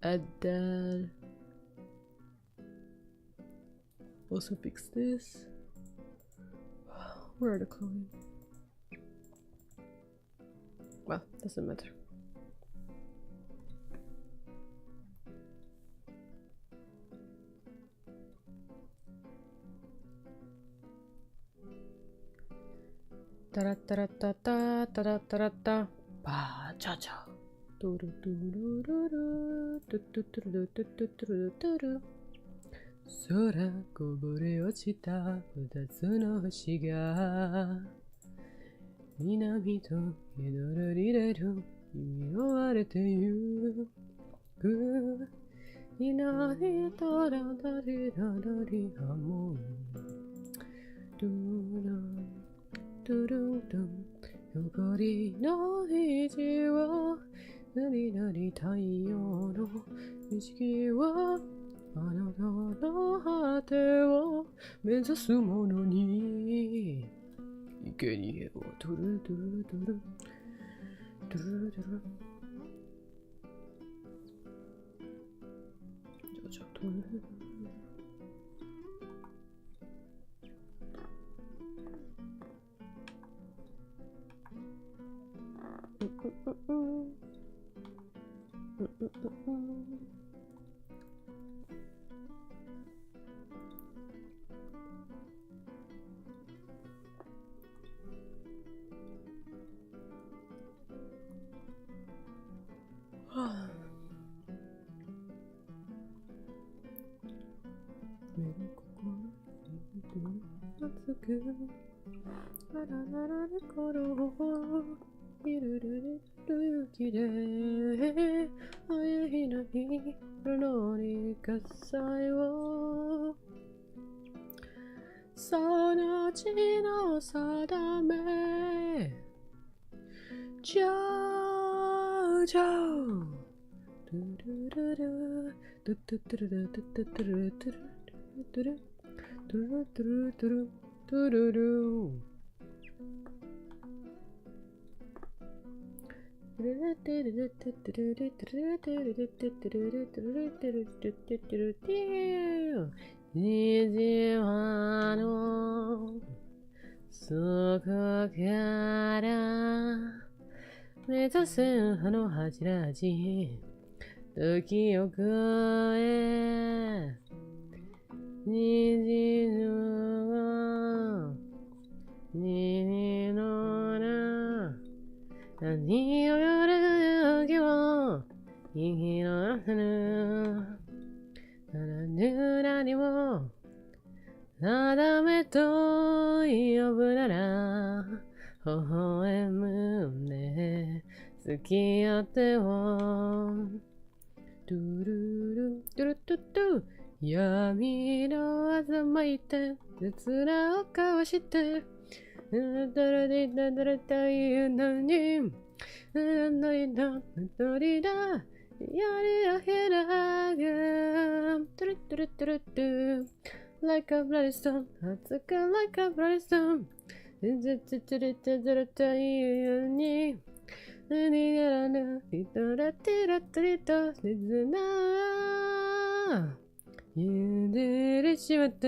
And then also fix this. Where are the clothing? Well, doesn't matter. Ta-ra-ta-ra-ta-ta, ta-ra-ta-ra-ta, ba-cha-cha. Sora kobore ochita futatsu no hoshi ga Minami to midorireru kimi o arete yuku Inari toradari radari hamon Duram Durum dum Yokori no hiji wa Nari nari taiyo no ishiki wa あなたの果てを目指すものに生贄をトゥルトゥルトゥルトゥルトゥルじゃあトゥルあらららる頃をゆるるるる雪であやひなにのに喝采をその地の定めジョージョートゥルルルトゥトゥトゥルルトゥトゥトゥルルトゥルトゥルトゥルトゥルトゥルトゥルル虹はのそこから目指すあの柱地時を越え虹のな何を夜気を生きのなぬならぬ何も定めと呼ぶなら微笑むね付き合ってをトゥルルトゥルトゥトゥ闇の渦巻いて切なを交わしてだらりだだらというのになりだなりだやりあへらがトゥルトゥルトゥルトゥ Like a bloody stone 熱く Like a bloody stone ずつるとずるというように何やらぬリトラティラトリと切なゆでれしまった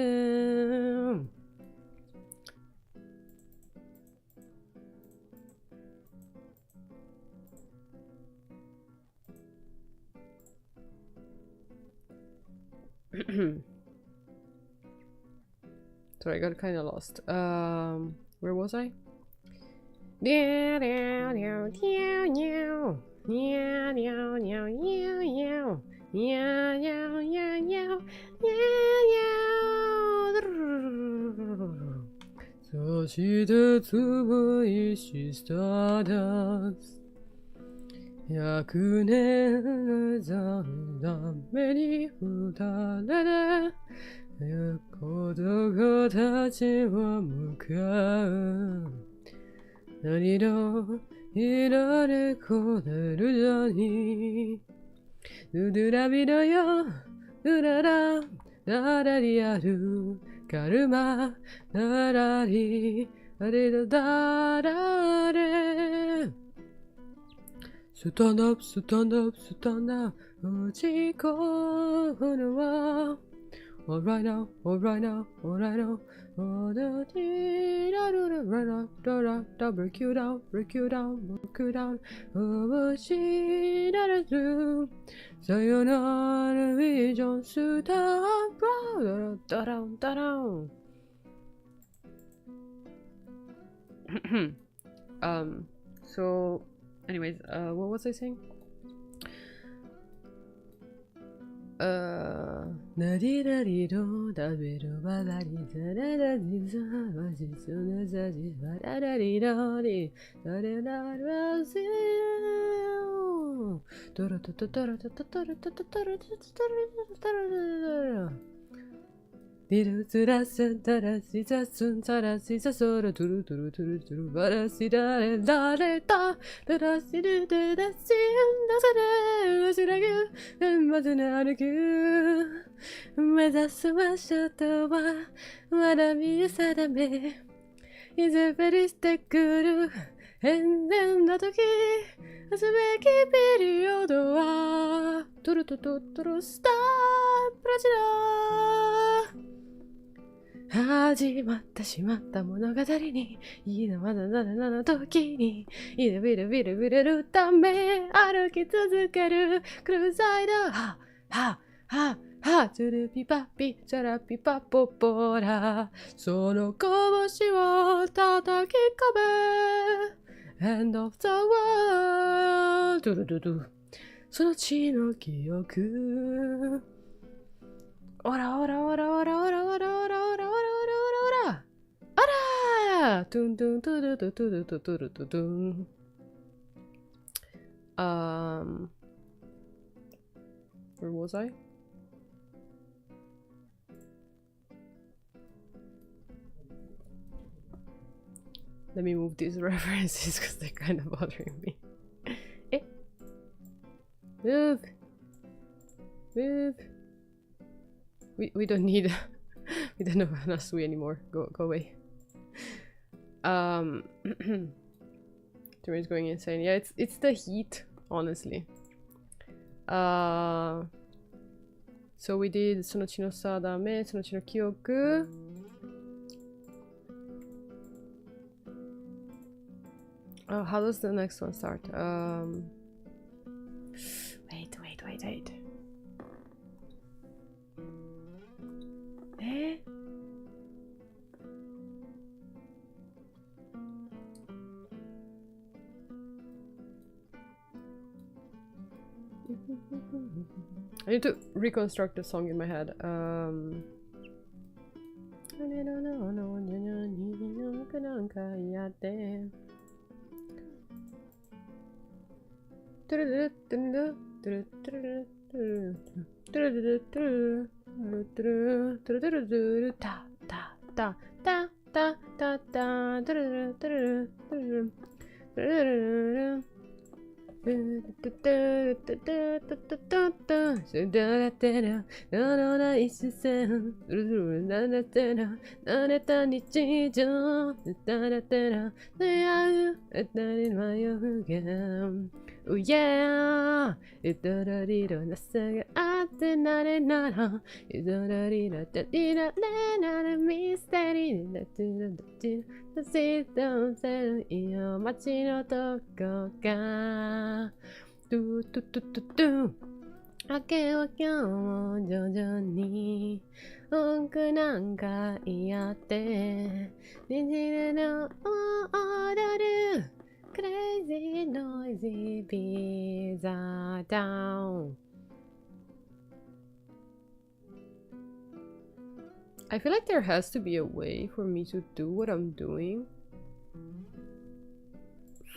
So I got kind of lost. Where was I? So she did to she stardust. 100年ざるために二人で子供たちは向かう何の色でこねるようにうどらびろようららならりあるカルマならりあれだだられ stand up, stand up, stand up. 打ち込むのは All right now, all right now, all right now. All the break you down, break you down, break you down. Oh, she doesn't do. Sayonara vision, stop, down, down. So, anyways, what was I saying? Stop! 始まったしまった物語にいいのまだの時にいるビルビルビルるため歩き続けるクルサイダーははははチュルピパピチャラピパポポラその拳を叩き込め End of the world ドゥルドゥドゥその血の記憶オラオラオラオラオラオラオラオラオラオラオラオラあらトゥントゥントゥルトゥトゥルトゥトゥルトゥトゥンWhere was I? Let me move these references because they're kind of bothering me. Eh? Move! Move! We don't need we don't have enough sui anymore. Go away. Timur's going insane. Yeah, it's the heat, honestly. So we did Sonochi no Sa dame, Sonochi no Kyoku. Oh, how does the next one start? Wait. Eh? I need to reconstruct the song in my head. Oh yeah! いたらりろなさがあってなれならいたらりらたりられならミステリーだってだってだしとせるいよ街のどこかトゥトゥトゥトゥトゥ明けは今日も徐々に多くなんかやって虹での踊るCrazy noisy pizza town. I feel like there has to be a way for me to do what I'm doing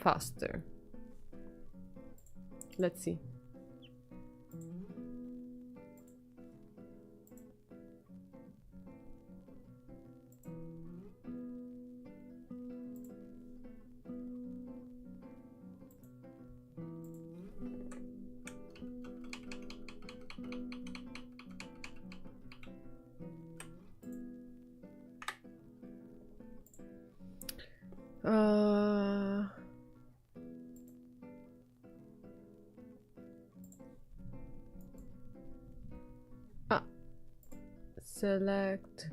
faster. Let's see. select.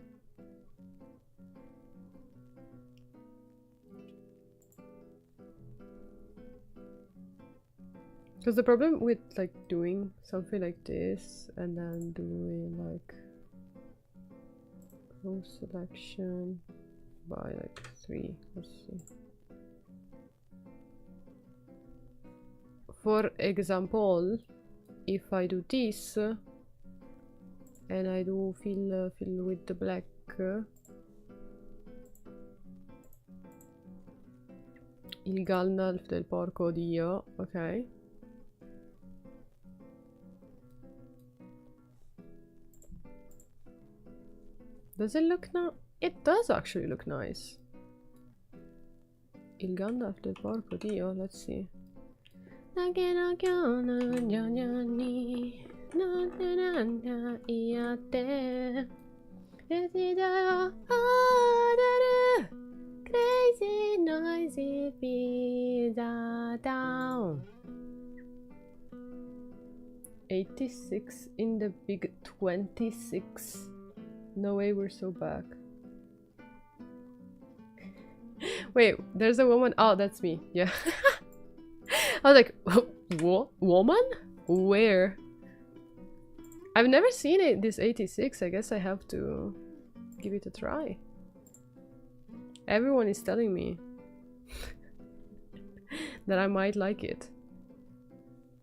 Because the problem with like doing something like this and then doing like row selection by like 3, let's see. For example, if I do this and I do fill with the black, il Gandalf del porco dio, okay. Does it look nice? It does actually look nice. Il Gandalf del porco dio, let's see. Crazy noisy pizza down. 86 in the big 26. No way we're so back. Wait, there's a woman. Oh, that's me. Yeah. I was like, what? Woman? Where? I've never seen it, this 86. I guess I have to give it a try. Everyone is telling me that I might like it.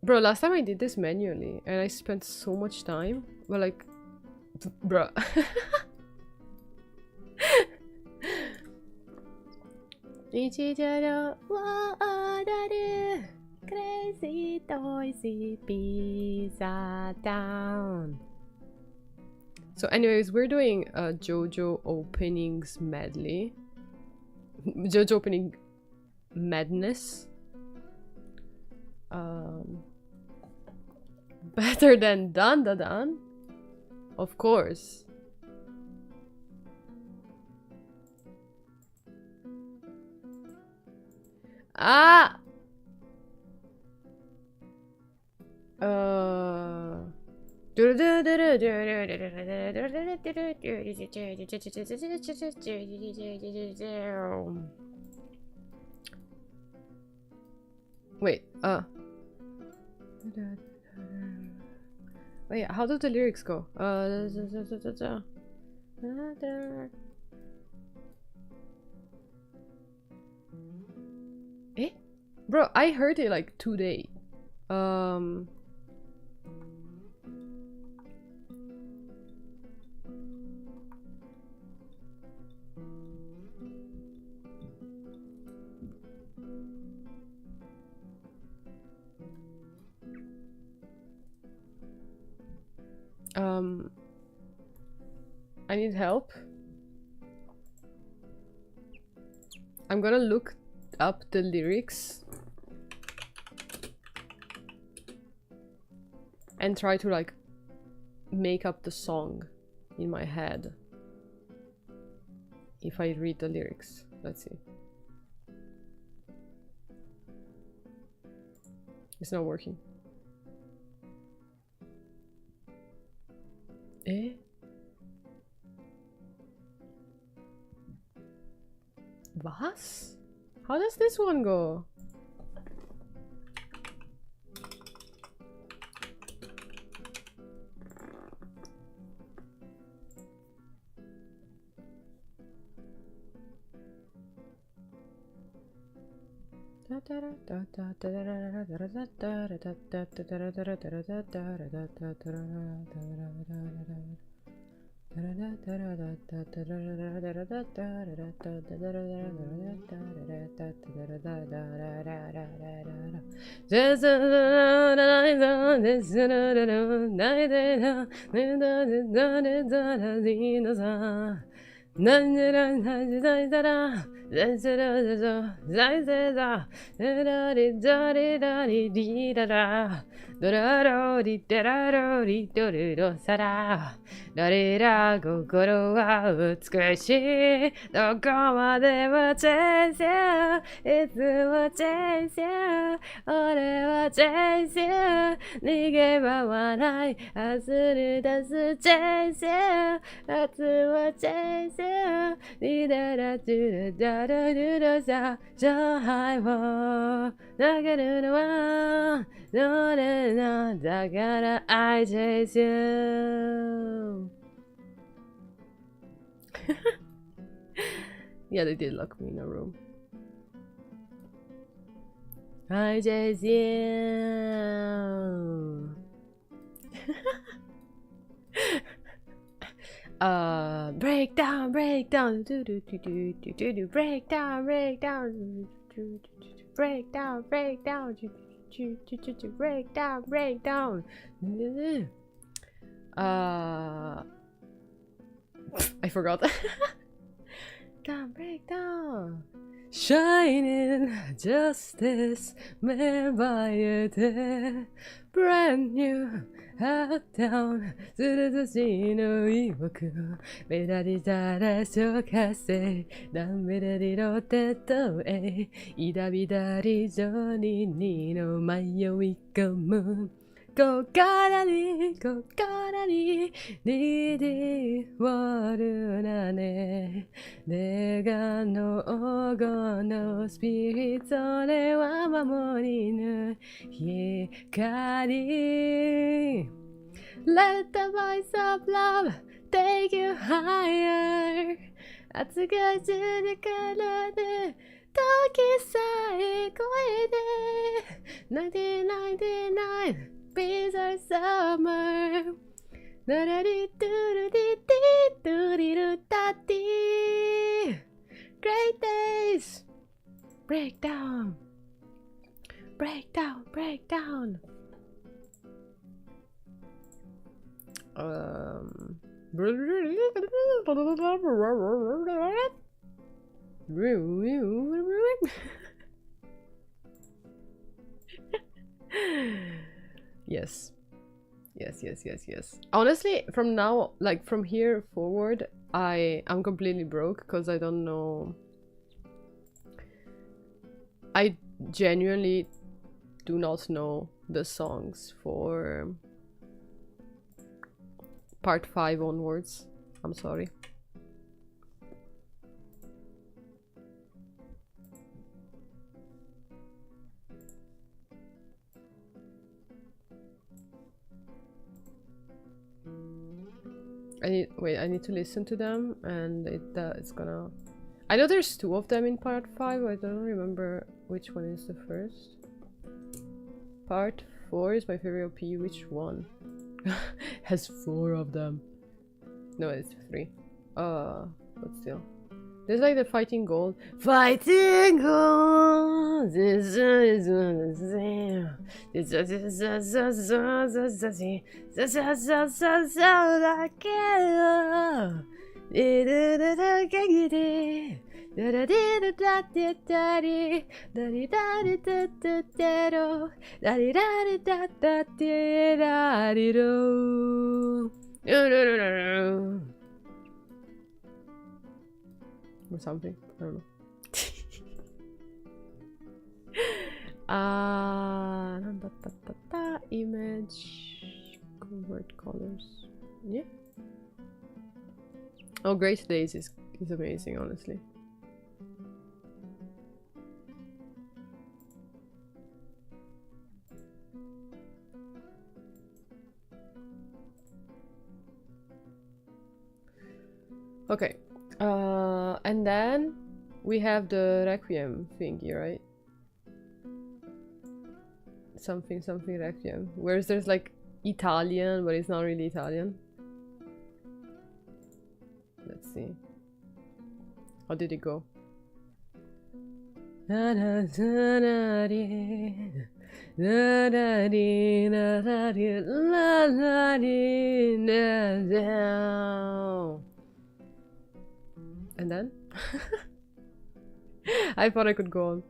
Bro, last time I did this manually and I spent so much time. Well, like, bruh. Crazy noisy pizza down. So anyways, we're doing a JoJo openings medley. JoJo opening madness. Better than Dan Da Dan? Of course. Ah! Wait, wait, how do the lyrics go? Eh? Bro, I heard it like today. I need help. I'm gonna look up the lyrics and try to like make up the song in my head if I read the lyrics. Let's see. It's not working. Eh? Was? How does this one go? はチェイス逃げ場はない明日に出すチェイス夏はチェイスにだらちゅだらるるさ勝敗を投げるのはどれなんだから I chase you Yeah, they did lock me in a room. I chase you. Breakdown, breakdown, do do do do do do do, breakdown, breakdown, breakdown, breakdown, breakdown, breakdown. I forgot. Breakdown. Shining justice made by a day. Brand new hot down. 鋭しの誘惑。メダリたら消化せ。ダメでリロテトへ。いだびだりジョニーにの迷い込む。心ににじわるなねネガの黄金のスピリッツそれは守りぬ光 Let the voice of love take you higher 熱が中からで時さえ超えて1999 Bees are summer. Da da di do do di di do di do da di. Great days. Breakdown. Breakdown. Breakdown. Yes. Honestly, from now, like from here forward, I'm completely broke because I don't know. I genuinely do not know the songs for part 5 onwards. I'm sorry. I need to listen to them, and it's gonna... I know there's 2 of them in part 5, I don't remember which one is the first. Part 4 is my favorite OP, which one? Has 4 of them. No, it's 3. But still. There's like the fighting gold. Fighting gold! Or something, I don't know. Image, convert colors. Yeah. Oh, Great Days is amazing, honestly. Okay. And then we have the Requiem thingy, right? Something Requiem. Whereas there's like Italian, but it's not really Italian. Let's see. How did it go? And then? I thought I could go on.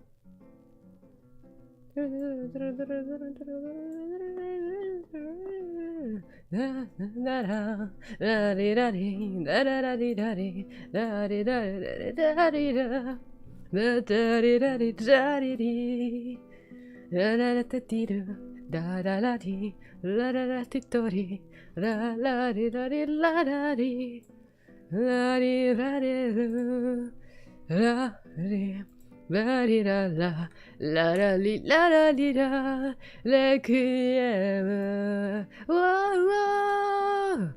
la la la ti ti da da la di la la la ti to ri la la di la di la da di la di la di la di la di la la la la li la la di la Requiem. Whoa, whoa.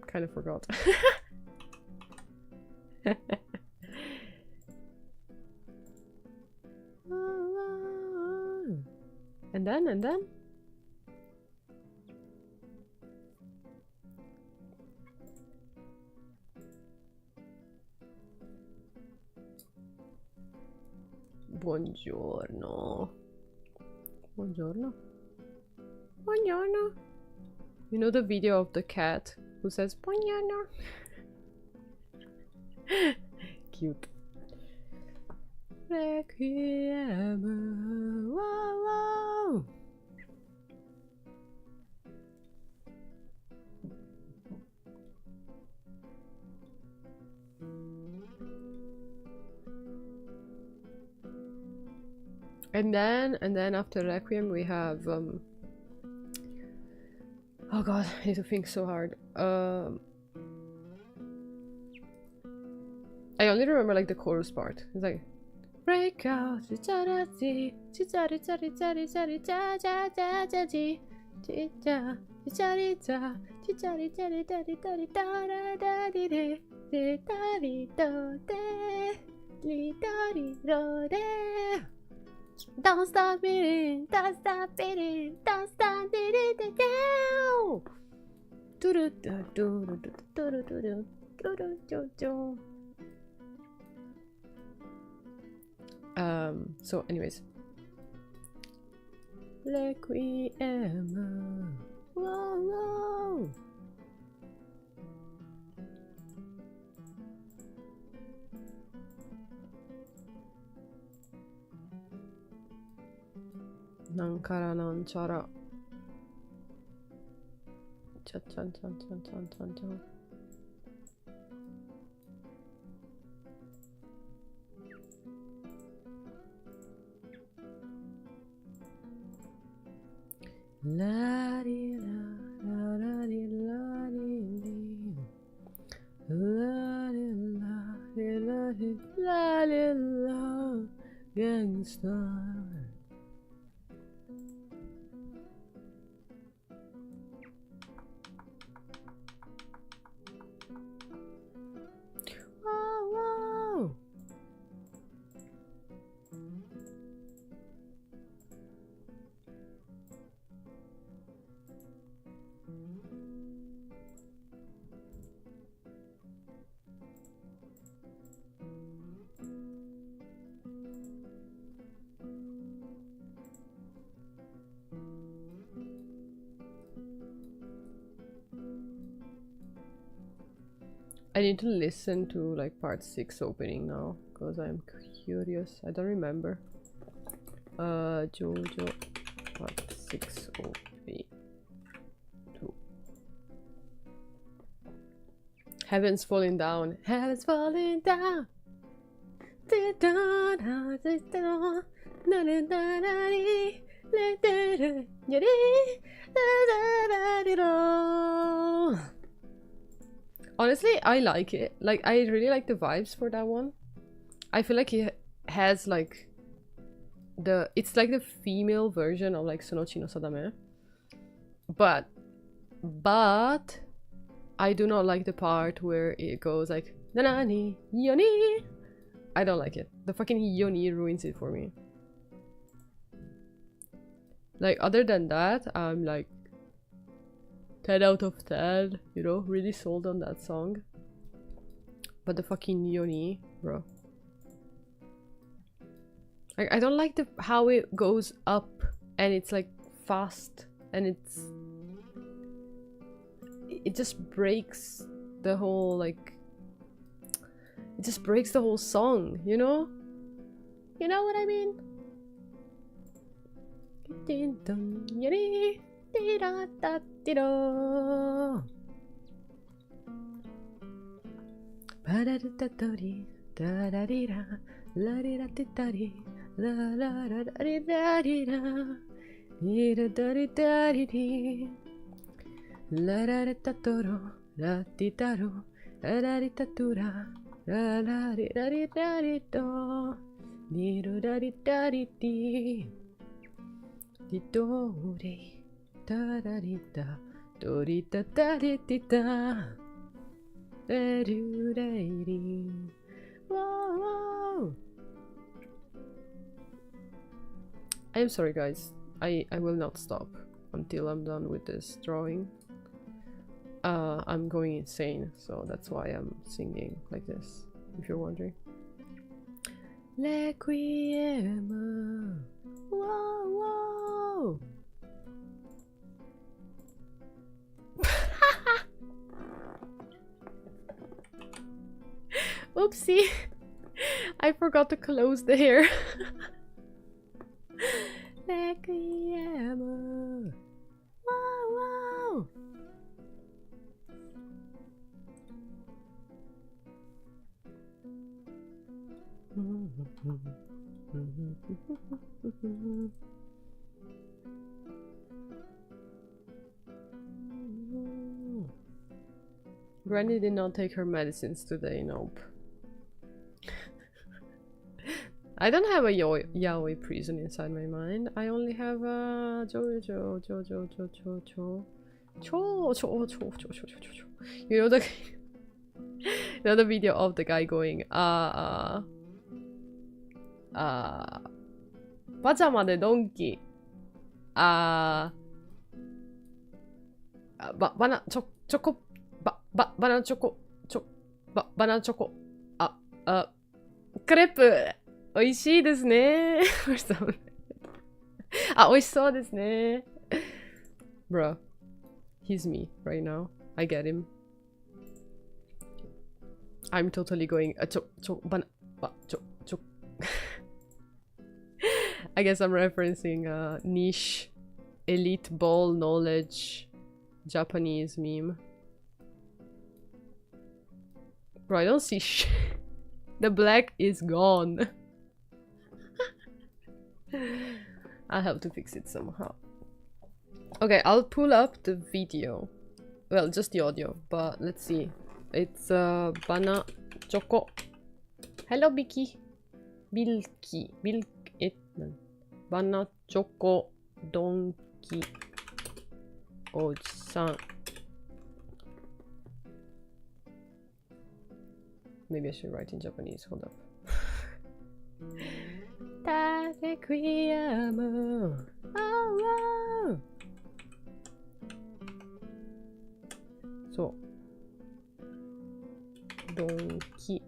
Kind of forgot. And then? Buongiorno. Buongiorno. Buongiorno. You know the video of the cat who says buongiorno? Cute. Requiem. Wow, wow. And then after Requiem we have oh god, I need to think so hard. I only remember like the chorus part. It's like break out, don't stop beating, don't stop beating, don't stop beating down. So anyways. Requiem. Whoa, whoa. Nankara nanchara. Chan chan chan chan chan chan chan. La di la la di la di la di la di la di la di la Joestar. I need to listen to like part 6 opening now because I'm curious. I don't remember. Jojo part 6 opening 2. Heaven's falling down. Heaven's falling down. Honestly, I like it. Like, I really like the vibes for that one. I feel like it has like it's like the female version of like Sonochi no Sadame. But I do not like the part where it goes like Nanani Yoni. I don't like it. The fucking Yoni ruins it for me. Like, other than that, I'm like 10 out of 10, you know, really sold on that song. But the fucking Yoni, bro. Like, I don't like how it goes up and it's like fast and it just breaks the whole like it just breaks the whole song, you know? You know what I mean? Da da di da, la di da di da di, la la da da di da di da, di da da di da di di, la da da da toro, la di da ro, la da di da tura, la la di da di da di do, di do da di da di di, di do di, da da di da, do di da da di di da, da do da di. Whoa, whoa. I'm sorry guys, I will not stop until I'm done with this drawing. I'm going insane, so that's why I'm singing like this, if you're wondering. Requiem. Whoa, whoa. Oopsie. I forgot to close the hair. Requiem. Whoa, whoa. Granny did not take her medicines today, nope. I don't have a yaoi prison inside my mind. I only have a you know the you know the video of the guy going 파자마 내 donki 바나 초코 바나나 초코 바나나 초코 크레프 美味しいですね or something. あ、美味しそうですね Bro, he's me right now. I get him. I'm totally going I guess I'm referencing a niche elite ball knowledge Japanese meme. Bro, I don't see shit. The black is gone. I'll have to fix it somehow. Okay, I'll pull up the video. Well, just the audio, but let's see. It's Bana Choco. Hello, Biki. Bilki. Bana Choco Donkey Oji-san. Maybe I should write in Japanese. Hold up. Requiem. Oh, wow. So, donkey.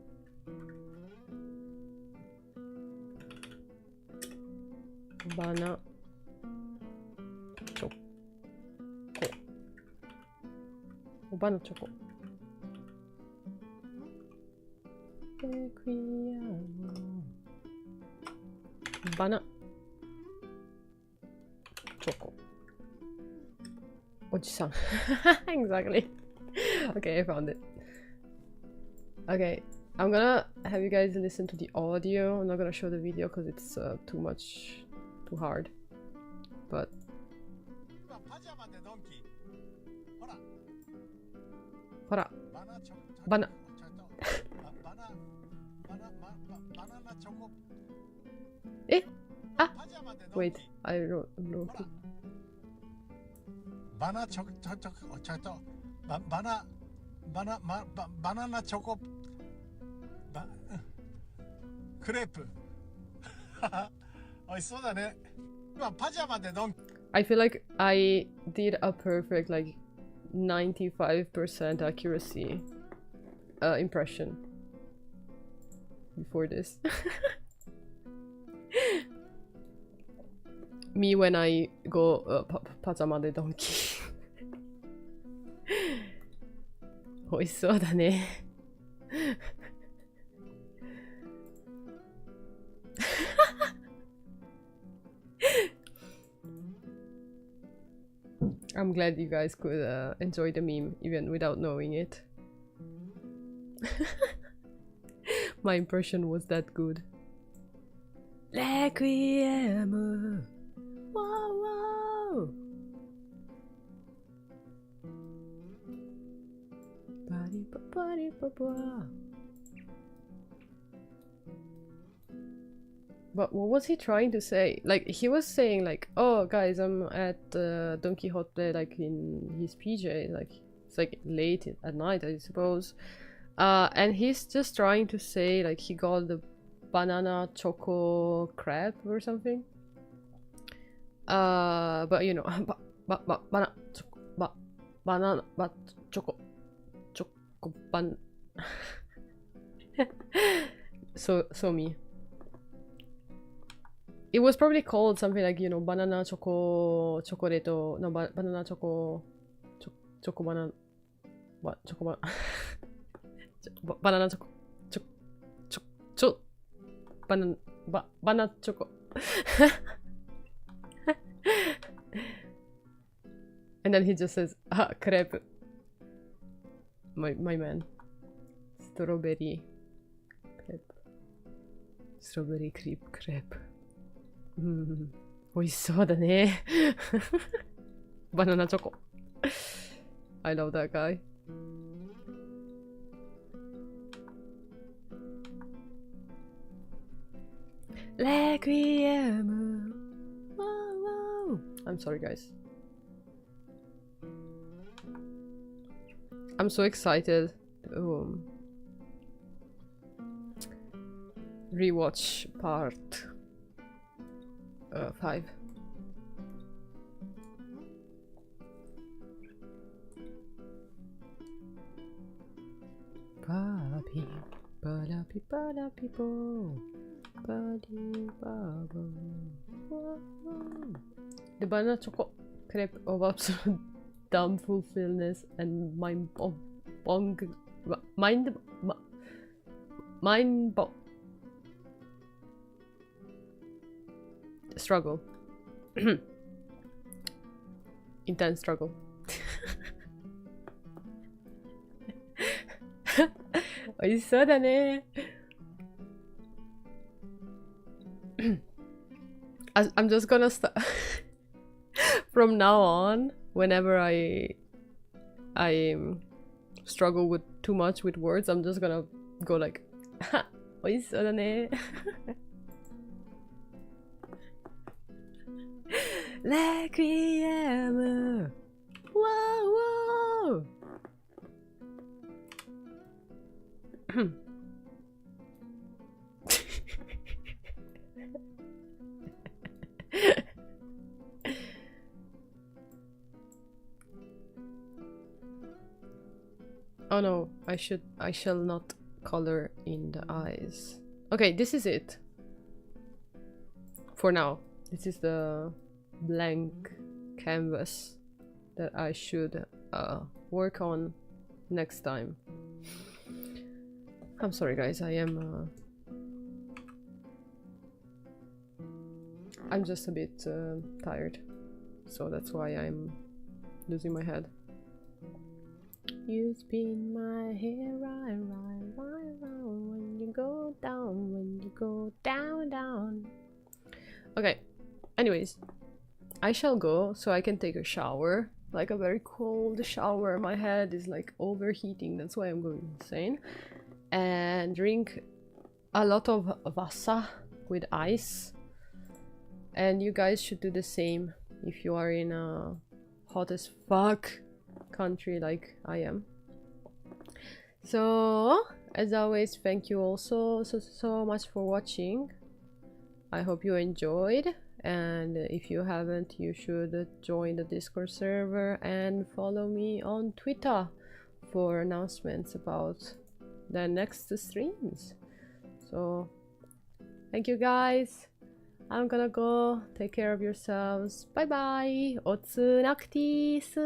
Bana choco. Bana choco. Requiem. Bana choco. Oji-san. Exactly. Okay, I found it. Okay, I'm gonna have you guys listen to the audio. I'm not gonna show the video because it's too hard. But hora. Bana. Eh? Ah! Wait, I wrote it. Banana choco crepe. I feel like I did a perfect like 95% accuracy impression before this. Me when I go pajama de donkey. 美味しそうだね。I'm glad you guys could enjoy the meme even without knowing it. My impression was that good. Requiem. Whoa, whoa. But what was he trying to say? Like, he was saying like, oh guys, I'm at Don Quixote, like in his PJ, like it's like late at night, I suppose. And he's just trying to say like he got the banana choco crepe or something. But you know, banana choco ban. So me. It was probably called something like, you know, banana choco chocolate, no, banana choco choco banana, what, choco banana choco banana choco. And then he just says, ah, crepe. My man. Strawberry crepe. Strawberry crepe. 美味しそうだね。バナナチョコ。I love that guy. Requiem. Whoa, whoa. I'm sorry, guys. I'm so excited to rewatch part 5. Papi, palapi, palapi, po. Padi, babo. The banana choco crepe of absolute dumb fulfillness and mind struggle. Intense struggle. I'm just gonna start from now on. Whenever I struggle with too much with words, I'm just gonna go like, Requiem. Whoa, whoa. Oh no, I shall not color in the eyes. Okay, this is it. For now. This is the blank canvas that I should work on next time. I'm sorry guys, I'm just a bit tired, so that's why I'm losing my head. You spin my hair right, when you go down, down. Okay, anyways, I shall go so I can take a shower, like a very cold shower. My head is like overheating, that's why I'm going insane. And drink a lot of vasa with ice. And you guys should do the same if you are in a hot as fuck country like I am. So, as always, thank you also so much for watching. I hope you enjoyed, and if you haven't, you should join the Discord server and follow me on Twitter for announcements about the next streams. So, thank you guys. I'm gonna go. Take care of yourselves. Bye bye. Otsu Noctis.